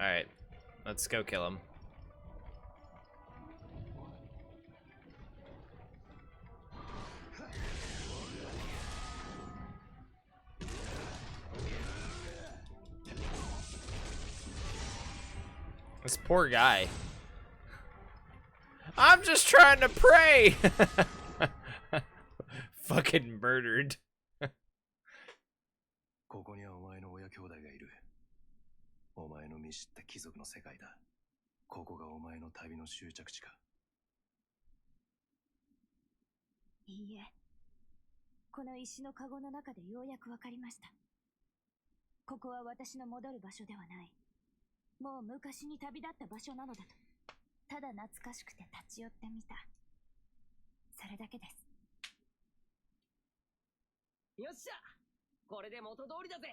Alright, let's go kill him. This poor guy. I'm just trying to pray! Fucking murdered. ここにはお前の親兄弟がいる。お前の見知った貴族の世界だ。ここがお前の旅の終着地か。いいえ。この石のカゴの中でようやくわかりました。ここは私の戻る場所ではない。もう昔に旅立った場所なのだと。ただ懐かしくて立ち寄ってみた。それだけです。よっしゃ、これで元通りだぜ。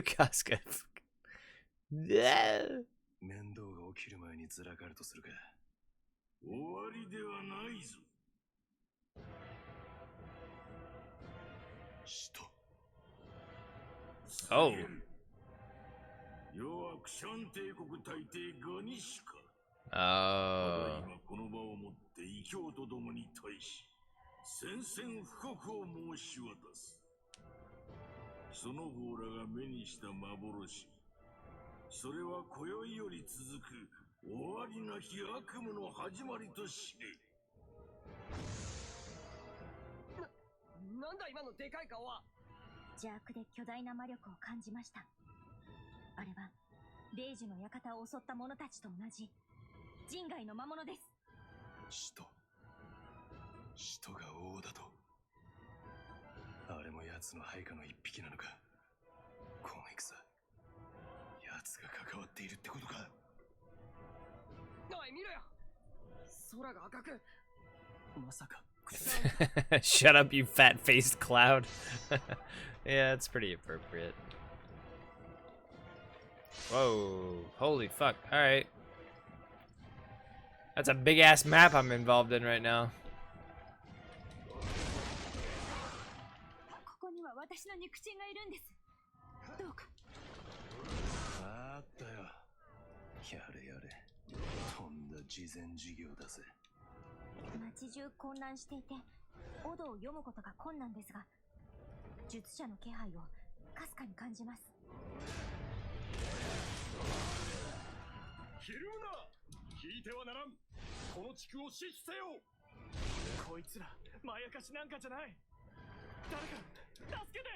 Casca. 面倒が起きる前にずらかるとするか。終わりではないぞ。使徒。Oh. 世はクシャン帝国大帝ガニシカ。Oh. 今この場をもって異教と共に対し、宣戦布告を申し渡す。その方らが目にした幻、それは今宵より続く終わりなき悪夢の始まりと知れ。なんだ今のでかい顔は。邪悪で巨大な魔力を感じました。あれは霊樹の館を襲った者たちと同じ人外の魔物です。使徒が王だと。あれも奴の配下の一匹なのか。この戦、奴が関わっているってことか。おい見ろよ、空が赤く。まさかク Shut up, you fat-faced cloud. Yeah, that's pretty appropriate. Whoa, holy fuck. Alright. That's a big-ass map I'm involved in right now. ここには私の肉親がいるんです。どうか。あったよ。やれやれ。とんだ慈善事業だぜ。街中混乱していて、オドを読むことが困難ですが、術者の気配をかすかに感じます。ひるむな！引いてはならん！この地区を死守せよ！こいつら、まやかしなんかじゃない！誰か、助けて！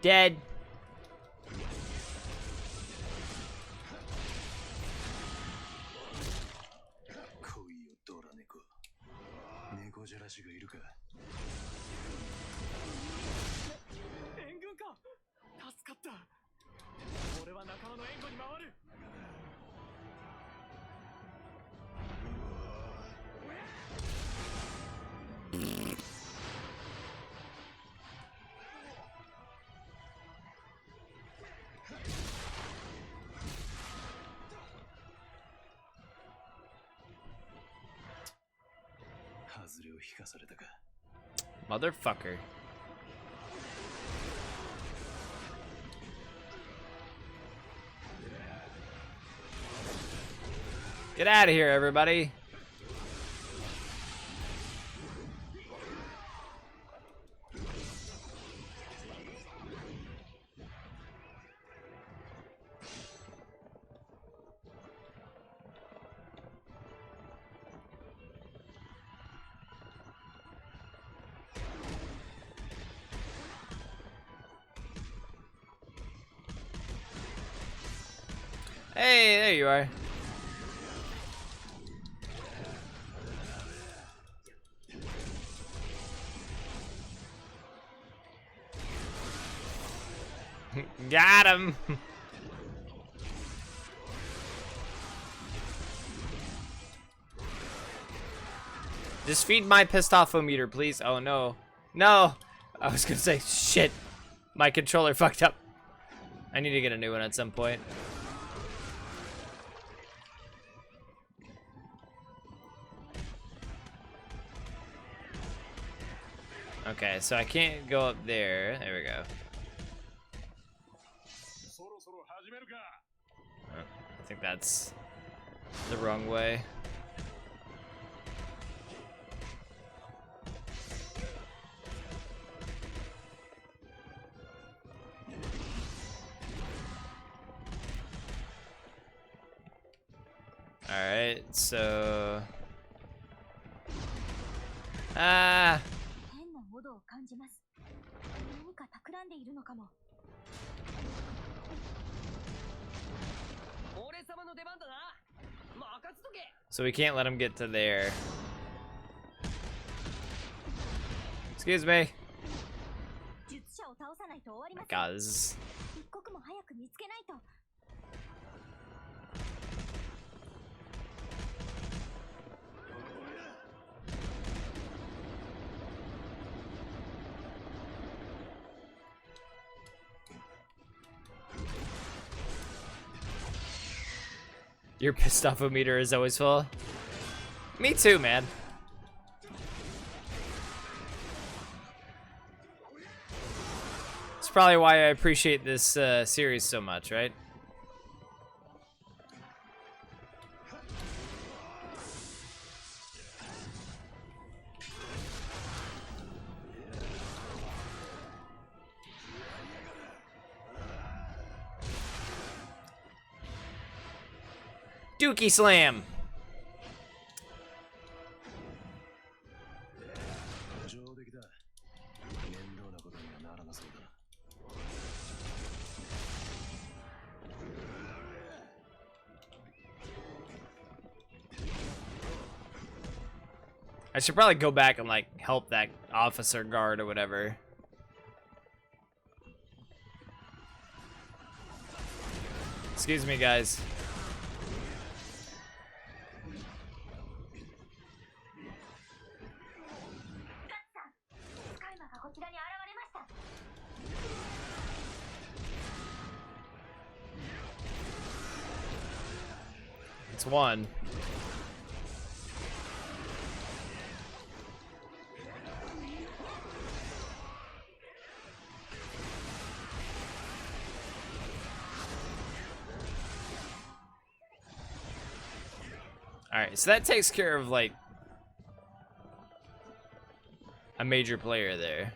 Dead. Motherfucker. Get out of here, everybody. Hey, there you are. Got him. Just feed my pissed off meter, please. Oh no. No. I was gonna say, shit. My controller fucked up. I need to get a new one at some point. Okay, so I can't go up there. There we go. Oh, I think that's the wrong way. Alright, so... Ah! 変なオドを感じます。何か企んでいるのかも。 So we can't let him get to there. Excuse me. God, this is... Your pissed off meter is always full. Me too, man. It's probably why I appreciate this series so much, right? Dookie slam. I should probably go back and like help that officer guard or whatever. Excuse me, guys. こちらに現れました。 It's one. Alright, so that takes care of, like, a major player there.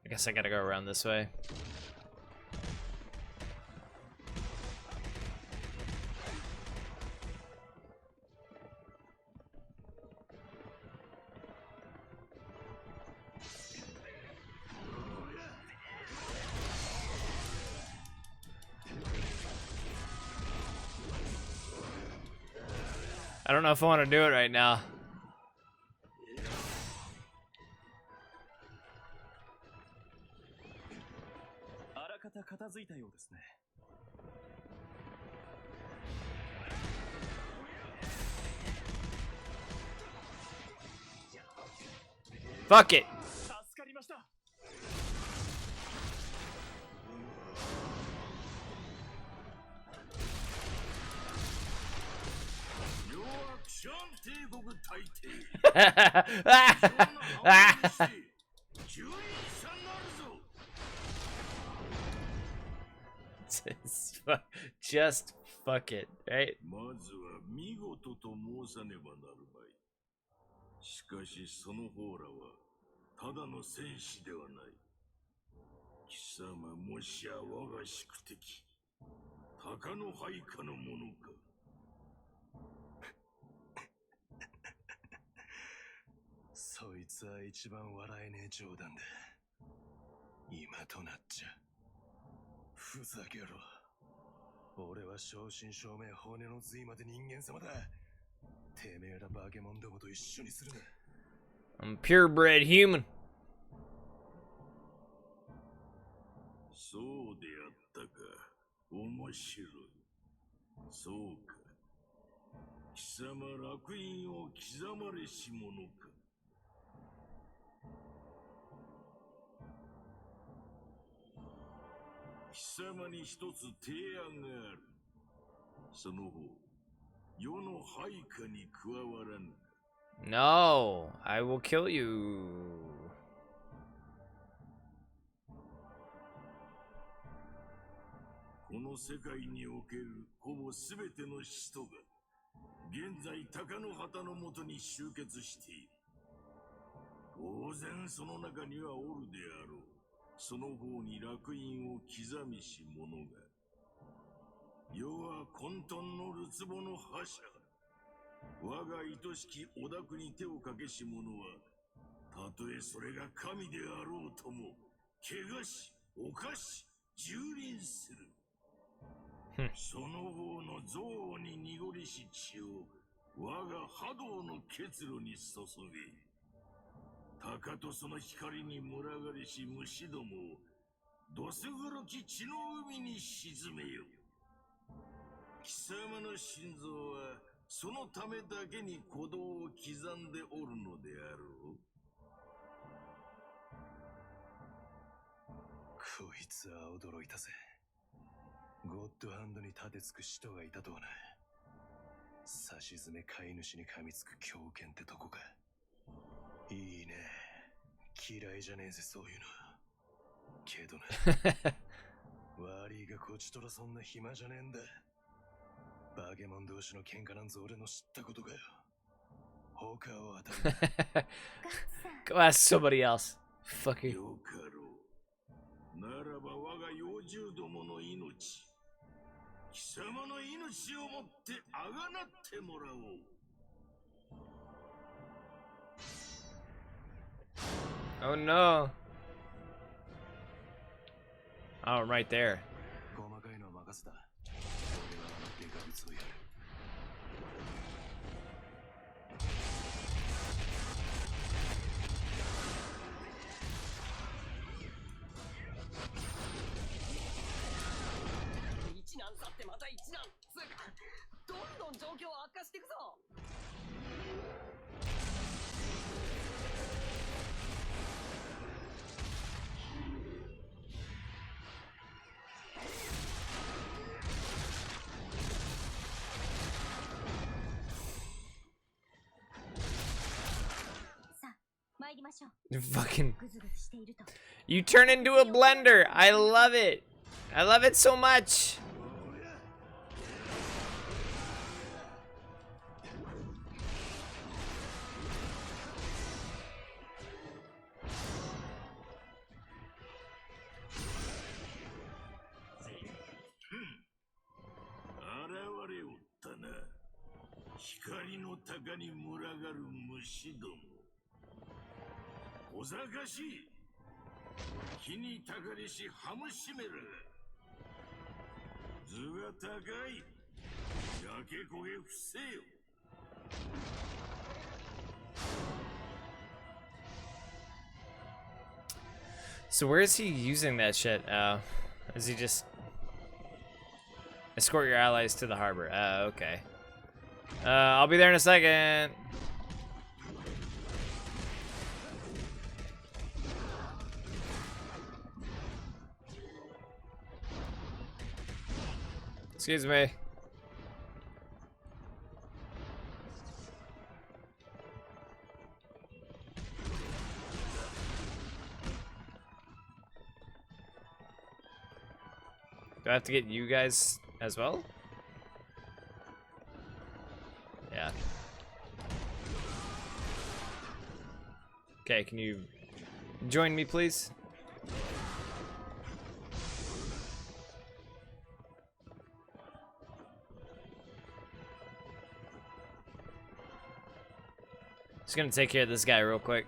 I guess I gotta go around this way. I don't know if I want to do it right now. Fuck it. Just fuck it, right? まずは見事と申さねばなるまい。しかしその方らはただの戦士ではない。貴様もしや我が宿敵、鷹の配下の者か。そいつは一番笑えねえ冗談だ。今となっちゃ。ふざけろ。俺は正真正銘骨の髄まで人間様だ。てめえらバケモンどもと一緒にするな。I'm purebred human. そうであったか。面白い。そうか。貴様烙印を刻まれし者か。貴様に一つ提案がある。その方、世の配下に加わらぬか。No, I will kill you. この世界におけるほぼ全ての使徒が現在鷹の旗のもとに集結している。当然その中にはおるであろう。その方に烙印を刻みし者が。世は混沌のるつぼの覇者。我が愛しきお宅に手をかけし者は、たとえそれが神であろうとも、汚し、犯し、蹂躙する。その方の憎悪に濁りし血を、我が波動の結露に注げ。鷹とその光に群がりし虫どもを、どす黒き血の海に沈めよ。貴様の心臓は、そのためだけに鼓動を刻んでおるのであろう。こいつは驚いたぜ。ゴッドハンドに盾つく人がいたとはな。さしずめ飼い主に噛みつく狂犬ってとこか。いいね。嫌いじゃねえぜ、そういうの。けどな。悪いがこちとらそんな暇じゃねえんだ。バケモン同士の喧嘩なんぞ俺の知ったことかよ。他を当たる。Go ask somebody else. Fuck you. よかろう。ならば我が幼獣どもの命、貴様の命をもってあがなってもらおう。Oh no. Oh, right there. 細かいのは任せた。俺はあのデカブツをやる。一難去ってまた一難つうか、どんどん状況悪化していくぞ。さあ、参りましょう。 You fucking. ぐずぐずしていると You turn into a blender. I love it. I love it so much. 現れおったな。光の鷹に群がる虫ども。小賢しい。火にたかりしハムシメラ。頭が高い。焼け焦げ伏せよ。 So where is he using that shit? Is he just escort your allies to the harbor? Okay. I'll be there in a second. Excuse me. Do I have to get you guys as well? Yeah. Okay, can you join me, please? Just gonna take care of this guy real quick.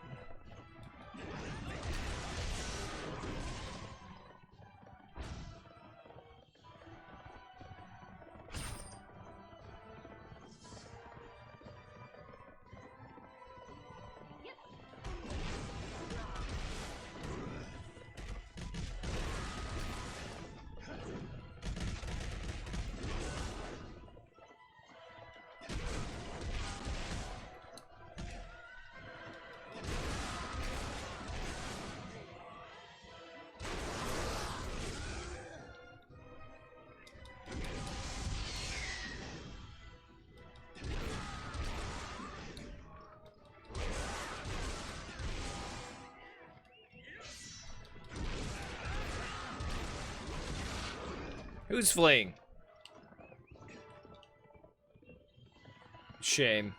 Who's fleeing? Shame.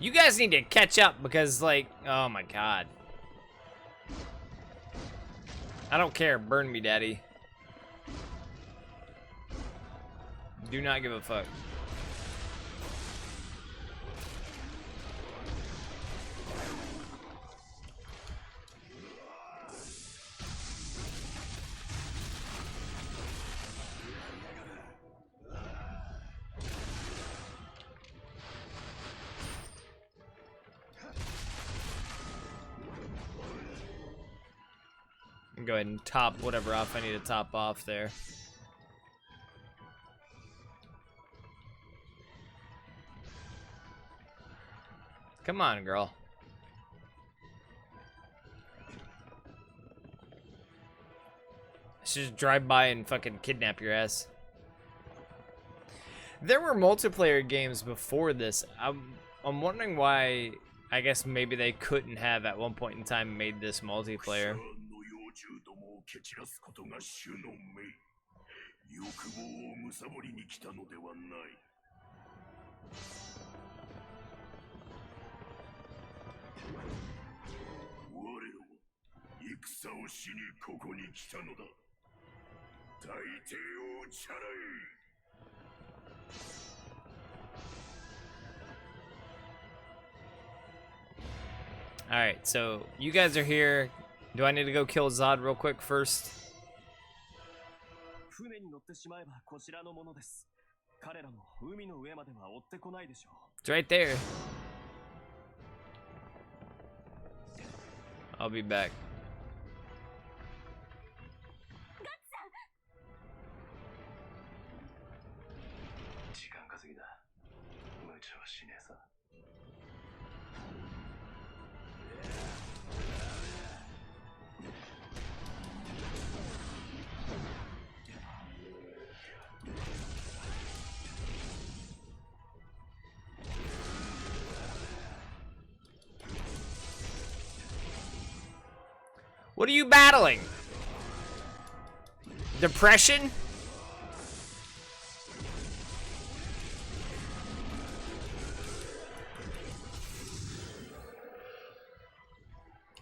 You guys need to catch up because, like, oh my god. I don't care. Burn me, daddy. Do not give a fuck. Go ahead and top whatever off I need to top off there. Come on, girl. I should just drive by and fucking kidnap your ass. There were multiplayer games before this. I'm wondering why. I guess maybe they couldn't have at one point in time made this multiplayer. 欲望を貪りに来たのではない。我らは戦をしにここに来たのだ。大帝をチャラい。Alright, so you guys are here. Do I need to go kill Zod real quick first? 船に乗ってしまえばこちらのものです。彼らも海の上までは追ってこないでしょう。It's right there. I'll be back. 時間稼ぎだ。無茶はしねえさ。What are you battling? Depression?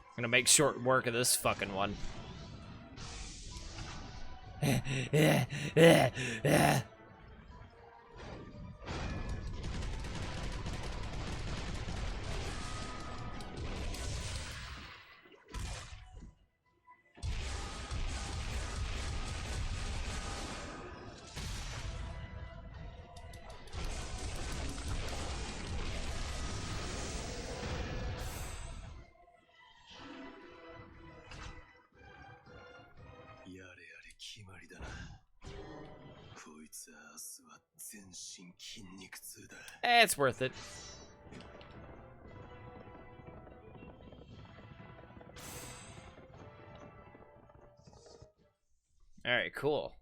I'm gonna make short work of this fucking one. It's worth it. Alright, cool.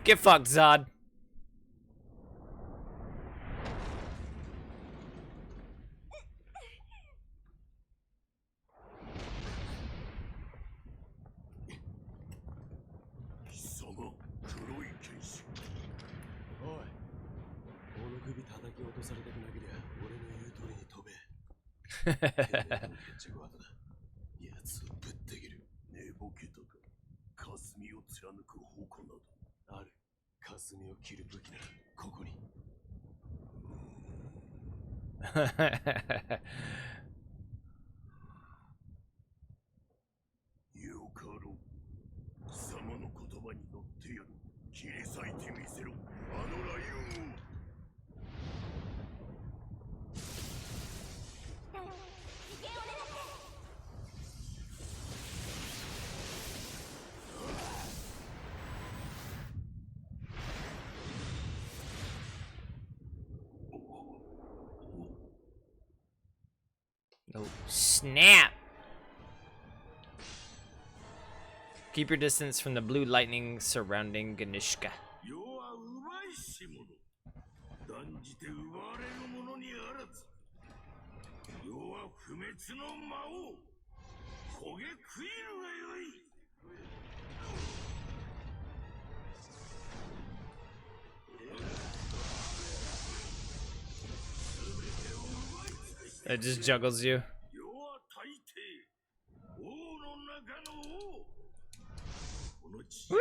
Get fucked, Zod. Oh, snap! Keep your distance from the blue lightning surrounding Ganishka. It just juggles you. Whee!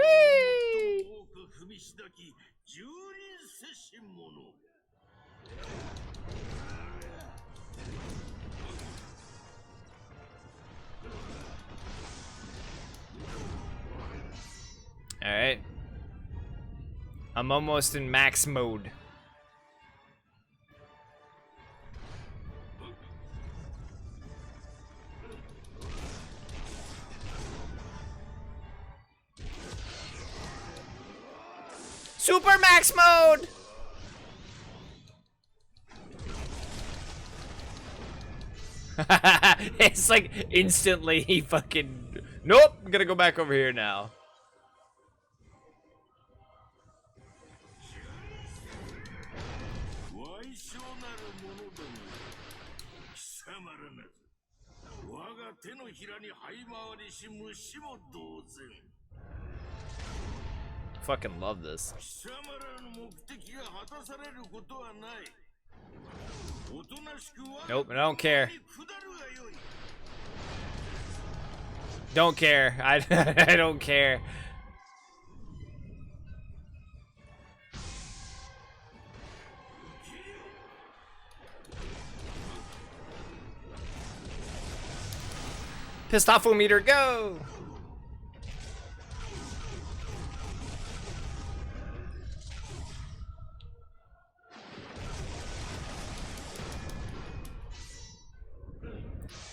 All right. I'm almost in max mode. Super max mode! It's like instantly he fucking Nope, I'm gonna go back over here now. Fucking love this. Nope, I don't care. Don't care. I don't care. Pissed off meter, go!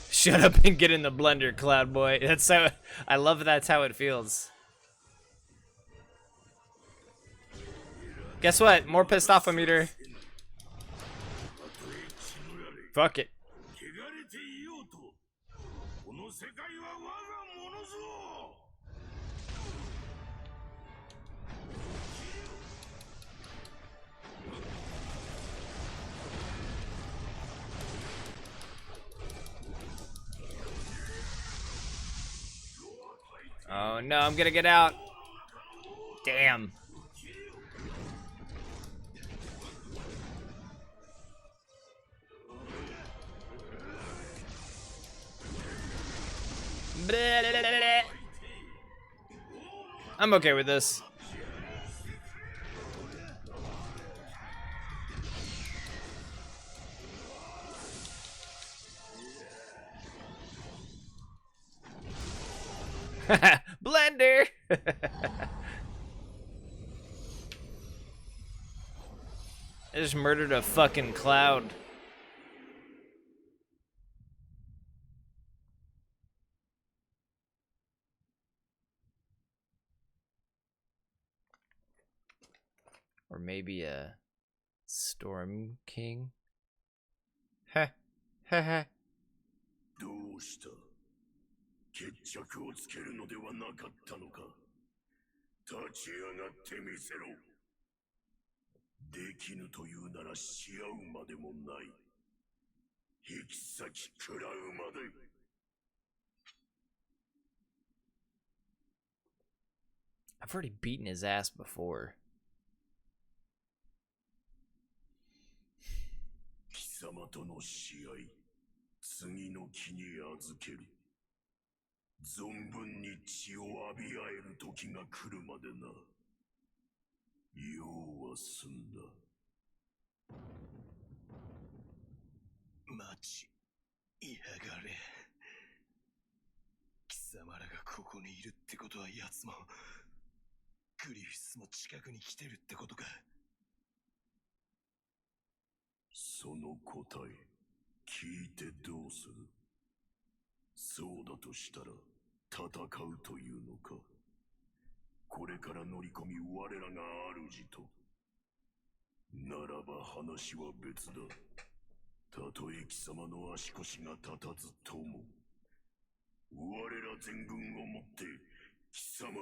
Shut up and get in the blender, Cloud Boy. That's how I love. That's how it feels. Guess what? More pissed off meter. Fuck it. Oh no, I'm gonna get out. Damn. I'm okay with this. Blender. I just murdered a fucking cloud. Or maybe a Storm King. Ha ha ha. どうした？決着をつけるのではなかったのか。立ち上がってみせろ。できぬというならし合うまでもない。引き裂き食らうまで。I've already beaten his ass before. 貴様との試合、次の木に預ける。存分に血を浴び合える時が来るまでな。用は済んだ。待ちやがれ。貴様らがここにいるってことは奴もグリフィスも近くに来てるってことか。その答え聞いてどうする？そうだとしたら戦うというのか。これから乗り込み我らが主と。ならば話は別だ。たとえ貴様の足腰が立たずとも、我ら全軍をもって貴様を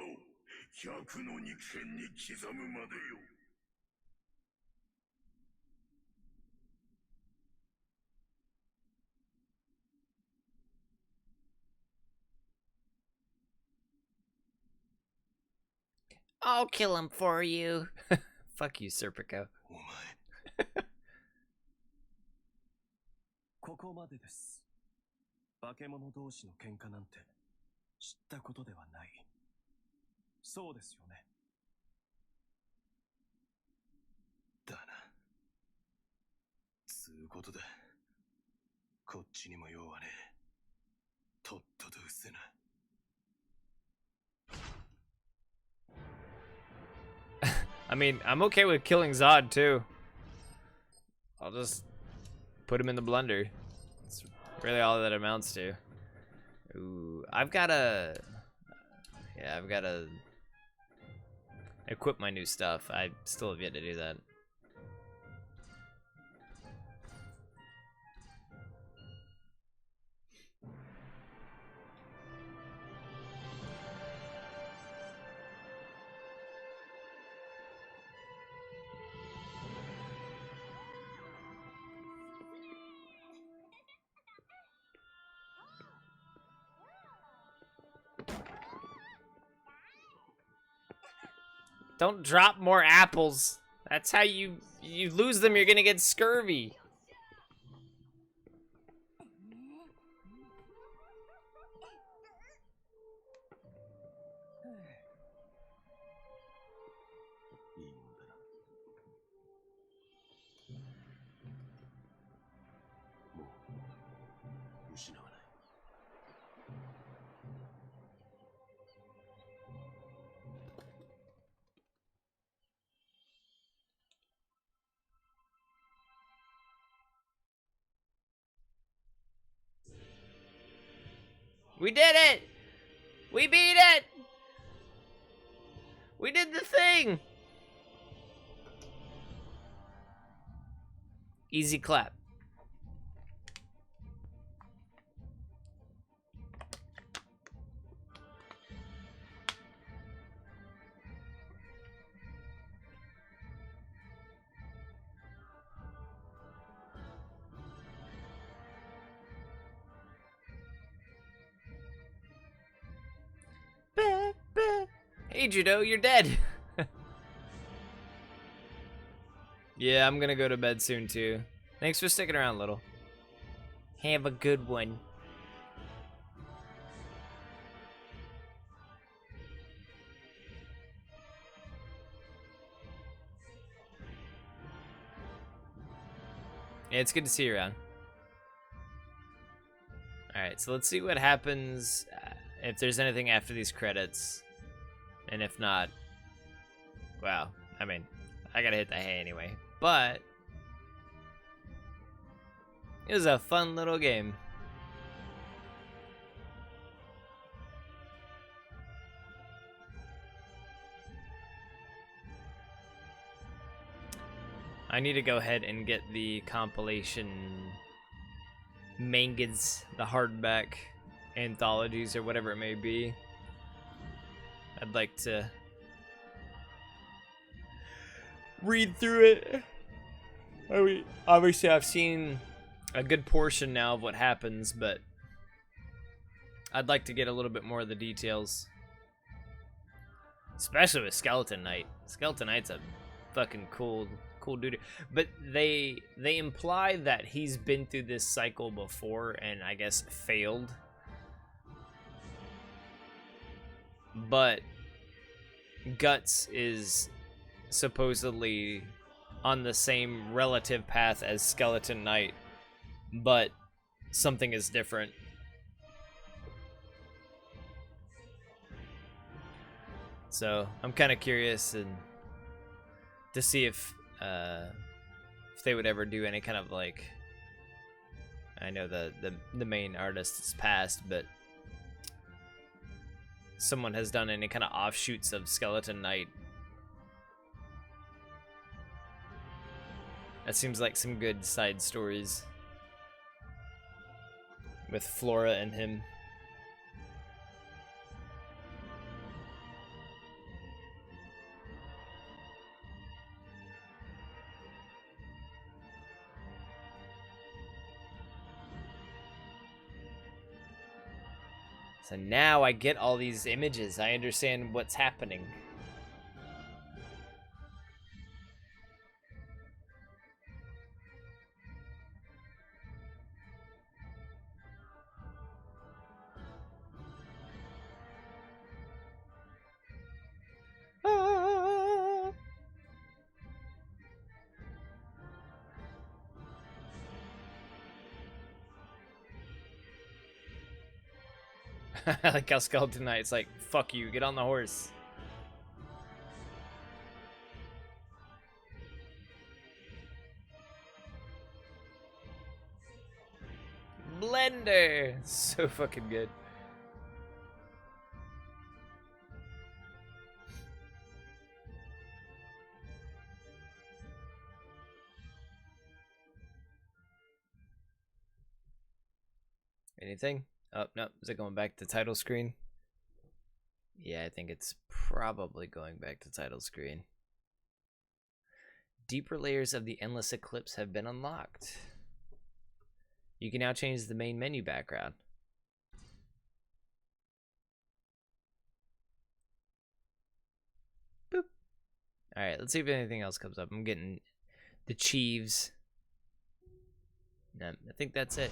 100の肉片に刻むまでよ。I'll kill him for you. Fuck you, Serpico. お前。ここまでです。化け物同士の喧嘩なんて知ったことではない。そうですよね。だな。つうことだ。こっちにも用はねえ。とっとと失せな。I mean, I'm okay with killing Zod too. I'll just put him in the blender. That's really all that amounts to. Ooh, I've gotta equip my new stuff. I still have yet to do that. Don't drop more apples. That's how you lose them, you're gonna get scurvy. We did it! We beat it! We did the thing! Easy clap. Hey Judo, you're dead. Yeah, I'm gonna go to bed soon too. Thanks for sticking around, little. Have a good one. Yeah, it's good to see you around. Alright, so let's see what happens if there's anything after these credits. And if not, well, I mean, I gotta hit the hay anyway. But it was a fun little game. I need to go ahead and get the compilation mangas, the hardback anthologies, or whatever it may be. I'd like to read through it. I mean, obviously, I've seen a good portion now of what happens, but I'd like to get a little bit more of the details. Especially with Skeleton Knight. Skeleton Knight's a fucking cool dude. But they imply that he's been through this cycle before and I guess failed. But Guts is supposedly on the same relative path as Skeleton Knight, but something is different. So I'm kind of curious and to see if they would ever do any kind of like, I know the main artist is passed, but someone has done any kind of offshoots of Skeleton Knight. That seems like some good side stories with Flora and him. So now I get all these images. I understand what's happening. I like how Skeleton Knight's like, fuck you, get on the horse. Blender! So fucking good. Anything? Oh, no. Is it going back to title screen? Yeah, I think it's probably going back to title screen. Deeper layers of the Endless Eclipse have been unlocked. You can now change the main menu background. Boop. Alright, let's see if anything else comes up. I'm getting the Chiefs. No, I think that's it.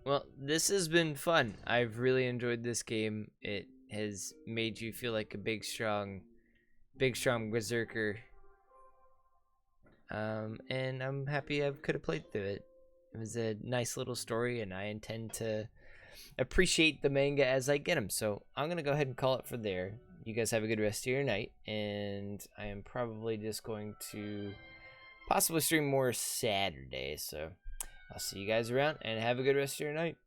Well, this has been fun. I've really enjoyed this game. It has made you feel like a big, strong berserker. And I'm happy I could have played through it. It was a nice little story, and I intend to appreciate the manga as I get them. So I'm going to go ahead and call it for there. You guys have a good rest of your night, and I am probably just going to possibly stream more Saturday. So I'll see you guys around, and have a good rest of your night.